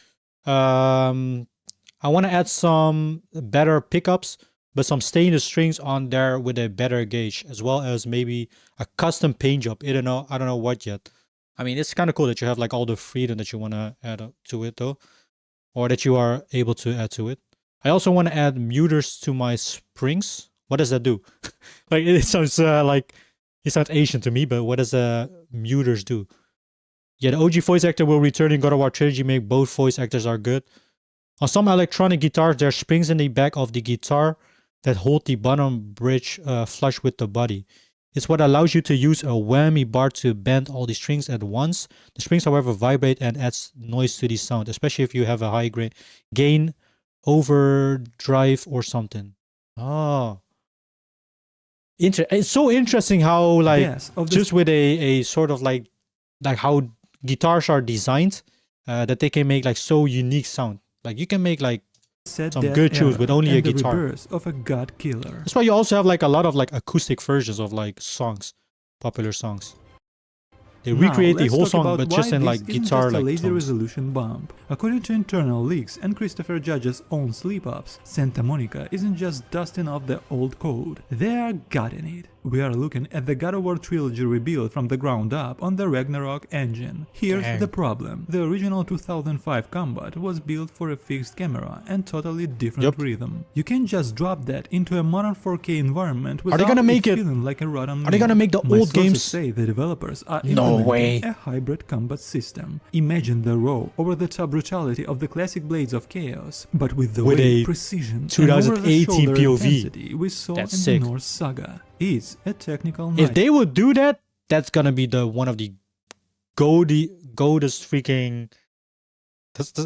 I want to add some better pickups, but some stainless strings on there with a better gauge, as well as maybe a custom paint job. I don't know what yet. I mean, it's kind of cool that you have like all the freedom that you want to add to it though, or that you are able to add to it. I also want to add muters to my springs. What does that do? Like it sounds it sounds Asian to me, but what does muters do? Yeah, the OG voice actor will return in God of War Trilogy. Make both voice actors are good. On some electronic guitars, there are springs in the back of the guitar that hold the bottom bridge flush with the body. It's what allows you to use a whammy bar to bend all the strings at once. The strings, however, vibrate and adds noise to the sound, especially if you have a high gain, overdrive, or something. Oh. It's so interesting how, like, just with a sort of like how guitars are designed, that they can make like so unique sound. Like you can make like Set some that good tunes with era only a and the guitar. rebirth of a god killer. That's why you also have like a lot of like acoustic versions of like songs, popular songs. They Now, recreate the let's whole talk song, about but why just in this like isn't guitar just a like lazy tones. resolution bump. According to internal leaks and Christopher Judge's own sleep-ups, Santa Monica isn't just dusting off the old code, they are gutting it. We are looking at the God of War trilogy rebuild from the ground up on the Ragnarok engine. Here's Dang. the problem. The original 2005 combat was built for a fixed camera and totally different rhythm. You can't just drop that into a modern 4K environment without Are they gonna make it? feeling like a rotten Are they gonna meal. make the My old sources games? say the developers are No implementing way. a hybrid combat system. Imagine the raw, over-the-top brutality of the classic Blades of Chaos, but with the With weight, a precision, 2018 and over-the-shoulder POV. intensity we saw That's in sick. the Norse saga. It's a technical If nightmare. they would do that, that's gonna be the one of the goldest freaking.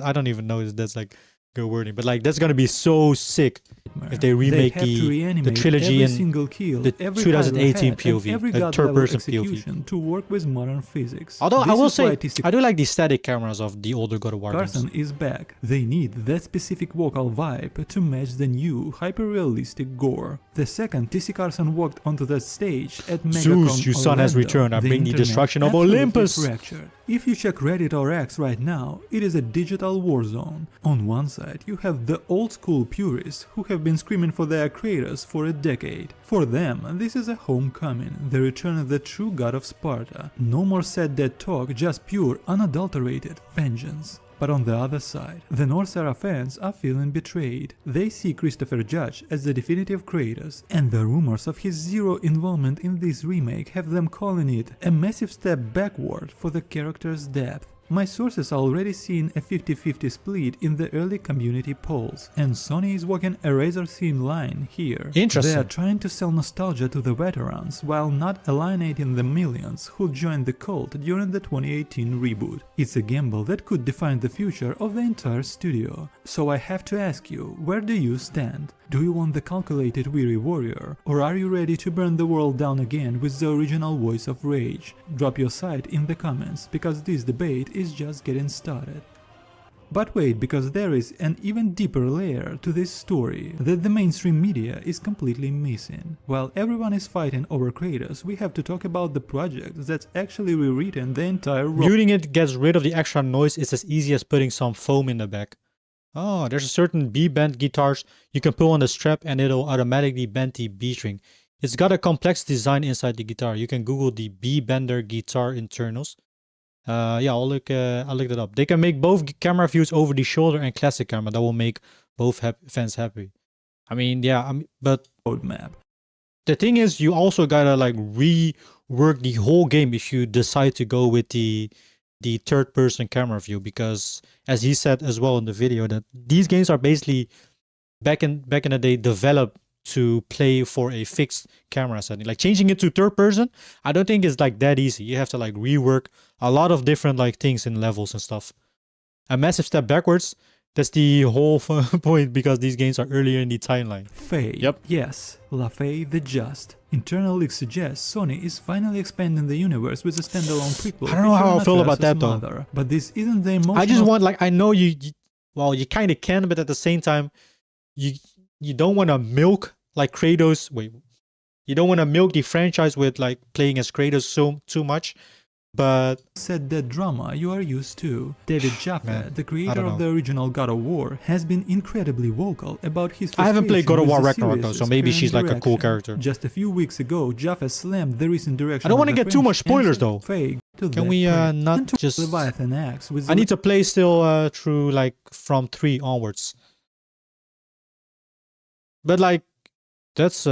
I don't even know if that's like good wording, but like that's gonna be so sick if they remake have to the reanimate trilogy every in single kill, the every 2018 pyro head, and POV, every the god third level person POV. execution to work with modern physics. Although I This will is why say TC I do like the static cameras of the older God of War games. Carson is back. They need that specific vocal vibe to match the new, hyper-realistic gore. The second TC Carson walked onto the stage at MegaCon Zeus, your son has Orlando, returned. I bring the internet destruction of absolutely Olympus. fractured. If you check Reddit or X right now, it is a digital war zone. On one side, you have the old-school purists who have been screaming for their creators for a decade. For them, this is a homecoming, the return of the true god of Sparta. No more sad dead talk, just pure, unadulterated vengeance. But on the other side, the Norse-era fans are feeling betrayed. They see Christopher Judge as the definitive Kratos, and the rumors of his zero involvement in this remake have them calling it a massive step backward for the character's depth. My sources are already seeing a 50-50 split in the early community polls, and Sony is walking a razor-thin line here. Interesting. They are trying to sell nostalgia to the veterans while not alienating the millions who joined the cult during the 2018 reboot. It's a gamble that could define the future of the entire studio. So I have to ask you, where do you stand? Do you want the calculated weary warrior, or are you ready to burn the world down again with the original voice of rage? Drop your side in the comments, because this debate is just getting started. But wait, because there is an even deeper layer to this story that the mainstream media is completely missing. While everyone is fighting over Kratos, we have to talk about the project that's actually rewritten the entire role. Muting it gets rid of the extra noise. It's as easy as putting some foam in the back. Oh, there's a certain B-bend guitars you can pull on the strap and it'll automatically bend the B string. It's got a complex design inside the guitar. You can Google the B-bender guitar internals. Yeah, I'll look it up. They can make both camera views over the shoulder and classic camera. That will make both fans happy. I mean, yeah, but roadmap. The thing is, you also gotta like rework the whole game if you decide to go with the third person camera view, because as he said as well in the video, that these games are basically back in the day developed to play for a fixed camera setting. Like changing it to third person, I don't think it's like that easy. You have to like rework a lot of different like things in levels and stuff. A massive step backwards. That's the whole point, because these games are earlier in the timeline. Faye. Yep. Yes, La Faye the Just. Internal leaks suggest Sony is finally expanding the universe with a standalone prequel. I don't know how I feel about that though. Mother, but this isn't the emotional... I just want, like, I know you well, you kind of can, but at the same time, you don't want to milk like Kratos. Wait, you don't want to milk the franchise with like playing as Kratos too much. But said that drama you are used to. David Jaffe, Man, the creator of the original God of War, has been incredibly vocal about his I haven't played God of War with the Ragnarok though, so maybe series' she's like a cool direction. character. Just a few weeks ago, Jaffe slammed the recent direction. I don't want of to the get too much French spoilers though. Faye to Can that we prey. not And to just... Leviathan Axe with I need to play still through like from 3 onwards. But like, that's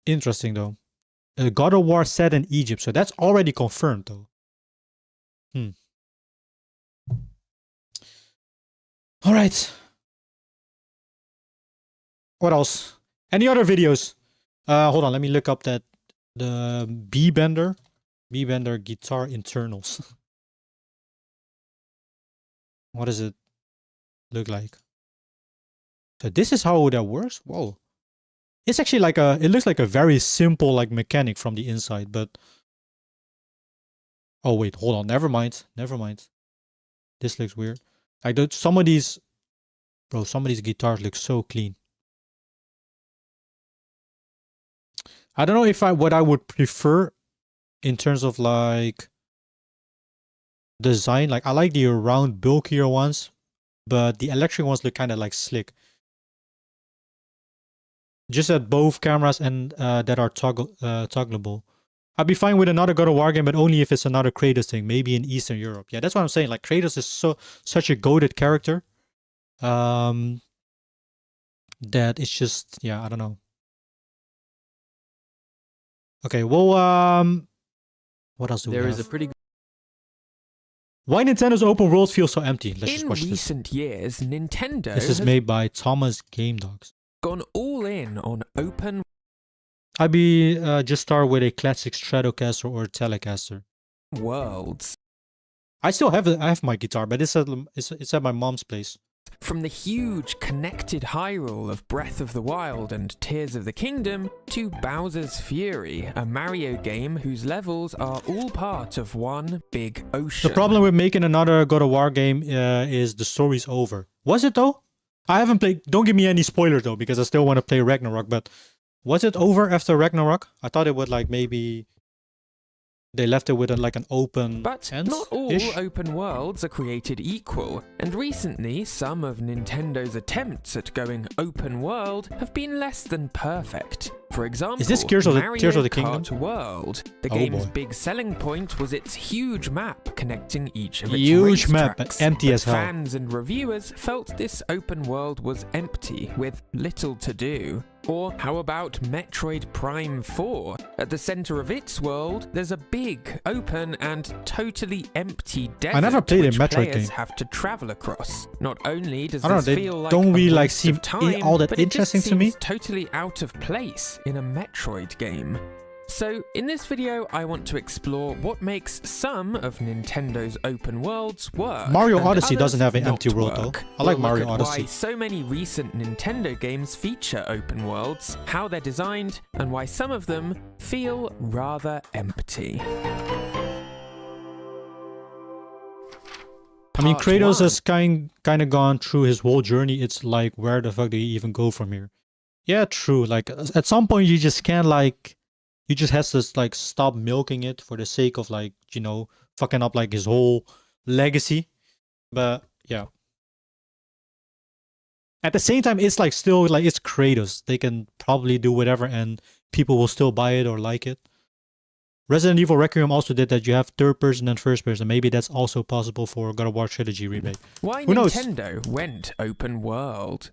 interesting though. God of War set in Egypt, so that's already confirmed though. All right. What else? Any other videos? Hold on, let me look up the B-bender guitar internals. What does it look like? So this is how that works. Whoa. It's actually like it looks like a very simple like mechanic from the inside, but oh wait, hold on, never mind. This looks weird. Like some of these Bro, some of these guitars look so clean. I don't know if what I would prefer in terms of like design. Like I like the round bulkier ones, but the electric ones look kind of like slick. Just that both cameras and that are toggleable. I'd be fine with another God of War game, but only if it's another Kratos thing, maybe in Eastern Europe. Yeah, that's what I'm saying. Like Kratos is such a goated character. That it's just, yeah, I don't know. Okay, well, what else do we have? There is a pretty good Why Nintendo's open world feels so empty? Let's just watch this. In recent years, Nintendo This is made by Thomas Game Dogs. Gone all in on open. I'd be just start with a classic Stratocaster or Telecaster. Worlds. I still have it. I have my guitar, but it's at my mom's place. From the huge connected Hyrule of Breath of the Wild and Tears of the Kingdom to Bowser's Fury, a Mario game whose levels are all part of one big ocean. The problem with making another God of War game is the story's over. Was it though? I haven't played. Don't give me any spoilers though, because I still want to play Ragnarok. But was it over after Ragnarok? I thought it would like maybe they left it with like an open But end-ish? not all open worlds are created equal, and recently some of Nintendo's attempts at going open world have been less than perfect. For example, Is this Tears of the Kart Kingdom? World. The Oh, game's boy. big selling point was its huge map connecting each of its Huge map, racetracks. but empty as hell. Fans and reviewers felt this open world was empty, with little to do. Or how about Metroid Prime 4? At the center of its world, there's a big, open, and totally empty desert never played a which Metroid players game. have to travel across. Not only does I don't this know, they feel like don't a really like waste seem of time, all that but it just interesting to me. seems totally out of place in a Metroid game. So, in this video, I want to explore what makes some of Nintendo's open worlds work. Mario and Odyssey others doesn't have an not empty world, though. work. I like We'll Mario look at Odyssey. Why so many recent Nintendo games feature open worlds, how they're designed, and why some of them feel rather empty. I mean, Part Kratos 1. has kind of gone through his whole journey. It's like, where the fuck do you even go from here? Yeah, true. Like, at some point, you just can't, like, you just has to, like, stop milking it for the sake of, like, you know, fucking up, like, his whole legacy. But, yeah. At the same time, it's, like, still, like, it's Kratos. They can probably do whatever, and people will still buy it or like it. Resident Evil Requiem also did that. You have third person and first person. Maybe that's also possible for God of War Trilogy remake. Why Who knows? Nintendo went open world.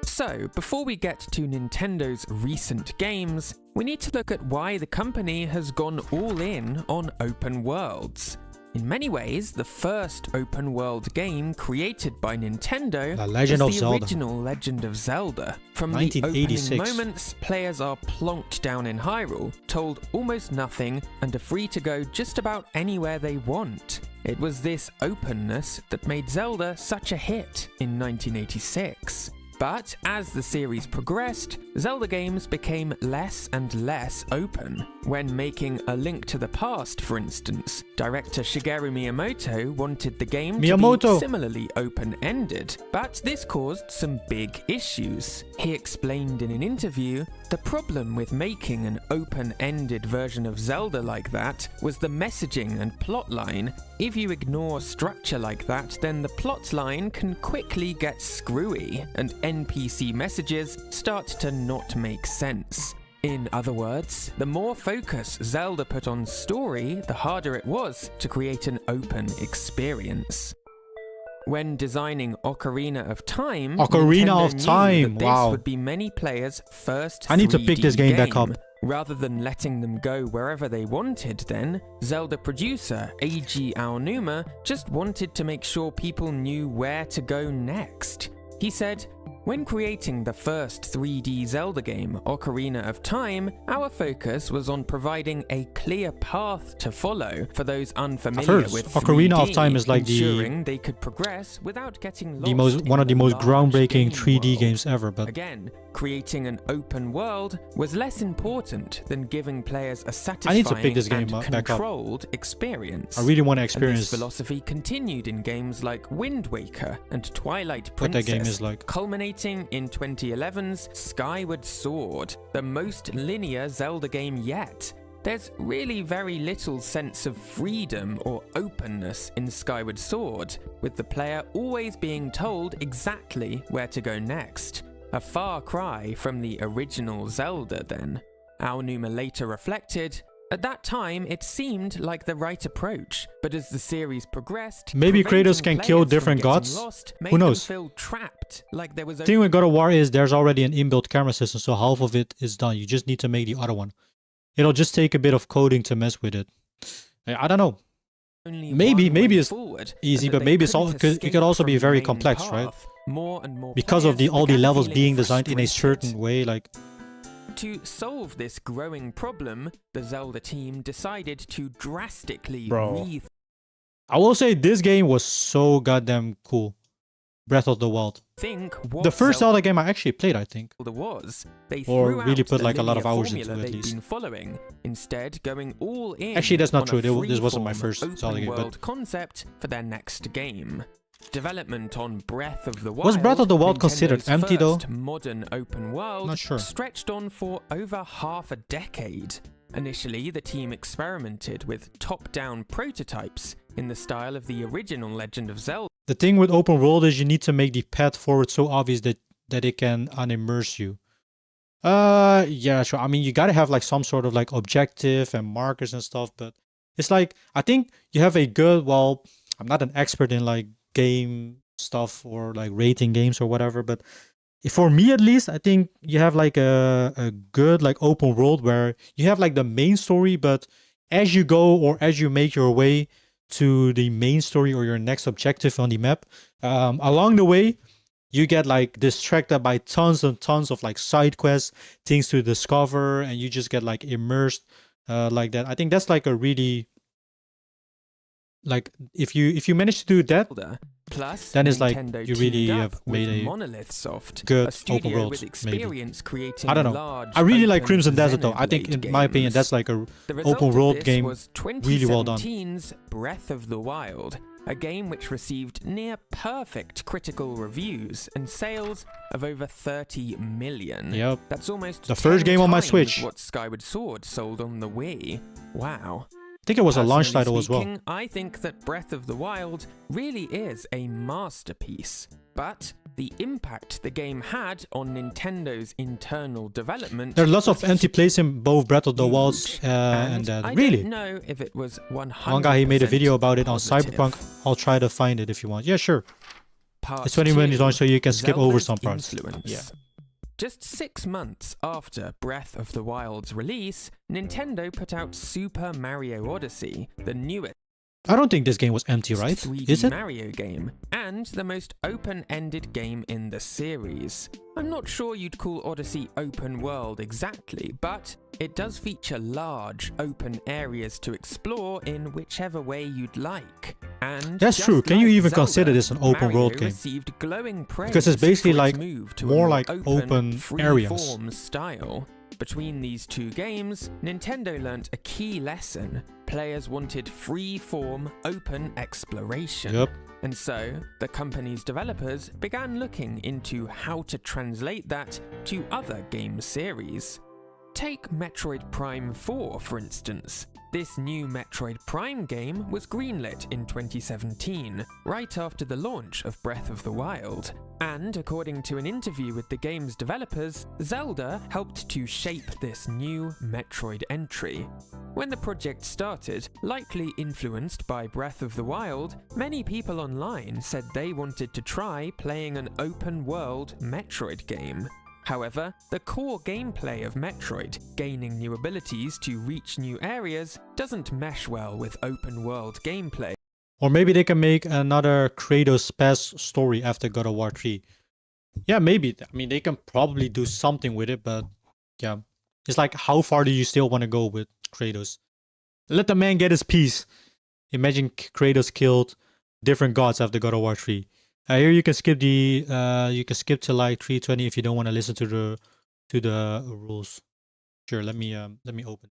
So, before we get to Nintendo's recent games, we need to look at why the company has gone all in on open worlds. In many ways, the first open world game created by Nintendo The Legend of is the Zelda. original Legend of Zelda. From the 1986. opening moments, players are plonked down in Hyrule, told almost nothing, and are free to go just about anywhere they want. It was this openness that made Zelda such a hit in 1986. But as the series progressed, Zelda games became less and less open. When making A Link to the Past, for instance, director Shigeru Miyamoto wanted the game to be similarly open-ended, but this caused some big issues. He explained in an interview, the problem with making an open-ended version of Zelda like that was the messaging and plotline. If you ignore structure like that, then the plotline can quickly get screwy, and NPC messages start to not make sense. In other words, the more focus Zelda put on story, the harder it was to create an open experience. When designing Ocarina of Time, Ocarina Nintendo of knew Time, that this wow. would be many players' first I need to pick 3D this game back up. Rather than letting them go wherever they wanted then, Zelda producer Eiji Aonuma just wanted to make sure people knew where to go next. He said, When creating the first 3D Zelda game, Ocarina of Time, our focus was on providing a clear path to follow for those unfamiliar with 3D, Ocarina of Time is like ensuring they could progress without getting lost one of the most groundbreaking 3D world. games ever. But again, creating an open world was less important than giving players a satisfying I need to pick this game and back up. controlled experience. I really want to And experience this philosophy continued in games like Wind Waker and Twilight what Princess, that game is like. culminating in 2011's Skyward Sword, the most linear Zelda game yet. There's really very little sense of freedom or openness in Skyward Sword, with the player always being told exactly where to go next. A far cry from the original Zelda then. Aonuma later reflected, "At that time, it seemed like the right approach, but as the series progressed, maybe Kratos preventing can kill players from different getting gods. lost Who made them knows? feel trapped, like there was The thing with God of War is there's already an inbuilt camera system, so half of it is done. You just need to make the other one. It'll just take a bit of coding to mess with it. I don't know. Maybe it's easy, but maybe it could also be very complex, right? More and more Because of players all the began levels feeling being designed in a frustrated. certain way, like. To solve this growing problem, the Zelda team decided to drastically Bro. I will say this game was so goddamn cool. Breath of the Wild. rethink what The first Zelda game I actually played, I think. was. They Or threw really out put the like a lot of linear hours into formula it, at they'd least. been following, instead going all in. Actually, that's not on true. a This wasn't my freeform, first Zelda open game, but world concept for their next game. Development on Breath of the Wild, was Breath of the Wild considered Nintendo's empty though? first modern open world, Not sure. stretched on for over half a decade. Initially, the team experimented with top-down prototypes in the style of the original Legend of Zelda. The thing with open world is you need to make the path forward so obvious that it can unimmerse you. Yeah, sure. I mean, you gotta have like some sort of like objective and markers and stuff, but it's like, I think you have a good, well, I'm not an expert in like game stuff or like rating games or whatever, but for me at least, I think you have like a good like open world where you have like the main story, but as you go or as you make your way to the main story or your next objective on the map, along the way you get like distracted by tons and tons of like side quests, things to discover, and you just get like immersed like that. I think that's like a really, like if you manage to do that, Plus, then it's like Nintendo you really teamed have up made with a Monolith Soft, good a studio open world, with maybe. experience creating I don't know. large, I really like open Crimson Desert though. I think, Xenoblade in my opinion, games. that's like a The result open of world this game, was really well done. 2017's Breath of the Wild, a game which received near perfect critical reviews and sales of over 30 million. Yep. That's almost The first 10 game on my times Switch. what Skyward Sword sold on the Wii. Wow. I think it was a launch Personally title as well. speaking, I think that Breath of the Wild really is a masterpiece, but the impact the game had on Nintendo's internal development. There are lots of was empty places in both Breath of the huge, Wilds and I really. don't know if it was 100% One guy, he made a video about it on positive. Cyberpunk. I'll try to find it if you want. Yeah, sure. Part It's 20 minutes 2, long, so you can skip over Zelda's some parts. influence. Yeah. Just 6 months after Breath of the Wild's release, Nintendo put out Super Mario Odyssey, the newest I don't think this game was empty, right? 3D Is it? Mario game, and the most open-ended game in the series. I'm not sure you'd call Odyssey open world exactly, but it does feature large, open areas to explore in whichever way you'd like. And That's just true. Can you like even Zelda, consider this an open Mario world game? received glowing praise Because it's basically for its like move to a more like open open areas. free-form style. Between these two games, Nintendo learnt a key lesson. Players wanted free-form, open exploration. Yep. And so, the company's developers began looking into how to translate that to other game series. Take Metroid Prime 4, for instance. This new Metroid Prime game was greenlit in 2017, right after the launch of Breath of the Wild. And according to an interview with the game's developers, Zelda helped to shape this new Metroid entry. When the project started, likely influenced by Breath of the Wild, many people online said they wanted to try playing an open-world Metroid game. However, the core gameplay of Metroid, gaining new abilities to reach new areas, doesn't mesh well with open-world gameplay. Or maybe they can make another Kratos past story after God of War 3. Yeah, maybe. I mean, they can probably do something with it, but yeah. It's like, how far do you still want to go with Kratos? Let the man get his piece. Imagine Kratos killed different gods after God of War 3. Here you can skip the you can skip to like 320 if you don't want to listen to the rules. Sure, let me open.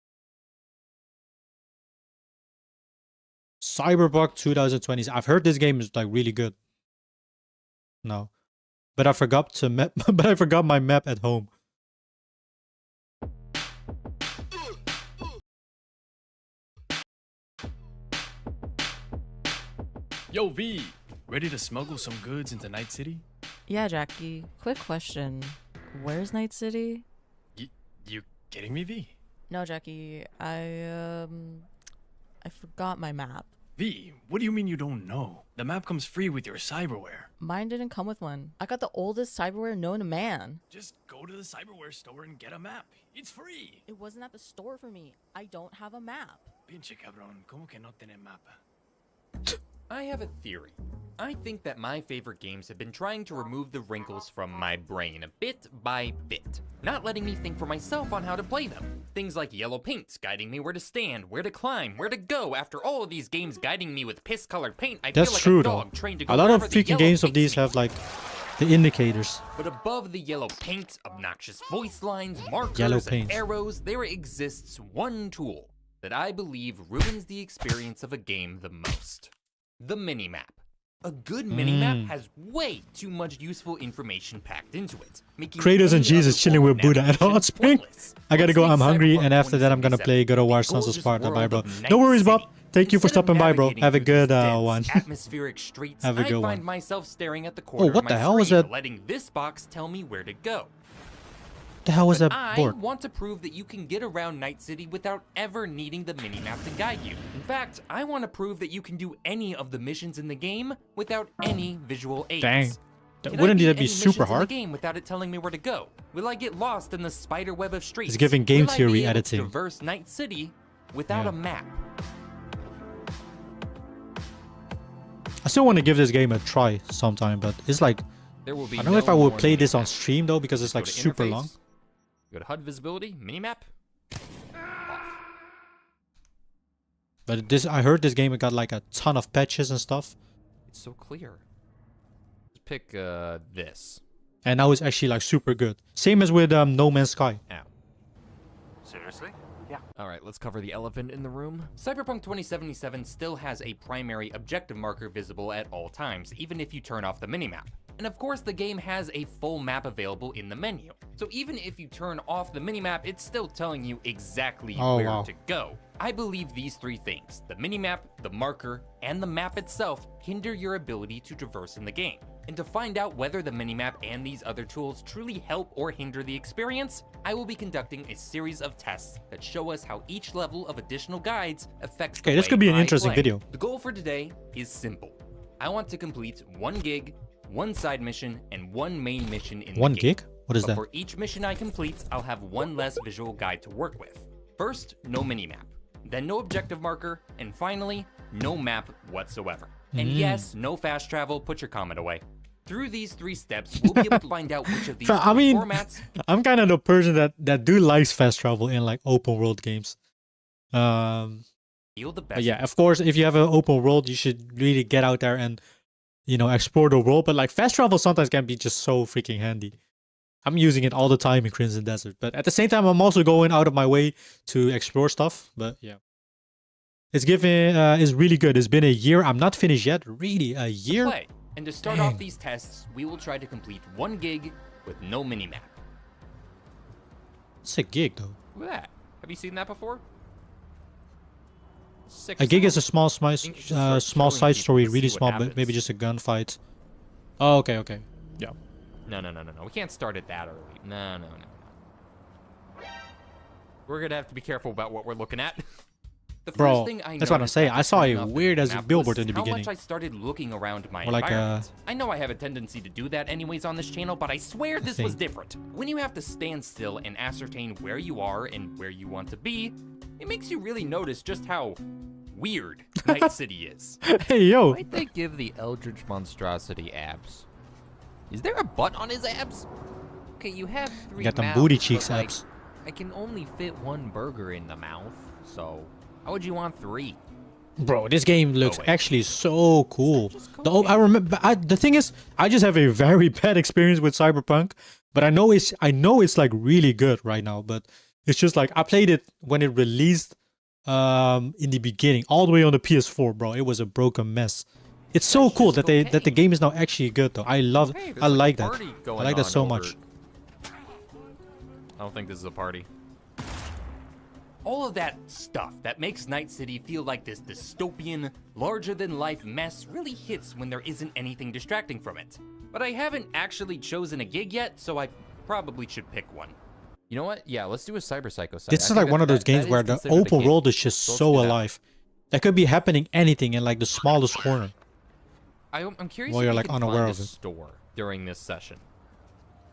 Cyberpunk 2020. I've heard this game is like really good. No. But I forgot to map but I forgot my map at home. Yo, V, ready to smuggle some goods into Night City? Yeah, Jackie. Quick question. Where's Night City? You kidding me, V? No, Jackie. I forgot my map. V, what do you mean you don't know? The map comes free with your cyberware. Mine didn't come with one. I got the oldest cyberware known to man. Just go to the cyberware store and get a map. It's free. It wasn't at the store for me. I don't have a map. Pinche cabrón, ¿cómo que no tiene mapa? I have a theory. I think that my favorite games have been trying to remove the wrinkles from my brain bit by bit, not letting me think for myself on how to play them. Things like yellow paint guiding me where to stand, where to climb, where to go. After all of these games guiding me with piss-colored paint, I That's feel like true, a dog though. trained to go A lot of wherever the freaking yellow games of takes these me. have like the indicators. But above the yellow paint, obnoxious voice lines, markers, Yellow and paint. arrows, there exists one tool that I believe ruins the experience of a game the most. The minimap. A good minimap has way too much useful information packed into it, making Kratos and any Jesus other chilling form with of Buddha at navigation Hot Spring. pointless. I gotta Let's go, take I'm hungry, and Cyberpunk after that I'm gonna play God of War a Sons of gorgeous Sparta. Bye, world bro. of No Night worries, Bob. City. Thank you for Instead of stopping by, bro. navigating Have a through good these dense, one. atmospheric streets, Have a good I one. find myself staring at the corner what of my the hell was screen, that? letting this box tell me where to go. The hell was But that I board? want to prove that you can get around Night City without ever needing the minimap to guide you. In fact, I want to prove that you can do any of the missions in the game without any visual aids. Dang. Can Wouldn't I beat that be any super missions in hard? the game without it telling me where to go? Will I get lost in the spider web of streets? It's giving game Will I theory be able to editing. traverse Night City without Yeah. a map? I still want to give this game a try sometime, but it's like There will be I don't know if I no would more play this on minimap. stream though, because it's Go like to super interface, long. Go to HUD visibility, minimap. But this, I heard this game got like a ton of patches and stuff, It's so clear. Just pick this. and now it's actually like super good. Same as with No Man's Sky. Ow. Seriously? Yeah. Alright, let's cover the elephant in the room. Cyberpunk 2077 still has a primary objective marker visible at all times, even if you turn off the minimap. And of course, the game has a full map available in the menu. So even if you turn off the minimap, it's still telling you exactly Oh, where wow. to go. I believe these three things, the minimap, the marker, and the map itself, hinder your ability to traverse in the game. And to find out whether the minimap and these other tools truly help or hinder the experience, I will be conducting a series of tests that show us how each level of additional guides affects the Okay, this way could be an I interesting play. video. The goal for today is simple. I want to complete 1 gig, 1 side mission, and 1 main mission in 1 the game. gig? What is But that? for each mission I complete, I'll have 1 less visual guide to work with. First, no minimap. Then no objective marker, and finally, no map whatsoever. And yes, no fast travel, put your comment away. Through these 3 steps, we'll be able to find out which of these I mean, formats I'm kind of the person that do likes fast travel in like open world games. feel the But best. yeah, of course, if you have an open world, you should really get out there and, you know, explore the world. But like fast travel sometimes can be just so freaking handy. I'm using it all the time in Crimson Desert. But at the same time, I'm also going out of my way to explore stuff. But yeah. It's really good. It's been a year. I'm not finished yet. Really, a year? play. And to start Dang. off these tests, we will try to complete 1 gig with no minimap. It's a gig though. Look at that. Have you seen that before? 6 A gig is a hours. small, I think you should start small showing side people story, to really see what small, but happens. maybe just a gunfight. Oh, okay, okay. Yeah. No. We can't start it that early. No. We're gonna have to be careful about what we're looking at. The Bro, first thing I that's what I'm noticed saying. after I saw turning a off the weird as map billboard was in the how beginning. much I started looking around my Or like, environment. I know I have a tendency to do that anyways on this channel, but I swear this was different. When you have to stand still and ascertain where you are and where you want to be, it makes you really notice just how weird Night City is. Hey, yo. Might they give the Eldritch monstrosity abs? Is there a butt on his abs? Okay, you have 3 You got them mouths, booty cheeks but, like, abs. I can only fit 1 burger in the mouth, so how would you want 3? Bro, this game looks wait. actually so cool. I remember. The thing is, I just have a very bad experience with Cyberpunk, but I know it's like really good right now. But it's just like I played it when it released, in the beginning, all the way on the PS4, bro. It was a broken mess. It's so cool that the game is now actually good though. I love. Hey, I there's like a that. party I going like that on so over- much. I don't think this is a party. All of that stuff that makes Night City feel like this dystopian, larger-than-life mess really hits when there isn't anything distracting from it. But I haven't actually chosen a gig yet, so I probably should pick one. You know what? Yeah, let's do a Cyber Psycho site. This is like one of those games where the open world is just so alive. That could be happening anything in like the smallest corner. I'm curious While if you're, we like, can unaware find of a it. store during this session.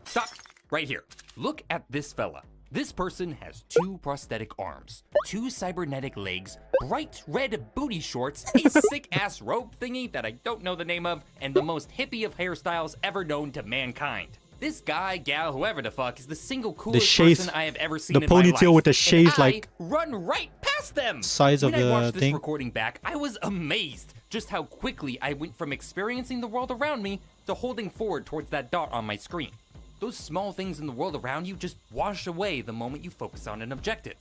Stop! Right here. Look at this fella. This person has 2 prosthetic arms, 2 cybernetic legs, bright red booty shorts, a sick-ass robe thingy that I don't know the name of, and the most hippie of hairstyles ever known to mankind. This guy, gal, whoever the fuck, is the single coolest shaved- person I have ever seen the in my life. ponytail with the And shaved, I like, run right past them! size of when I the watched this thing. recording back, I was amazed just how quickly I went from experiencing the world around me to holding forward towards that dot on my screen. Those small things in the world around you just wash away the moment you focus on an objective.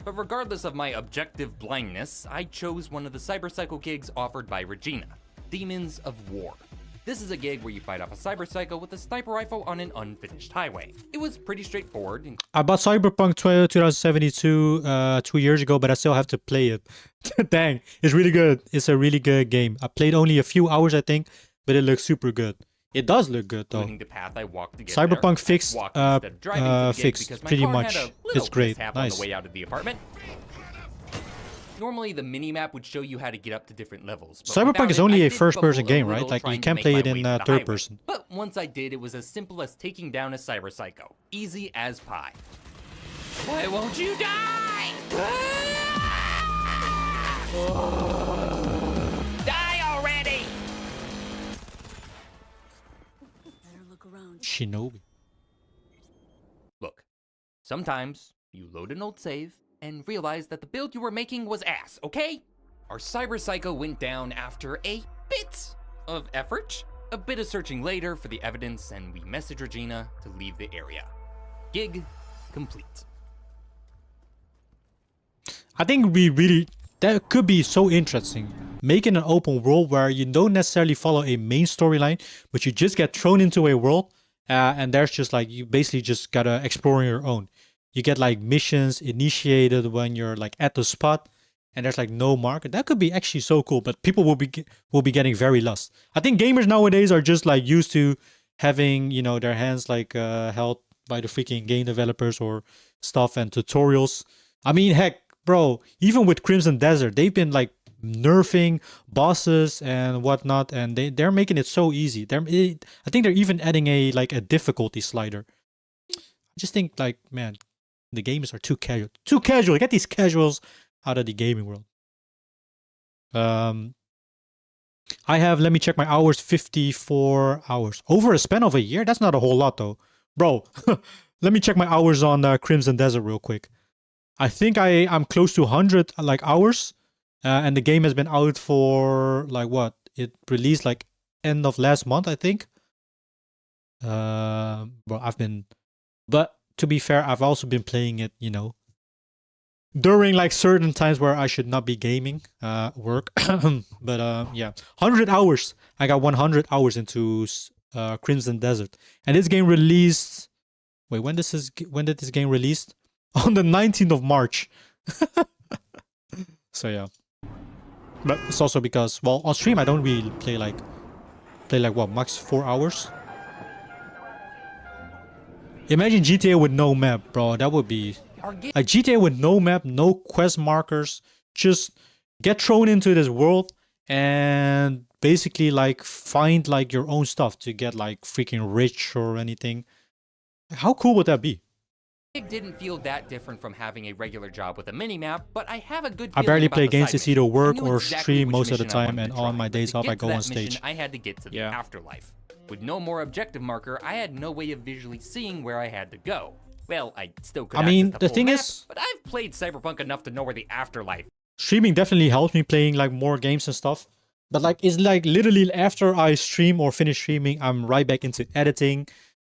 But regardless of my objective blindness, I chose one of the Cyberpsycho gigs offered by Regina, Demons of War. This is a gig where you fight off a cyberpsycho with a sniper rifle on an unfinished highway. It was pretty straightforward. I bought Cyberpunk 2072 2 years ago, but I still have to play it. Dang, it's really good. It's a really good game. I played only a few hours, I think, but it looks super good. It does look good though. The path I walked to get Cyberpunk there. fixed, I walked instead of driving to the gig fixed because my pretty car much. had a It's little great. mishap on Nice. the way out of the apartment. Normally, the minimap would show you how to get up to different levels. But Cyberpunk without is it, only I a did first-person fumble a game, right? little Like you trying to can't make play my it way in to the third highway. person. But once I did, it was as simple as taking down a cyberpsycho. Easy as pie. Why won't you die? Die already! Shinobi. Look, sometimes you load an old save and realize that the build you were making was ass, okay? Our cyber psycho went down after a bit of effort, a bit of searching later for the evidence, and we messaged Regina to leave the area. Gig complete. I think that could be so interesting. Making an open world where you don't necessarily follow a main storyline, but you just get thrown into a world, and there's just like, you basically just gotta explore on your own. You get like missions initiated when you're like at the spot, and there's like no market. That could be actually so cool, but people will be getting very lost. I think gamers nowadays are just like used to having, you know, their hands like held by the freaking game developers or stuff and tutorials. I mean, heck, bro, even with Crimson Desert, they've been like nerfing bosses and whatnot, and they're making it so easy. I think they're even adding a difficulty slider. I just think like, man, the gamers are too casual. Too casual. Get these casuals out of the gaming world. I have, let me check my hours, 54 hours. Over a span of a year? That's not a whole lot though. Bro, let me check my hours on Crimson Desert real quick. I think I'm close to 100 like hours. And the game has been out for like what? It released like end of last month, I think. But to be fair, I've also been playing it, you know, during like certain times where I should not be gaming, work. But yeah, 100 hours. I got 100 hours into Crimson Desert, and this game released. Wait, when did this game released? On the 19th of March. So yeah. But it's also because, well, on stream I don't really play like what, max 4 hours. Imagine GTA with no map, bro. That would be like GTA with no map, no quest markers. Just get thrown into this world and basically like find like your own stuff to get like freaking rich or anything. How cool would that be? It didn't feel that different from having a regular job with a mini-map, but I have a good I feeling barely about play the games. side It's either missions. I work knew or exactly stream which most of the mission I time, wanted and to try, on my but days to off get I to go that on mission, stage. I had to get to the afterlife. With no more objective marker, I had no way of visually seeing where I had to go. Well, I still could I mean, access the full thing map, is, but I've played Cyberpunk enough to know where the afterlife. streaming definitely helps me playing like more games and stuff. But like, it's like literally after I stream or finish streaming, I'm right back into editing,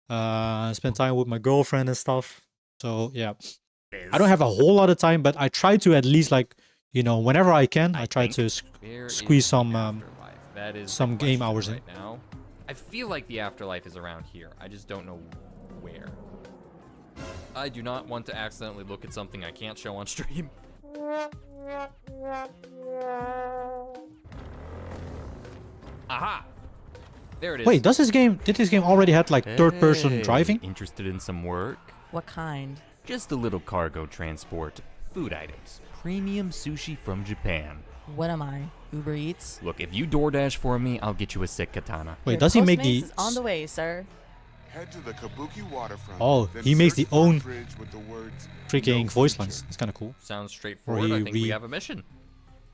spend time with my girlfriend and stuff. So yeah, I don't have a whole lot of time, but I try to at least like, you know, whenever I can, I try to squeeze some game hours in. Right now, I feel like the afterlife is around here. I just don't know where. I do not want to accidentally look at something I can't show on stream. Aha! There it is. Wait, did this game already had like third-person driving? Interested in some work? What kind? Just a little cargo transport. Food items. Premium sushi from Japan. What am I? Uber Eats? Look, if you DoorDash for me, I'll get you a sick katana. Wait, Your does he make Postmates the... is on the way, sir. Head to the Kabuki waterfront. Oh, then he makes search the for a own fridge with the words, freaking "No voice future." lines. It's kind of cool. Sounds straightforward. I think we have a mission.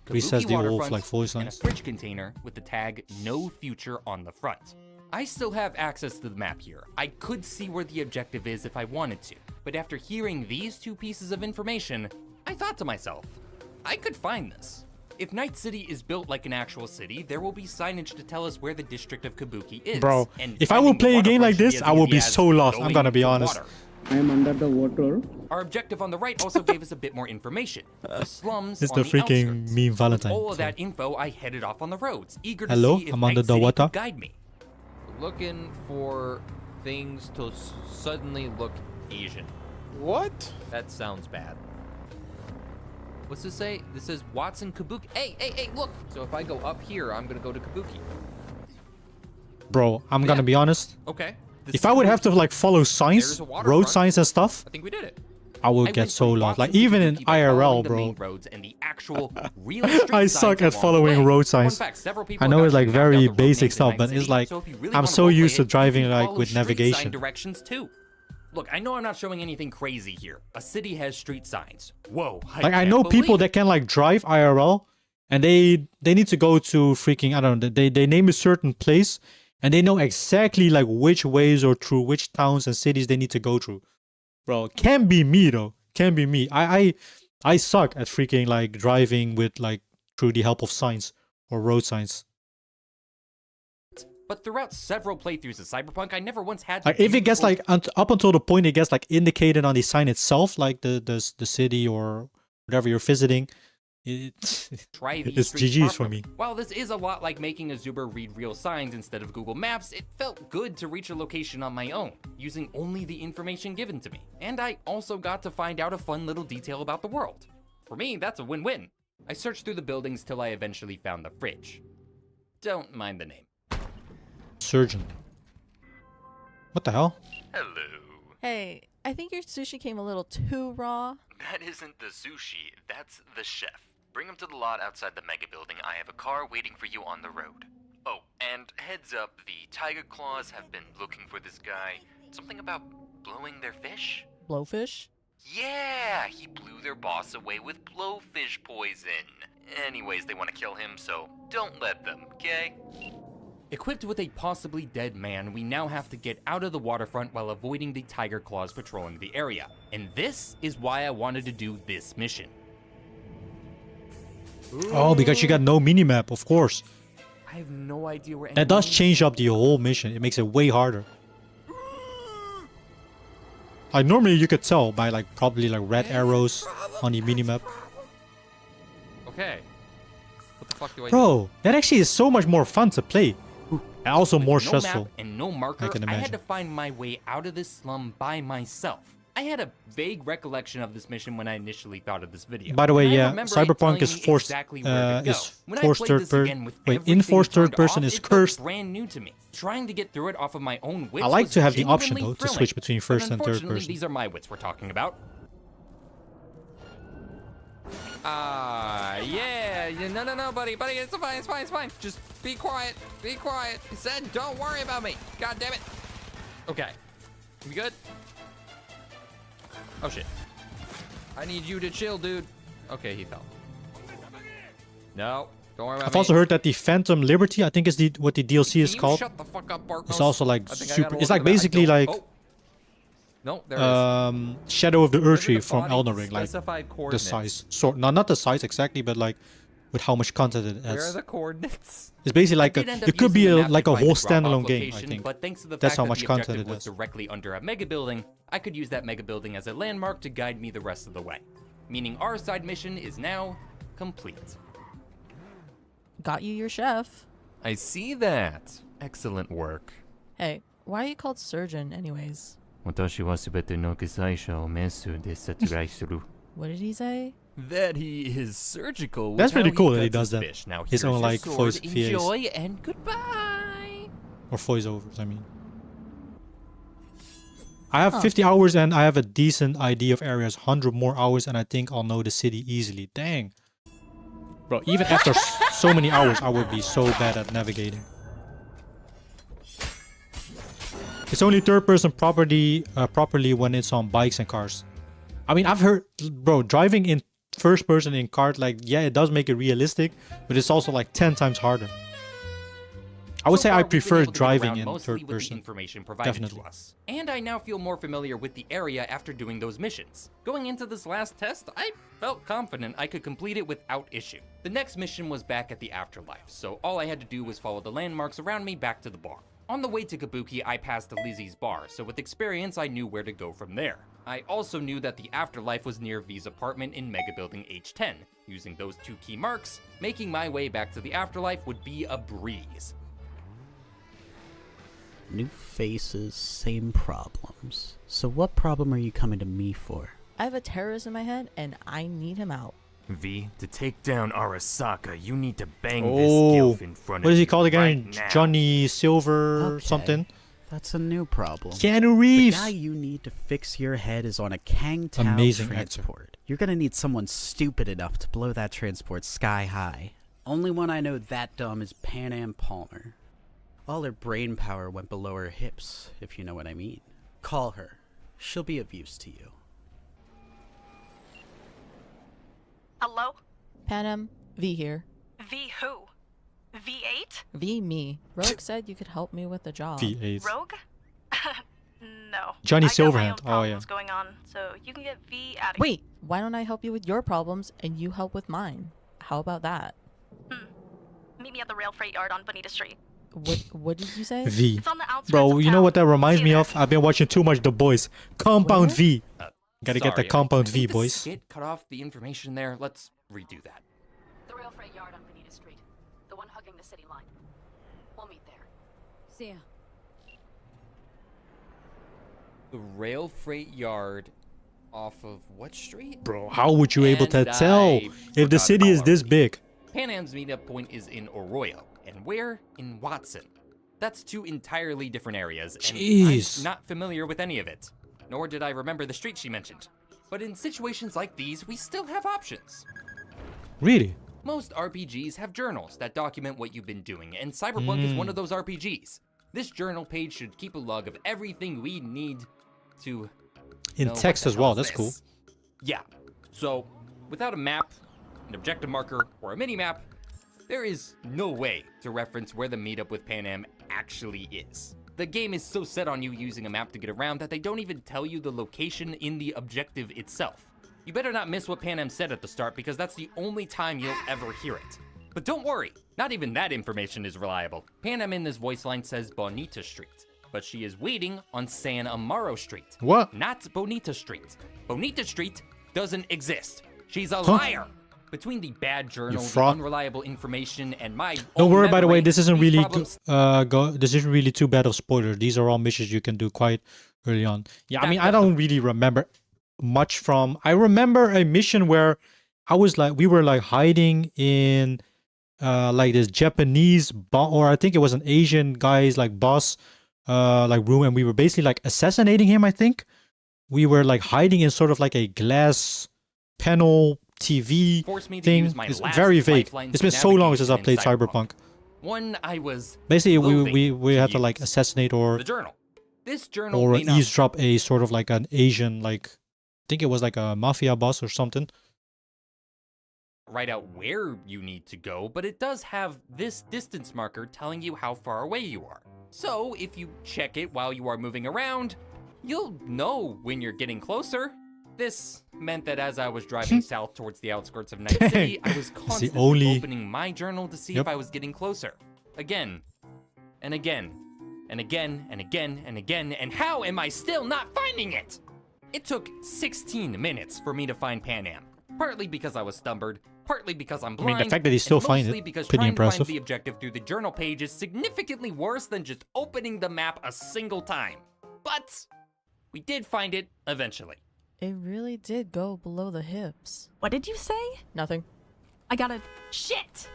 Resets Kabuki the old waterfront like voice and a lines. fridge container with the tag "No Future" on the front. I still have access to the map here. I could see where the objective is if I wanted to, but after hearing these two pieces of information, I thought to myself, I could find this. If Night City is built like an actual city, there will be signage to tell us where the district of Kabuki is. Bro, and if I will finding the play a game waterfront like should be this, as I will easy be as so lost. I'm going gonna be into honest. water. I am under the water. Our objective on the right also gave us a bit more information. The slums It's on the the freaking outskirts. meme Valentine. With all of that info, I headed off on the roads, eager to Hello, see if I'm under Night the City water. could guide me. Looking for things to suddenly look Asian. What? That sounds bad. What's this say? This says Watson Kabuki. Hey, look! So if I go up here, I'm gonna go to Kabuki. Bro, I'm gonna be honest. Okay. If I would have to like follow There's signs, a road waterfront. signs and stuff, I think we did it. I would went get so from lost. Like Watson to even in Kabuki by following IRL, the bro. main roads and the actual real street I signs suck at along the following way. road Fun signs. fact, several people I know have it's like actually mapped out very the road basic names in stuff, Night but City, it's like so if you really I'm wanna so roleplay used to it, you driving can like follow with street sign navigation. directions too. Look, I know I'm not showing anything crazy here. A city has street signs. Whoa, Like I can't know people believe that can like drive IRL, and they need to go to freaking, I don't know, they name a certain place, and they know exactly like which ways or through which towns and cities they need to go through. Bro, can be me though. Can be me. I suck at freaking like driving with like through the help of signs or road signs. But throughout several playthroughs of Cyberpunk, I never once had to Like if view it gets or like up until the point it gets like indicated on the sign itself, like the city or whatever you're visiting, it's GG's for properly. me. While this is a lot like making a Zuber read real signs instead of Google Maps, it felt good to reach a location on my own, using only the information given to me. And I also got to find out a fun little detail about the world. For me, that's a win-win. I searched through the buildings till I eventually found the fridge. Don't mind the name. Surgeon. What the hell? Hello. Hey, I think your sushi came a little too raw. That isn't the sushi, that's the chef. Bring him to the lot outside the mega building. I have a car waiting for you on the road. Oh, and heads up, the Tiger Claws have been looking for this guy. Something about blowing their fish? Blowfish? Yeah, he blew their boss away with blowfish poison. Anyways, they want to kill him, so don't let them, okay? Equipped with a possibly dead man, we now have to get out of the waterfront while avoiding the Tiger Claws patrolling the area. And this is why I wanted to do this mission. Oh, because you got no minimap, of course. I have no idea where That does anyone is. change up the whole mission. It makes it way harder. Like normally you could tell by like probably like red arrows on the minimap. Okay. What the fuck do I do? Bro, that actually is so much more fun to play. And also more With no stressful. map and no marker, I can I had imagine. to find my way out of this slum by myself. I had a vague recollection of this mission when I initially thought of this video. By the way, And I yeah, remember it Cyberpunk telling is me forced exactly where to go. When I forced played third this person. again with Wait, everything enforced third turned person off, is it felt cursed. brand new to me. Trying to get through it off of my own wits I like was to have the option genuinely though to thrilling. switch between But first and third unfortunately, person. these are my wits we're talking about. Yeah, no, buddy, it's fine. Just be quiet. I said, don't worry about me. God damn it. Okay, we good? Oh shit. I need you to chill, dude. Okay, he fell. No, Don't worry about I've me. also heard that the Phantom Liberty, I think is what the DLC is Can you called. shut the fuck up, Barkos? It's also like I think I super. gotta It's look like at that. I basically don't- like Oh. No, there is. Shadow of the Deliver Earthtree the from body Elden to Ring, like specified the coordinates. size. So not the size exactly, but like with how much content it Where are has. the coordinates? It's basically like I did end up it could be using the a, map like to a find whole the drop-off standalone game. I location, think But thanks to the that's fact how that much the content objective it was has. directly under a mega building, I could use that mega building as a landmark to guide me the rest of the way. Meaning our side mission is now complete. Got you your chef. I see that. Excellent work. Hey, why are you called surgeon anyways? What did he say? That he is surgical. That's with pretty how cool he that he cuts does that. fish. Now His here's own your like sword. voice Enjoy VAs. and goodbye. Or voiceovers, I mean. I have 50 hours and I have a decent idea of areas. 100 more hours and I think I'll know the city easily. Dang. Bro, even after so many hours, I would be so bad at navigating. It's only third-person properly when it's on bikes and cars. I mean, I've heard, bro, driving in first-person in cart, like, yeah, it does make it realistic, but it's also like 10 times harder. I would say I prefer driving in third person. Information provided Definitely. to us. And I now feel more familiar with the area after doing those missions. Going into this last test, I felt confident I could complete it without issue. The next mission was back at the afterlife, so all I had to do was follow the landmarks around me back to the bar. On the way to Kabuki, I passed Lizzie's bar, so with experience, I knew where to go from there. I also knew that the afterlife was near V's apartment in Mega Building H10. Using those two key marks, making my way back to the afterlife would be a breeze. New faces, same problems. So what problem are you coming to me for? I have a terrorist in my head and I need him out. V, to take down Arasaka, you need to bang Oh, this gilf in front of what is he you called again? right now. Johnny Silver Okay, something? That's a new problem. Keanu Reeves! The guy you need to fix your head is on a Kangtao Amazing transport. You're gonna need someone stupid enough to blow that transport sky high. Only one I know that dumb is Pan Am Palmer. All her brain power went below her hips, if you know what I mean. Call her. She'll be of use to you. Hello? Panem, V here. V who? V8? V me. Rogue said you could help me with the job. V8. Rogue? No. Johnny I got my Silverhand. own Oh, problems yeah. going on, so you can get V out of Wait, why don't I help you with your problems and you help with mine? How about that? Meet me at the rail freight yard on Bonita Street. What did you say? V. It's on the outskirts Bro, of you know town. what that reminds See me you of? I've been watching too much The Boys. Compound What? V. Gotta get the Sorry, Compound I V, think the boys. skit cut off the information there. Let's redo that. The rail freight yard on Bonita Street. The one hugging the city line. We'll meet there. See ya. The rail freight yard off of what street? Bro, how would you able to And tell I if the forgot city is about this already. big? Pan Am's meetup point is in Arroyo, and where? In Watson. That's two entirely different areas, and Jeez. I'm not familiar with any of it. Nor did I remember the street she mentioned. But in situations like these, we still have options. Really? Most RPGs have journals that document what you've been doing, and Cyberpunk is one of those RPGs. This journal page should keep a log of everything we need to In know what text the as well, hell is that's cool. this. Yeah. So, without a map, an objective marker, or a mini-map, there is no way to reference where the meetup with Pan Am actually is. The game is so set on you using a map to get around that they don't even tell you the location in the objective itself. You better not miss what Pan Am said at the start because that's the only time you'll ever hear it. But don't worry, not even that information is reliable. Pan Am in this voice line says Bonita Street, but she is waiting on San Amaro Street. What? Not Bonita Street. Bonita Street doesn't exist. She's a Huh? liar. Between the bad journal, the fraud. unreliable information, and my Don't own worry, by the way, memory, this isn't these really problems- this isn't really too bad of spoiler. These are all missions you can do quite early on. Yeah, I mean, I That's don't really remember much from. I remember a mission where we were like hiding in like this Japanese or I think it was an Asian guy's like boss like room, and we were basically like assassinating him. I think we were like hiding in sort of like a glass panel TV Forced me to thing. use my It's last very vague. lifeline It's to been so long since I navigation played in Cyberpunk. One I was Basically, loathing we had to use. like assassinate or The journal. This journal or may not eavesdrop a sort of like an Asian, like I think it was like a mafia boss or something. write out where you need to go, but it does have this distance marker telling you how far away you are. So if you check it while you are moving around, you'll know when you're getting closer. This meant that as I was driving south towards the outskirts of Night City, I was constantly opening my journal to see if I was getting closer. Again, and again, and again, and again, and again, and how am I still not finding it? It took 16 minutes for me to find Pan Am. Partly because I was stubborn, partly because I'm blind, I mean, the fact that he still finds mostly it, because pretty trying impressive. to find the objective through the journal page is significantly worse than just opening the map a single time. But we did find it eventually. It really did go below the hips. What did you say? Nothing. I gotta... Shit!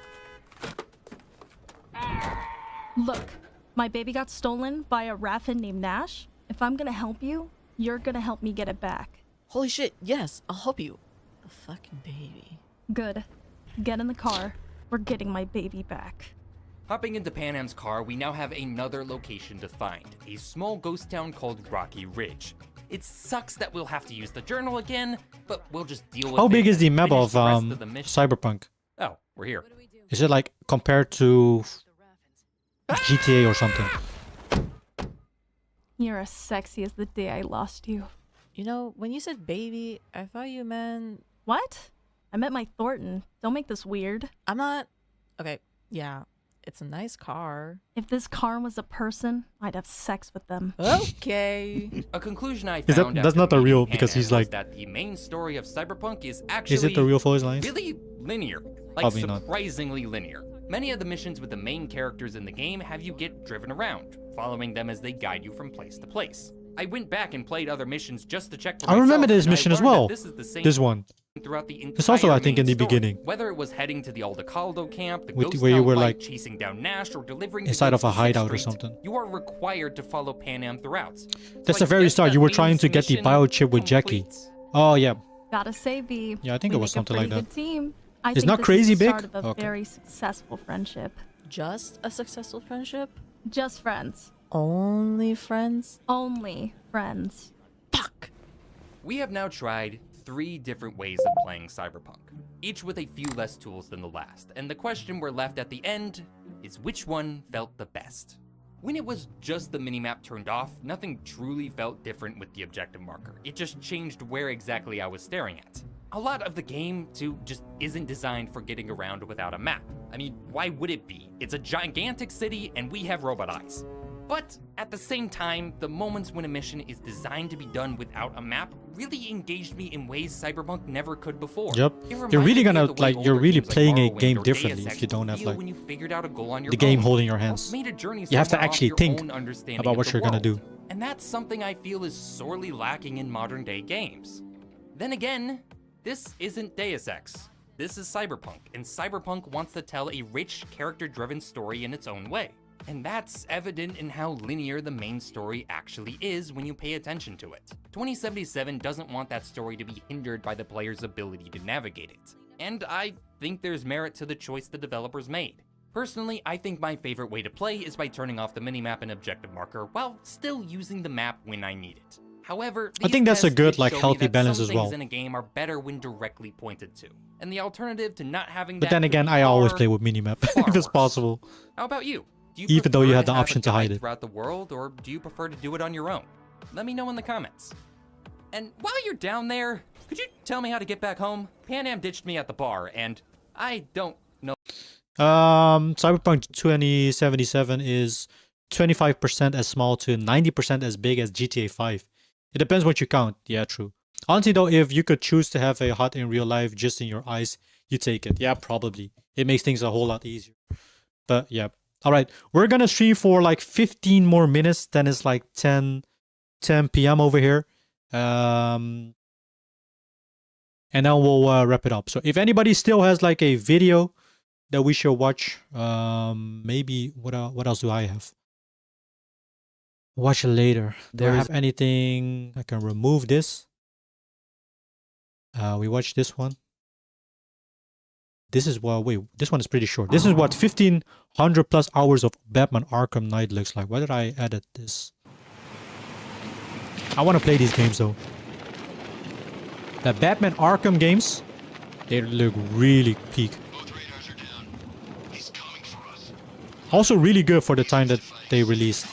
Look, my baby got stolen by a raffin named Nash. If I'm gonna help you, you're gonna help me get it back. Holy shit, yes, I'll help you. The fucking baby. Good. Get in the car. We're getting my baby back. Hopping into Pan Am's car, we now have another location to find, a small ghost town called Rocky Ridge. It sucks that we'll have to use the journal again, but we'll just deal with it. How big is the map finish of the rest of the mission. Cyberpunk? Oh, we're here. Is it like compared to GTA or something? You're as sexy as the day I lost you. You know, when you said baby, I thought you meant... What? I meant my Thornton. Don't make this weird. I'm not... Okay, yeah. It's a nice car. If this car was a person, I'd have sex with them. Okay. A conclusion I Is found that's not the real, because he's like... that the main story of Cyberpunk is actually Is it the real voice lines? really linear. Like Probably not. surprisingly linear. Many of the missions with the main characters in the game have you get driven around, following them as they guide you from place to place. I went back and played other missions just to check for myself. I remember this and I mission as learned that well. This is the same This one. throughout the entire It's also, I think, main in the story. beginning. Whether it was heading to the Aldecaldo camp, the With- ghost where you town were, fight, like, chasing down Nash, or delivering the inside of goods a to Sixth hideout or Street, something. you are required to follow Pan Am throughout. That's So the I very guess start. that You were means trying to get the mission biochip with Jackie. complete. Oh, yeah. Gotta say, V. Yeah, I think we it was make something a like pretty that. good team. I It's think not this crazy is the big? start of a Okay. very successful friendship. Just a successful friendship? Just friends. Only friends? Only friends. Fuck! We have now tried 3 different ways of playing Cyberpunk, each with a few less tools than the last, and the question we're left at the end is which one felt the best? When it was just the minimap turned off, nothing truly felt different with the objective marker. It just changed where exactly I was staring at. A lot of the game, too, just isn't designed for getting around without a map. I mean, why would it be? It's a gigantic city and we have robot eyes. But at the same time, the moments when a mission is designed to be done without a map really engaged me in ways Cyberpunk never could before. Yep. It reminded You're really me gonna, of the way like, you're older really games like playing a Morrowind game or differently Deus if you Ex don't have, feel like, when you figured out a goal on your the game own. holding your hands. Made a journey You have to somewhere off actually your think own understanding about of what the you're gonna world. do. And that's something I feel is sorely lacking in modern day games. Then again, this isn't Deus Ex. This is Cyberpunk, and Cyberpunk wants to tell a rich, character-driven story in its own way. And that's evident in how linear the main story actually is when you pay attention to it. 2077 doesn't want that story to be hindered by the player's ability to navigate it. And I think there's merit to the choice the developers made. Personally, I think my favorite way to play is by turning off the minimap and objective marker while still using the map when I need it. However, I think that's a good, like, healthy balance as well. Things in a game are better when directly pointed to, and the alternative to not having But that then could again, be I always far, play with minimap far if it's worse. possible. How about you? Do you Even though you prefer have the have option a to hide guide it. throughout the world, or do you prefer to do it on your own? Let me know in the comments. And while you're down there, could you tell me how to get back home? Pan Am ditched me at the bar, and I don't know. Cyberpunk 2077 is 25% as small to 90% as big as GTA 5. It depends what you count. Yeah, true. Honestly though, if you could choose to have a HUD in real life just in your eyes, you take it. Yeah, probably. It makes things a whole lot easier. But yeah. Alright, we're gonna stream for like 15 more minutes, then it's like 10 p.m. over here. And then we'll wrap it up. So if anybody still has like a video that we should watch, maybe what else do I have? Watch it later. Do I have anything? I can remove this. We watch this one. This is wait, this one is pretty short. This is what 1500 plus hours of Batman Arkham Knight looks like. Why did I edit this? I want to play these games though. The Batman Arkham games They look really peak. Also really good for the time that they released.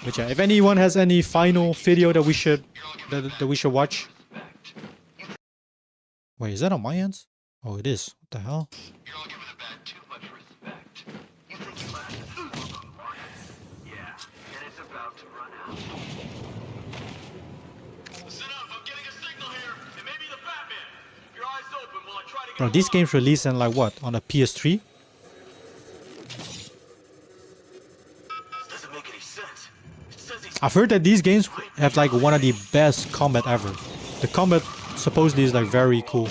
But yeah, if anyone has any final video that we should watch. Wait, is that on my end? Oh, it is. What the hell? Bro, these games released in like what? On a PS3? I've heard that these games have like one of the best combat ever. The combat supposedly is like very cool.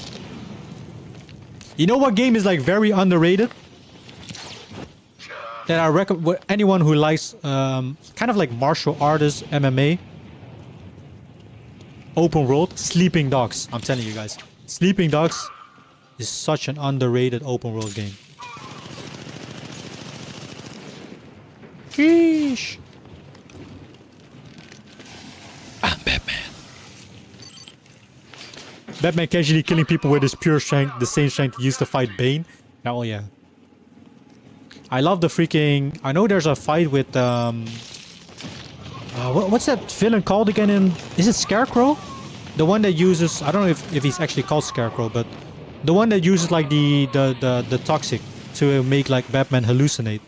You know what game is like very underrated? That I recommend anyone who likes kind of like martial artists, MMA, open world, Sleeping Dogs. I'm telling you guys, Sleeping Dogs is such an underrated open world game. Sheesh. I'm Batman. Batman casually killing people with his pure strength, the same strength he used to fight Bane. Oh yeah. I love the freaking... I know there's a fight with what's that villain called again in... Is it Scarecrow? The one that uses... I don't know if he's actually called Scarecrow, but the one that uses like the toxic to make like Batman hallucinate.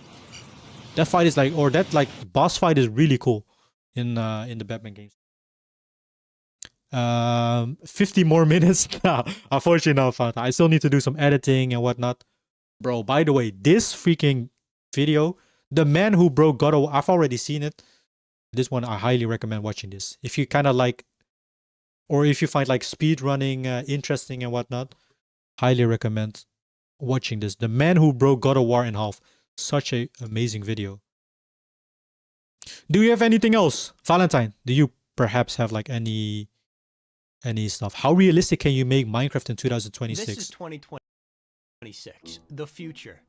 That fight is like... Or that like boss fight is really cool in the Batman games. 50 more minutes. Nah, unfortunately not. I still need to do some editing and whatnot. Bro, by the way, this freaking video, the man who broke God of War, I've already seen it. This one, I highly recommend watching this. If you kind of like, or if you find like speed running interesting and whatnot, highly recommend watching this. The man who broke God of War in half. Such a amazing video. Do you have anything else? Valentine, do you perhaps have like any stuff? How realistic can you make Minecraft in 2026? This is 2026, the future.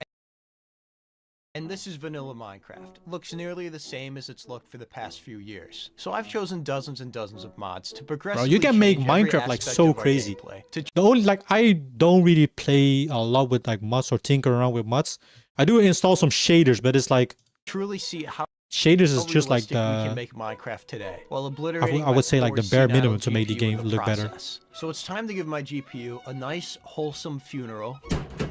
And this is vanilla Minecraft. Looks nearly the same as it's looked for the past few years. So I've chosen dozens and dozens of mods to progressively Bro, you can make Minecraft like so crazy. The only like I don't really play a lot with like mods or tinker around with mods. I do install some shaders, but it's like truly see how shaders is just like we can the make Minecraft today, while obliterating I would say like the my bare poor minimum to make the GPU game in the look better. process. So it's time to give my GPU a nice, wholesome funeral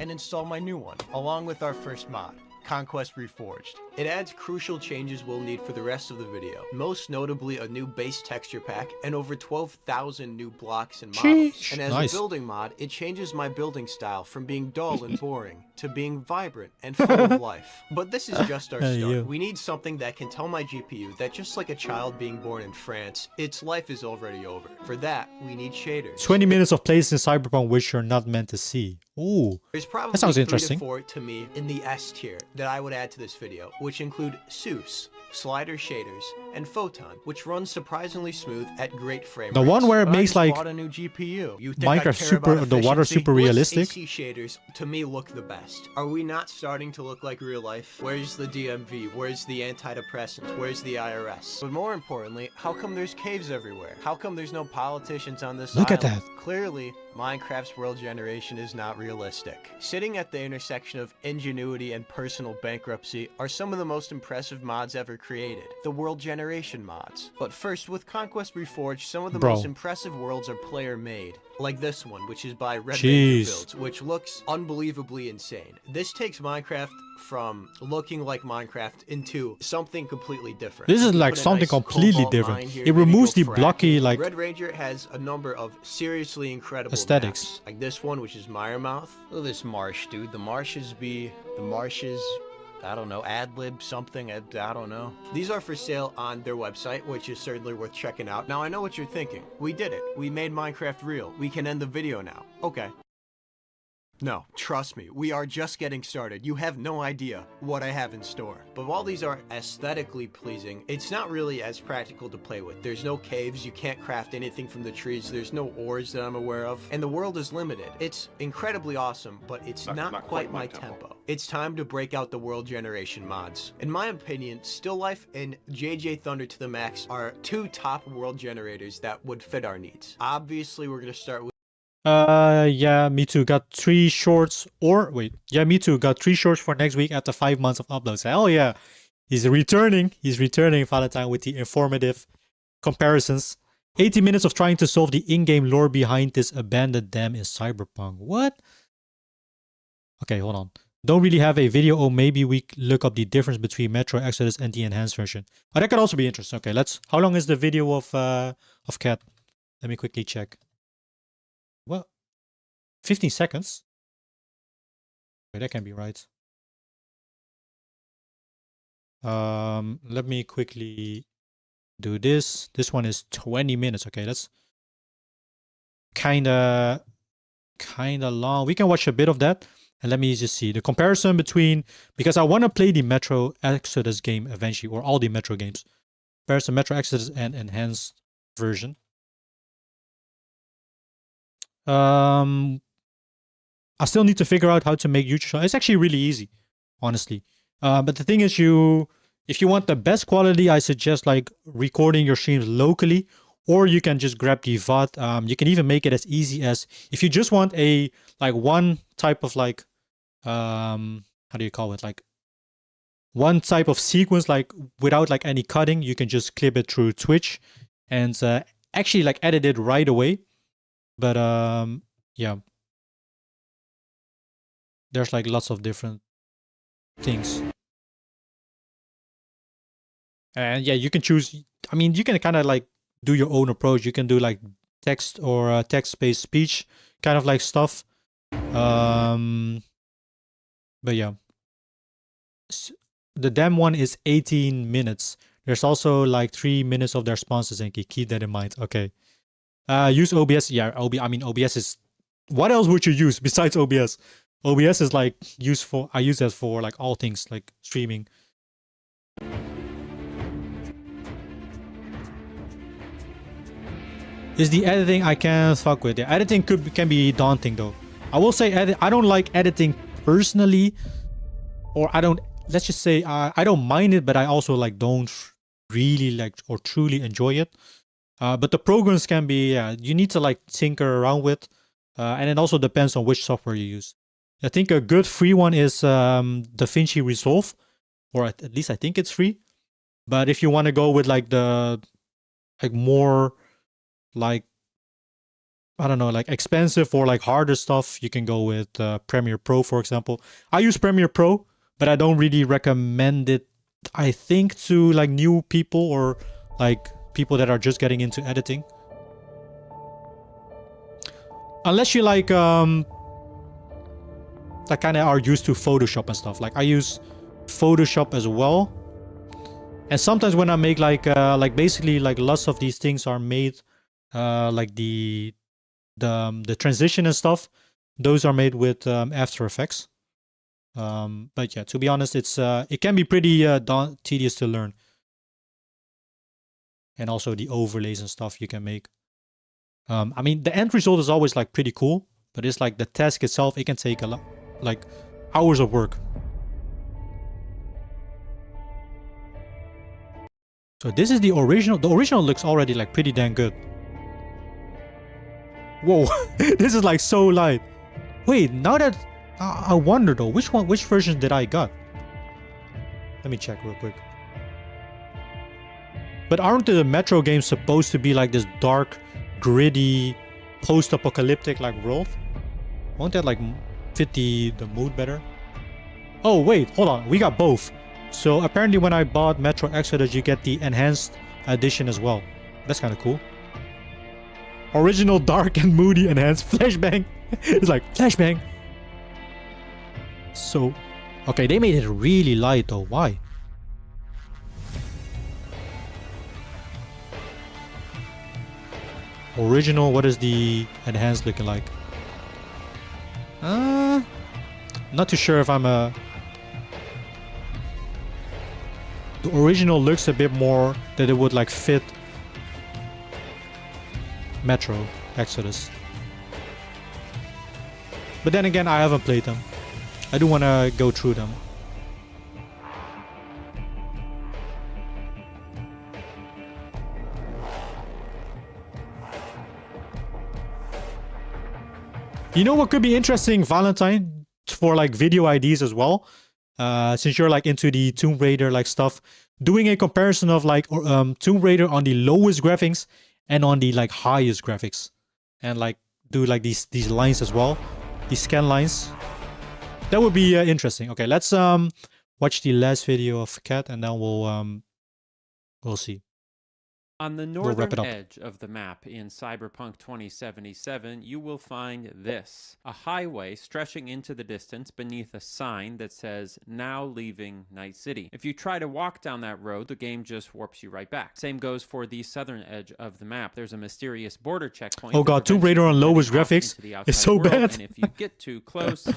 and install my new one, along with our first mod, Conquest Reforged. It adds crucial changes we'll need for the rest of the video, most notably a new base texture pack and over 12,000 new blocks and models. And as Nice. a building mod, it changes my building style from being dull and boring to being vibrant and full of life. But this is just our Hey, start. you. We need something that can tell my GPU that just like a child being born in France, its life is already over. For that, we need shaders. 20 minutes of places in Cyberpunk which you're not meant to see. Ooh, There's probably that sounds 3 interesting. to 4 to me in the S tier that I would add to this video, which include Seuss, slider shaders, and Photon, which runs surprisingly smooth at great frame The rates. one where it But I makes, just like, bought a new GPU. You think I Minecraft care super, about the water efficiency? super Bliss realistic. AC shaders to me look the best. Are we not starting to look like real life? Where's the DMV? Where's the antidepressant? Where's the IRS? But more importantly, how come there's caves everywhere? How come there's no politicians on this Look at island? that. Clearly, Minecraft's world generation is not realistic. Sitting at the intersection of ingenuity and personal bankruptcy are some of the most impressive mods ever created, the world generation mods. But first, with Conquest Reforged, some of the Bro. most impressive worlds are player-made, like this one, which is by Red Ranger Jeez. Builds, which looks unbelievably insane. This takes Minecraft from looking like Minecraft into something completely different. This is You like put a something nice completely cobalt different. mine here, It maybe removes go the blocky fracking. like Red Ranger has a number of seriously incredible aesthetics. maps, like this one, which is Miremouth. Look at this marsh, dude. The marshes, I don't know, ad-lib something, I don't know. These are for sale on their website, which is certainly worth checking out. Now, I know what you're thinking. We did it. We made Minecraft real. We can end the video now. Okay. No, trust me, we are just getting started. You have no idea what I have in store. But while these are aesthetically pleasing, it's not really as practical to play with. There's no caves, you can't craft anything from the trees, there's no ores that I'm aware of, and the world is limited. It's incredibly awesome, but it's not quite my tempo. it's time to break out the world generation mods. In my opinion, Still Life and JJ Thunder to the Max are two top world generators that would fit our needs. Obviously, we're gonna start with yeah, me too. Got 3 shorts, or wait, yeah, me too. Got 3 shorts for next week after 5 months of uploads. Hell yeah, he's returning. He's returning, Valentine, with the informative comparisons. 80 minutes of trying to solve the in-game lore behind this abandoned dam in Cyberpunk. What? Okay, hold on. Don't really have a video, or maybe we look up the difference between Metro Exodus and the enhanced version. Oh, that could also be interesting. Okay, let's. How long is the video of Cat? Let me quickly check. Well, 15 seconds. Wait, that can't be right. Let me quickly do this. This one is 20 minutes. Okay, that's kinda long. We can watch a bit of that. And let me just see the comparison between, because I want to play the Metro Exodus game eventually, or all the Metro games. Comparison Metro Exodus and enhanced version. I still need to figure out how to make YouTube. It's actually really easy, honestly. But the thing is, if you want the best quality, I suggest like recording your streams locally, or you can just grab the VOD. You can even make it as easy as, if you just want a like one type of like how do you call it, like one type of sequence, like without like any cutting, you can just clip it through Twitch and actually like edit it right away. But yeah, there's like lots of different things. And yeah, you can choose. I mean, you can kind of like do your own approach. You can do like text or text-based speech kind of like stuff. But yeah, the damn one is 18 minutes. There's also like 3 minutes of their sponsors, and keep that in mind. Okay. Use OBS. Yeah, I mean, OBS is. What else would you use besides OBS? OBS is like useful. I use that for like all things like streaming. Is the editing I can't fuck with. The editing can be daunting though. I will say I don't like editing personally, or I don't. Let's just say I don't mind it, but I also like don't really like or truly enjoy it. But the programs can be, you need to like tinker around with, and it also depends on which software you use. I think a good free one is DaVinci Resolve, or at least I think it's free. But if you want to go with like the more like, I don't know, like expensive or like harder stuff, you can go with Premiere Pro, for example. I use Premiere Pro, but I don't really recommend it, I think, to like new people or like people that are just getting into editing. Unless you like that kind of are used to Photoshop and stuff. Like I use Photoshop as well. And sometimes when I make like basically like lots of these things are made like the transition and stuff, those are made with After Effects. But yeah, to be honest, it's it can be pretty tedious to learn. And also the overlays and stuff you can make. I mean, the end result is always like pretty cool, but it's like the task itself, it can take a lot, like hours of work. So this is the original. The original looks already like pretty damn good. Whoa, this is like so light. Wait, now that I wonder though, which version did I got? Let me check real quick. But aren't the Metro games supposed to be like this dark, gritty, post-apocalyptic like world? Won't that like fit the mood better? Oh wait, hold on, we got both. So apparently when I bought Metro Exodus, you get the enhanced edition as well. That's kind of cool. Original dark and moody enhanced flashbang. It's like flashbang. So, okay, they made it really light though. Why? Original, what is the enhanced looking like? Not too sure if I'm a... The original looks a bit more that it would like fit Metro Exodus. But then again, I haven't played them. I do want to go through them. You know what could be interesting, Valentine, for like video IDs as well? Since you're like into the Tomb Raider like stuff, doing a comparison of like Tomb Raider on the lowest graphics and on the like highest graphics, and like do like these lines as well, these scan lines. That would be interesting. Okay, let's watch the last video of Cat, and then we'll see. On the northern edge of the map in Cyberpunk 2077, you will find this. A highway stretching into the distance beneath a sign that says, "Now leaving Night City." If you try to walk down that road, the game just warps you right back. Same goes for the southern edge of the map. There's a mysterious border checkpoint. Oh god, Tomb Raider on lowest graphics is so bad. And if you get too close,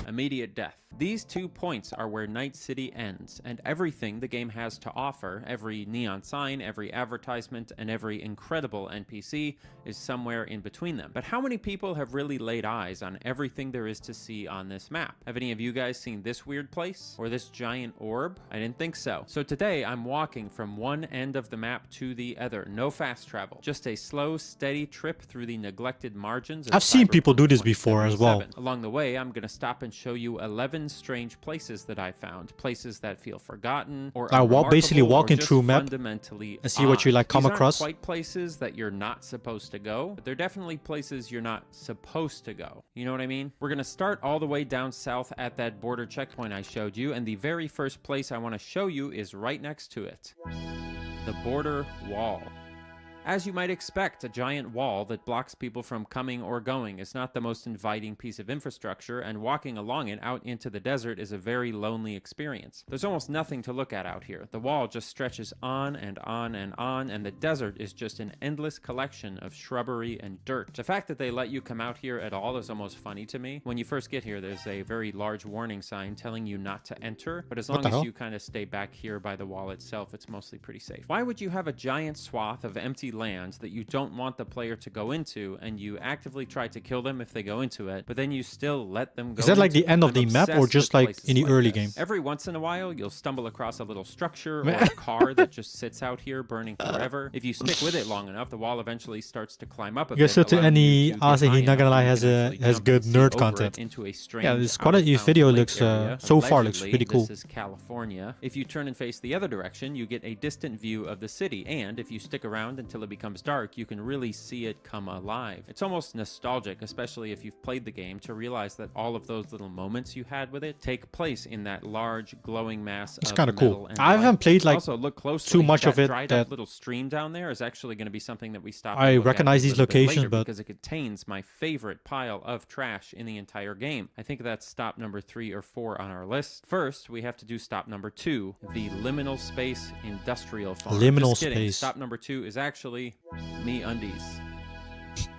immediate death. These 2 points are where Night City ends, and everything the game has to offer, every neon sign, every advertisement, and every incredible NPC is somewhere in between them. But how many people have really laid eyes on everything there is to see on this map? Have any of you guys seen this weird place? Or this giant orb? I didn't think so. So today I'm walking from one end of the map to the other. No fast travel. Just a slow, steady trip through the neglected margins of I've seen people Cyberpunk do this before as well. 2077. Along the way, I'm going to stop and show you 11 strange places that I found. Places that feel forgotten or basically walking through map fundamentally and see what you like come These across. aren't quite places that you're not supposed to go, but they're definitely places you're not supposed to go. You know what I mean? We're going to start all the way down south at that border checkpoint I showed you, and the very first place I want to show you is right next to it. The border wall. As you might expect, a giant wall that blocks people from coming or going is not the most inviting piece of infrastructure, and walking along it out into the desert is a very lonely experience. There's almost nothing to look at out here. The wall just stretches on and on and on, and the desert is just an endless collection of shrubbery and dirt. The fact that they let you come out here at all is almost funny to me. When you first get here, there's a very large warning sign telling you not to enter, but as long as you kind of stay back here by the wall itself, it's mostly pretty safe. Why would you have a giant swath of empty lands that you don't want the player to go into, and you actively try to kill them if they go into it, but then you still let them go? Is that like the end of the map, or just like in the early game? Every once in a while, you'll stumble across a little structure or a car that just sits out here burning forever. If you stick with it long enough, the wall eventually starts to climb up a bit. To any, honestly, he's not gonna lie, has good nerd content. Yeah, this quite a video looks so far looks pretty cool. This is California. If you turn and face the other direction, you get a distant view of the city, and if you stick around until it becomes dark, you can really see it come alive. It's almost nostalgic, especially if you've played the game, to realize that all of those little moments you had with it take place in that large glowing mass. It's kind of cool. I haven't played like also, look closely, too much of it. That little stream down there is actually going to be something that we stop. I recognize these locations, but because it contains my favorite pile of trash in the entire game. I think that's stop number 3 or 4 on our list. First, we have to do stop number 2, the liminal space industrial farm. Liminal space. Stop number 2 is actually MeUndies.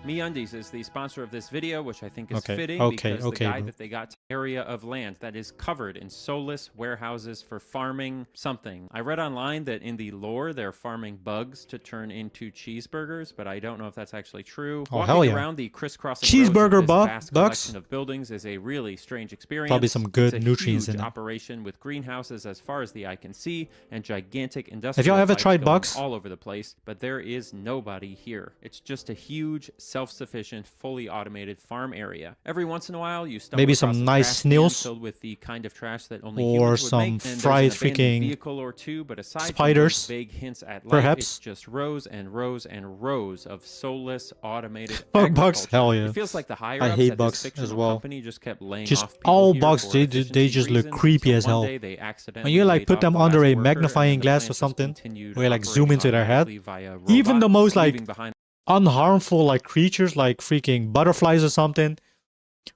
MeUndies is the sponsor of this video, which I think is fitting because the guy that they got area of land that is covered in soulless warehouses for farming something. I read online that in the lore they're farming bugs to turn into cheeseburgers, but I don't know if that's actually true. Oh, Walking hell yeah. around the crisscrossing cheeseburger vast bugs collection of buildings is a really strange experience. Probably some good it's a nutrients huge in it. operation with greenhouses as far as the eye can see and gigantic industrial Have y'all ever pipes tried going bugs? all over the place, but there is nobody here. It's just a huge, self-sufficient, fully automated farm area. Every once in a while, you stumble Maybe across some a nice trash can snails, filled with the kind of trash that only or humans would some make, and there's fried an abandoned freaking vehicle or two, but aside spiders, from those vague hints at life, perhaps. it's just rows and rows and rows of soulless automated bugs, agriculture. hell yeah. It feels like the higher I ups hate at bugs this as well. company just kept laying Just off people all here bugs, for they efficiency just look reasons, creepy so as one hell. day they When accidentally you like laid put off them the under last a worker, magnifying and the glass plant or just something, continued where you like zoom operating into their head, automatically via even the robots, most like leaving behind unharmful like creatures like freaking butterflies or something.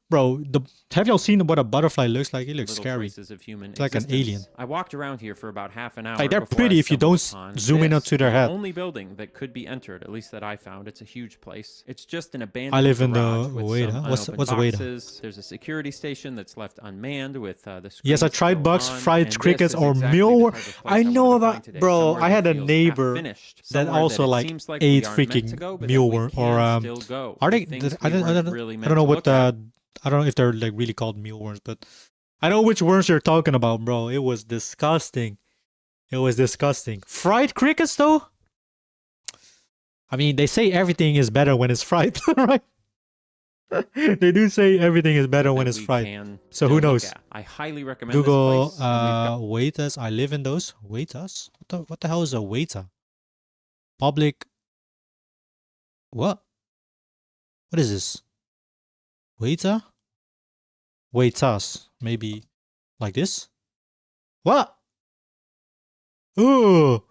Bro, have y'all seen what a butterfly looks like? It looks little scary. traces of human It's like an existence. alien. I walked around here for about half an hour. Like, they're before pretty I if you stumbled don't upon zoom in this, onto their the head. only building that could be entered, at least that I found. It's a huge place. It's just an abandoned I live in the garage with Ueda. some What's unopened Ueda? boxes. There's a security station that's left unmanned with the Yes, I screens tried still bugs, on, fried and crickets, this is or exactly the mealworm. type of place I know wanted to about, find today. bro. Somewhere I had that a feels neighbor half-finished. that Somewhere also it like seems like we ate are meant to freaking go, but that we mealworm, or can still go. are The they? things I we weren't don't really I meant don't know to what look at. I don't know if they're like really called mealworms, but I know which worms you're talking about, bro. It was disgusting. It was disgusting. Fried crickets, though? I mean, they say everything is better when it's fried, right? They do say everything is better when it's fried. So who knows? I highly recommend Google this place. And we've got Waitas. I live in those. Waitas? What the hell is a Waita? Public. What? What is this? Waita? Waitas. Maybe like this? What? Oh,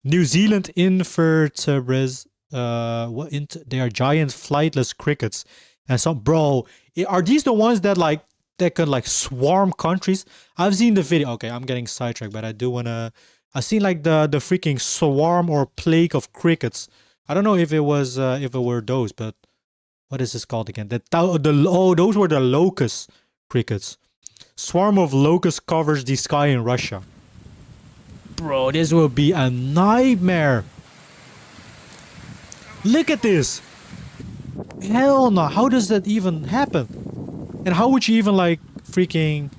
New Zealand invertebrates. They are giant flightless crickets. And some, bro, are these the ones that like that could like swarm countries? I've seen the video. Okay, I'm getting sidetracked, but I do wanna. I've seen like the freaking swarm or plague of crickets. I don't know if it was if it were those, but what is this called again? Oh, those were the locust crickets. Swarm of locusts covers the sky in Russia. Bro, this will be a nightmare. Look at this. Hell no. How does that even happen? And how would you even like freaking...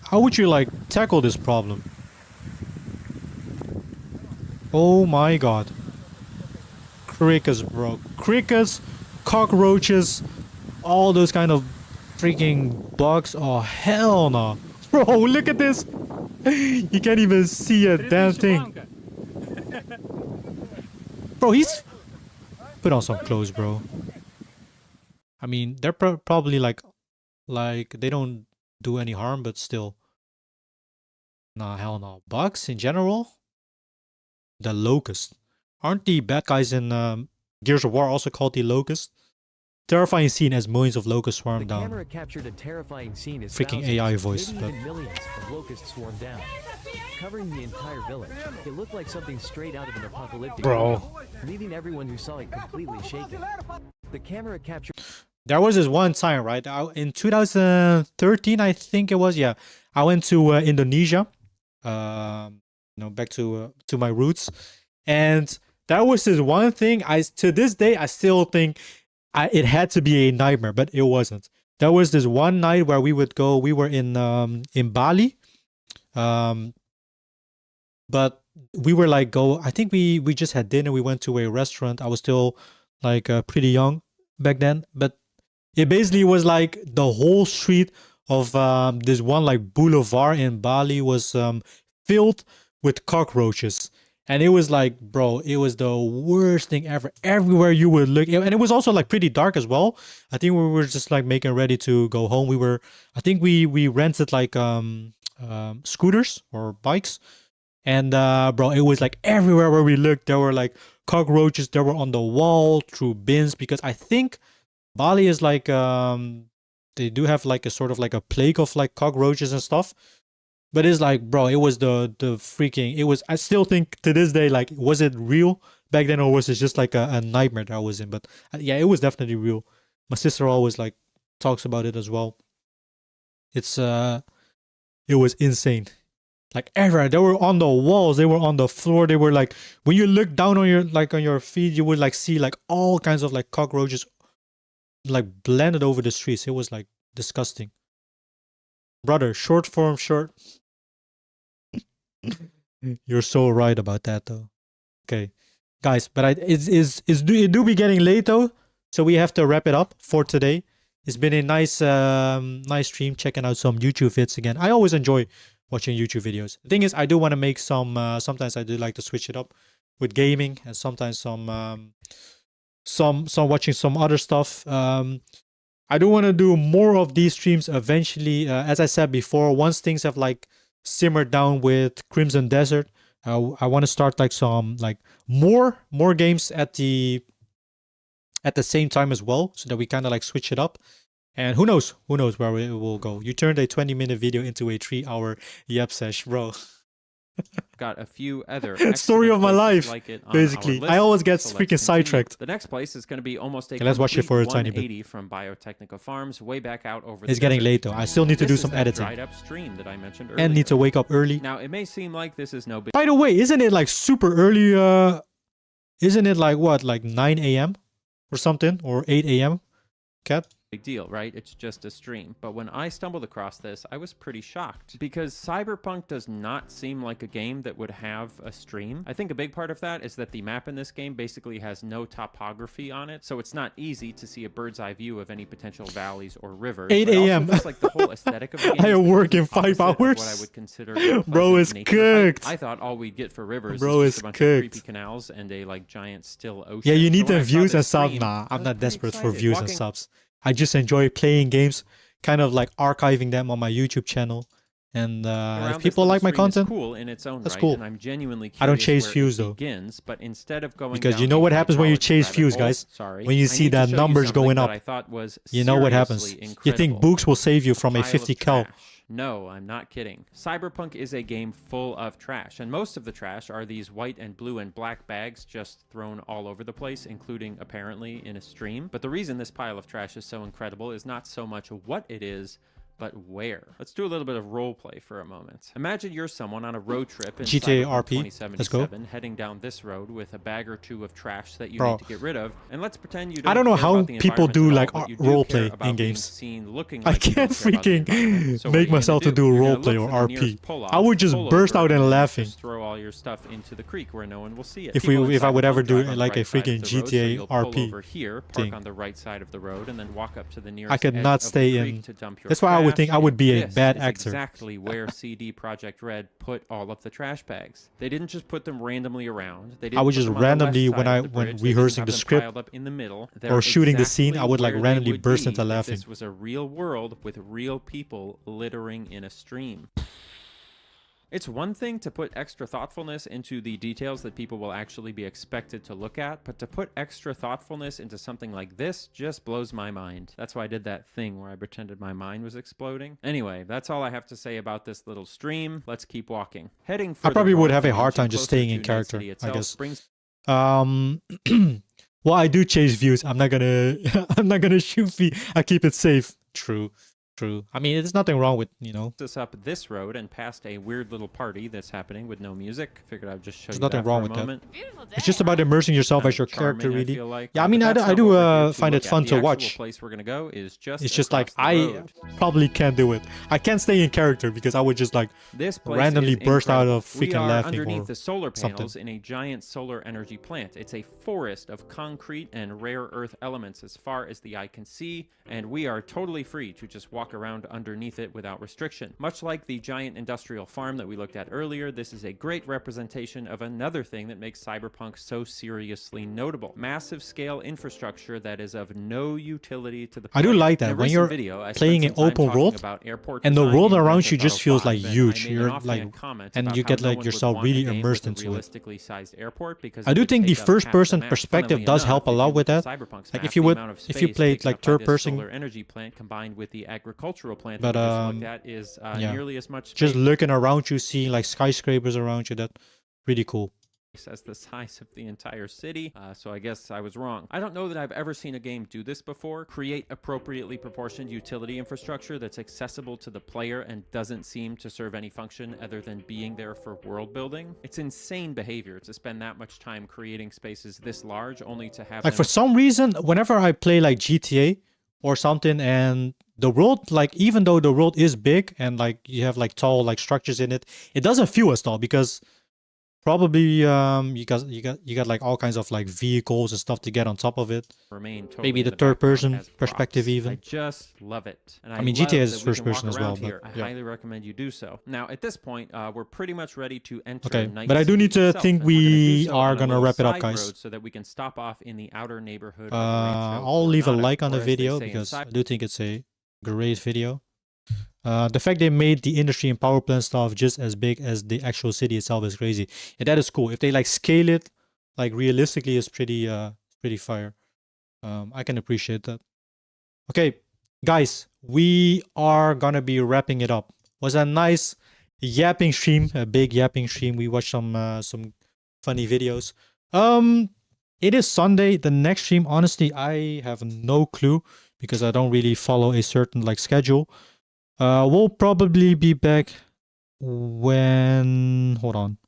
How would you like tackle this problem? Oh my god. Crickets, bro. Crickets, cockroaches, all those kind of freaking bugs. Oh, hell no. Bro, look at this. You can't even see a damn thing. Bro, he's... Put on some clothes, bro. I mean, they're probably like they don't do any harm, but still. Nah, hell no. Bugs in general? The locust. Aren't the bad guys in Gears of War also called the locust? Terrifying scene as millions of locusts swarm down. Camera captured a terrifying scene as Freaking thousands, AI voice, maybe but... even millions of locusts swarmed down, covering the entire village. It looked like something straight out of an apocalyptic Bro. movie, leaving everyone who saw it completely shaken. The camera captured... There was this one time, right? In 2013, I think it was, yeah. I went to Indonesia, back to my roots. And that was this one thing, to this day, I still think it had to be a nightmare, but it wasn't. There was this one night where we would go, we were in Bali. But we were like I think we just had dinner, we went to a restaurant. I was still like pretty young back then, but it basically was like the whole street of this one like boulevard in Bali was filled with cockroaches. And it was like, bro, it was the worst thing ever. Everywhere you would look. And it was also like pretty dark as well. I think we were just like making ready to go home. I think we rented like scooters or bikes. And bro, it was like everywhere where we looked, there were like cockroaches. They were on the wall, through bins. Because I think Bali is like, they do have like a sort of like a plague of like cockroaches and stuff. But it's like, bro, it was the freaking, it was, I still think to this day, like, was it real back then or was it just like a nightmare that I was in? But yeah, it was definitely real. My sister always like talks about it as well. It was insane. Like everywhere, they were on the walls, they were on the floor, they were like, when you look down on your feet, you would like see like all kinds of like cockroaches like blended over the streets. It was like disgusting. Brother, short form short. You're so right about that though. Okay, guys, but it do be getting late though, so we have to wrap it up for today. It's been a nice nice stream, checking out some YouTube vids again. I always enjoy watching YouTube videos. The thing is, I do want to make some sometimes I do like to switch it up with gaming, and sometimes some watching some other stuff. I do want to do more of these streams eventually. As I said before, once things have like simmered down with Crimson Desert, I want to start like some like more games at the same time as well, so that we kind of like switch it up. And who knows where it will go. You turned a 20-minute video into a 3-hour yep sesh, bro. got a few other story of my life, like it on basically. our list, I always get so freaking let's sidetracked. The next place is going to be almost a let's watch it for a tiny bit. 180 from Biotechnical Farms, way back out over. It's getting late though. I still need to do some editing. Dried up stream that I mentioned earlier. And need to wake up early. Now it may seem like this is no big. By the way, isn't it like super early? Isn't it like what, like 9 a.m. or something, or 8 a.m. Cat? big deal, right? It's just a stream. But when I stumbled across this, I was pretty shocked because Cyberpunk does not seem like a game that would have a stream. I think a big part of that is that the map in this game basically has no topography on it, so it's not easy to see a bird's eye view of any potential valleys or rivers. 8 a.m. Like the whole aesthetic of the game I work in 5 hours. What I would consider bro is cooked. I thought all we'd get for rivers bro is just is a bunch cooked. of creepy canals and a like giant still ocean. Yeah, you need So when the I saw views this and subs. stream, Nah, I'm I not was desperate pretty for excited. views and subs. I just enjoy playing games, kind of like archiving them on my YouTube channel. And Around if this people little like my stream is content, cool in its own that's right, cool. and I'm genuinely I don't curious chase where views it though. begins, but instead of going Because down you know a what happens when you hydraulic chase rabbit views, hole, guys? sorry, When you I see need to the show you numbers something going that up, I thought was you know what happens. seriously You think incredible. books will save you from a Pile of 50 cal. trash. No, I'm not kidding. Cyberpunk is a game full of trash, and most of the trash are these white and blue and black bags just thrown all over the place, including apparently in a stream. But the reason this pile of trash is so incredible is not so much what it is, but where. Let's do a little bit of role play for a moment. Imagine you're someone on a road trip in GTA Cyberpunk RP. Let's go. 2077, heading down this road with a bag or two of trash that you Bro. need to get rid of. And let's pretend you I don't know care how about the people do environment like at all, but you do role care play about in being games. seen looking I like you can't don't care about the environment. freaking So what are make you gonna myself to do You're role gonna play look or for the nearest RP. pull-off, I would just pull burst over, out and then laughing. just throw all your stuff into the creek where no one will see it. If People in I would ever Cyberpunk do drive on the like a right side of freaking the road, so GTA you'll pull RP over here, park thing. on the right side of the road, and then walk up to the nearest I could edge not of the stay creek in. to dump your That's why I would think I would be a This bad is actor. Exactly where CD Projekt Red put all of the trash bags. They didn't just put them randomly around. They didn't I would put just them on the randomly left when side of the when bridge. They didn't rehearsing have the them script piled up in the middle. or They're shooting the scene, I exactly would like where they randomly would burst be into if laughing. This was a real world with real people littering in a stream. It's one thing to put extra thoughtfulness into the details that people will actually be expected to look at, but to put extra thoughtfulness into something like this just blows my mind. That's why I did that thing where I pretended my mind was exploding. Anyway, that's all I have to say about this little stream. Let's keep walking. Heading I further probably would north have a and hard inching time just closer staying to in Night character, City I itself guess. brings Well, I do chase views. I'm not gonna I'm not gonna shoot I keep it safe. True. I mean, there's nothing wrong with, us up this road and past a weird little party that's happening with no music. Figured I'd just show There's you nothing that wrong for a with that. moment. It's just about immersing yourself Kind as your of charming, character, I really. feel like. Yeah, I mean, But I that's do not what we're here to find it look at. fun The to actual watch. place we're gonna go is just It's just like across the I road. probably can't do it. I can't stay in character because I would just like This place randomly is burst out incredible. of We freaking are laughing underneath or the solar panels something. in a giant solar energy plant. It's a forest of concrete and rare earth elements as far as the eye can see, and we are totally free to just walk around underneath it without restriction. Much like the giant industrial farm that we looked at earlier, this is a great representation of another thing that makes Cyberpunk so seriously notable. Massive scale infrastructure that is of no utility to the I do player. like In a that when recent you're video, I spent playing an some time open talking world about airport and the design world in Grand around Theft you just Auto feels 5, like and I huge. made an You're offhand like, comment and about you how get no like one would yourself want a really game immersed with a into it. realistically sized airport because I it do would think the take up half the first-person map. perspective Funnily does enough, help a if you lot look with at that. Cyberpunk's Like map, if you the would, amount of if you space played taken like up by third this person, solar energy plant combined with the agricultural plant but that we just looked at is yeah, nearly as much space just looking around you, seeing like skyscrapers around you, that really cool. as the size of the entire city, so I guess I was wrong. I don't know that I've ever seen a game do this before. Create appropriately proportioned utility infrastructure that's accessible to the player and doesn't seem to serve any function other than being there for world building. It's insane behavior to spend that much time creating spaces this large only to have Like them for some reason, whenever I play like GTA or something, and the world, like even though the world is big and like you have like tall like structures in it, it doesn't feel as tall because probably you got like all kinds of like vehicles and stuff to get on top of it. remain totally Maybe in the the third background person as perspective props. even. I just love it. And I mean, love GTA is that we first can walk person as around well, but here. I yeah. highly recommend you do so. Now, at this point, we're pretty much ready to enter Okay, Night but I do City need to itself, think and we're gonna do we so are on a gonna little wrap it up, side guys. road so that we can stop off in the outer neighborhood of Rancho I'll leave a Coronado, like on the or as they video say in because I Cyberpunk, do think it's a great video. The fact they made the industry and power plant stuff just as big as the actual city itself is crazy. And that is cool. If they like scale it like realistically, it's pretty fire. I can appreciate that. Okay, guys, we are gonna be wrapping it up. Was a nice yapping stream, a big yapping stream. We watched some funny videos. It is Sunday. The next stream, honestly, I have no clue because I don't really follow a certain like schedule. We'll probably be back when, hold on,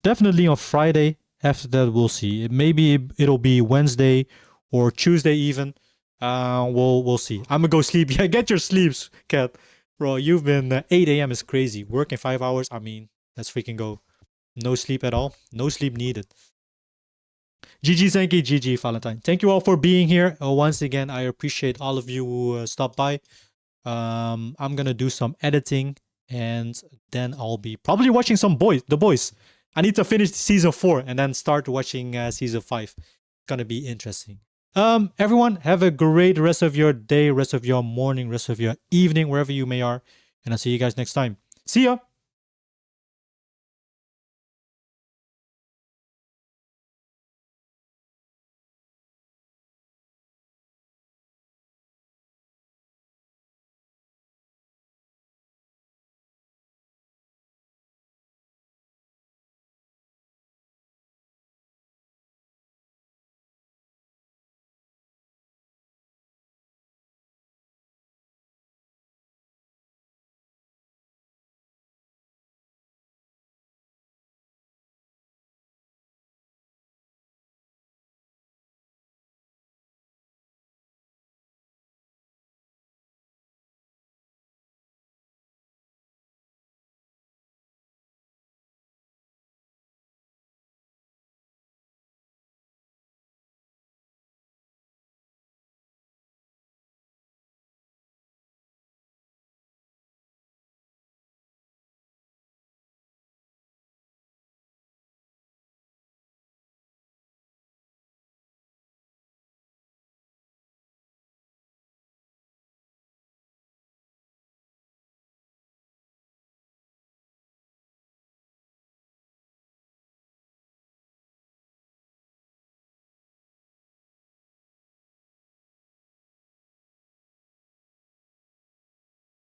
definitely on Friday. After that, we'll see. Maybe it'll be Wednesday or Tuesday even. We'll see. I'm gonna go sleep. Yeah, get your sleeps, Cat. Bro, you've been 8 a.m. is crazy. Working 5 hours. I mean, let's freaking go. No sleep at all. No sleep needed. GG Zenki, GG Valentine. Thank you all for being here. Once again, I appreciate all of you who stopped by. I'm gonna do some editing and then I'll be probably watching The Boys. I need to finish season 4 and then start watching season 5. It's gonna be interesting. Everyone, have a great rest of your day, rest of your morning, rest of your evening, wherever you may are. And I'll see you guys next time. See ya!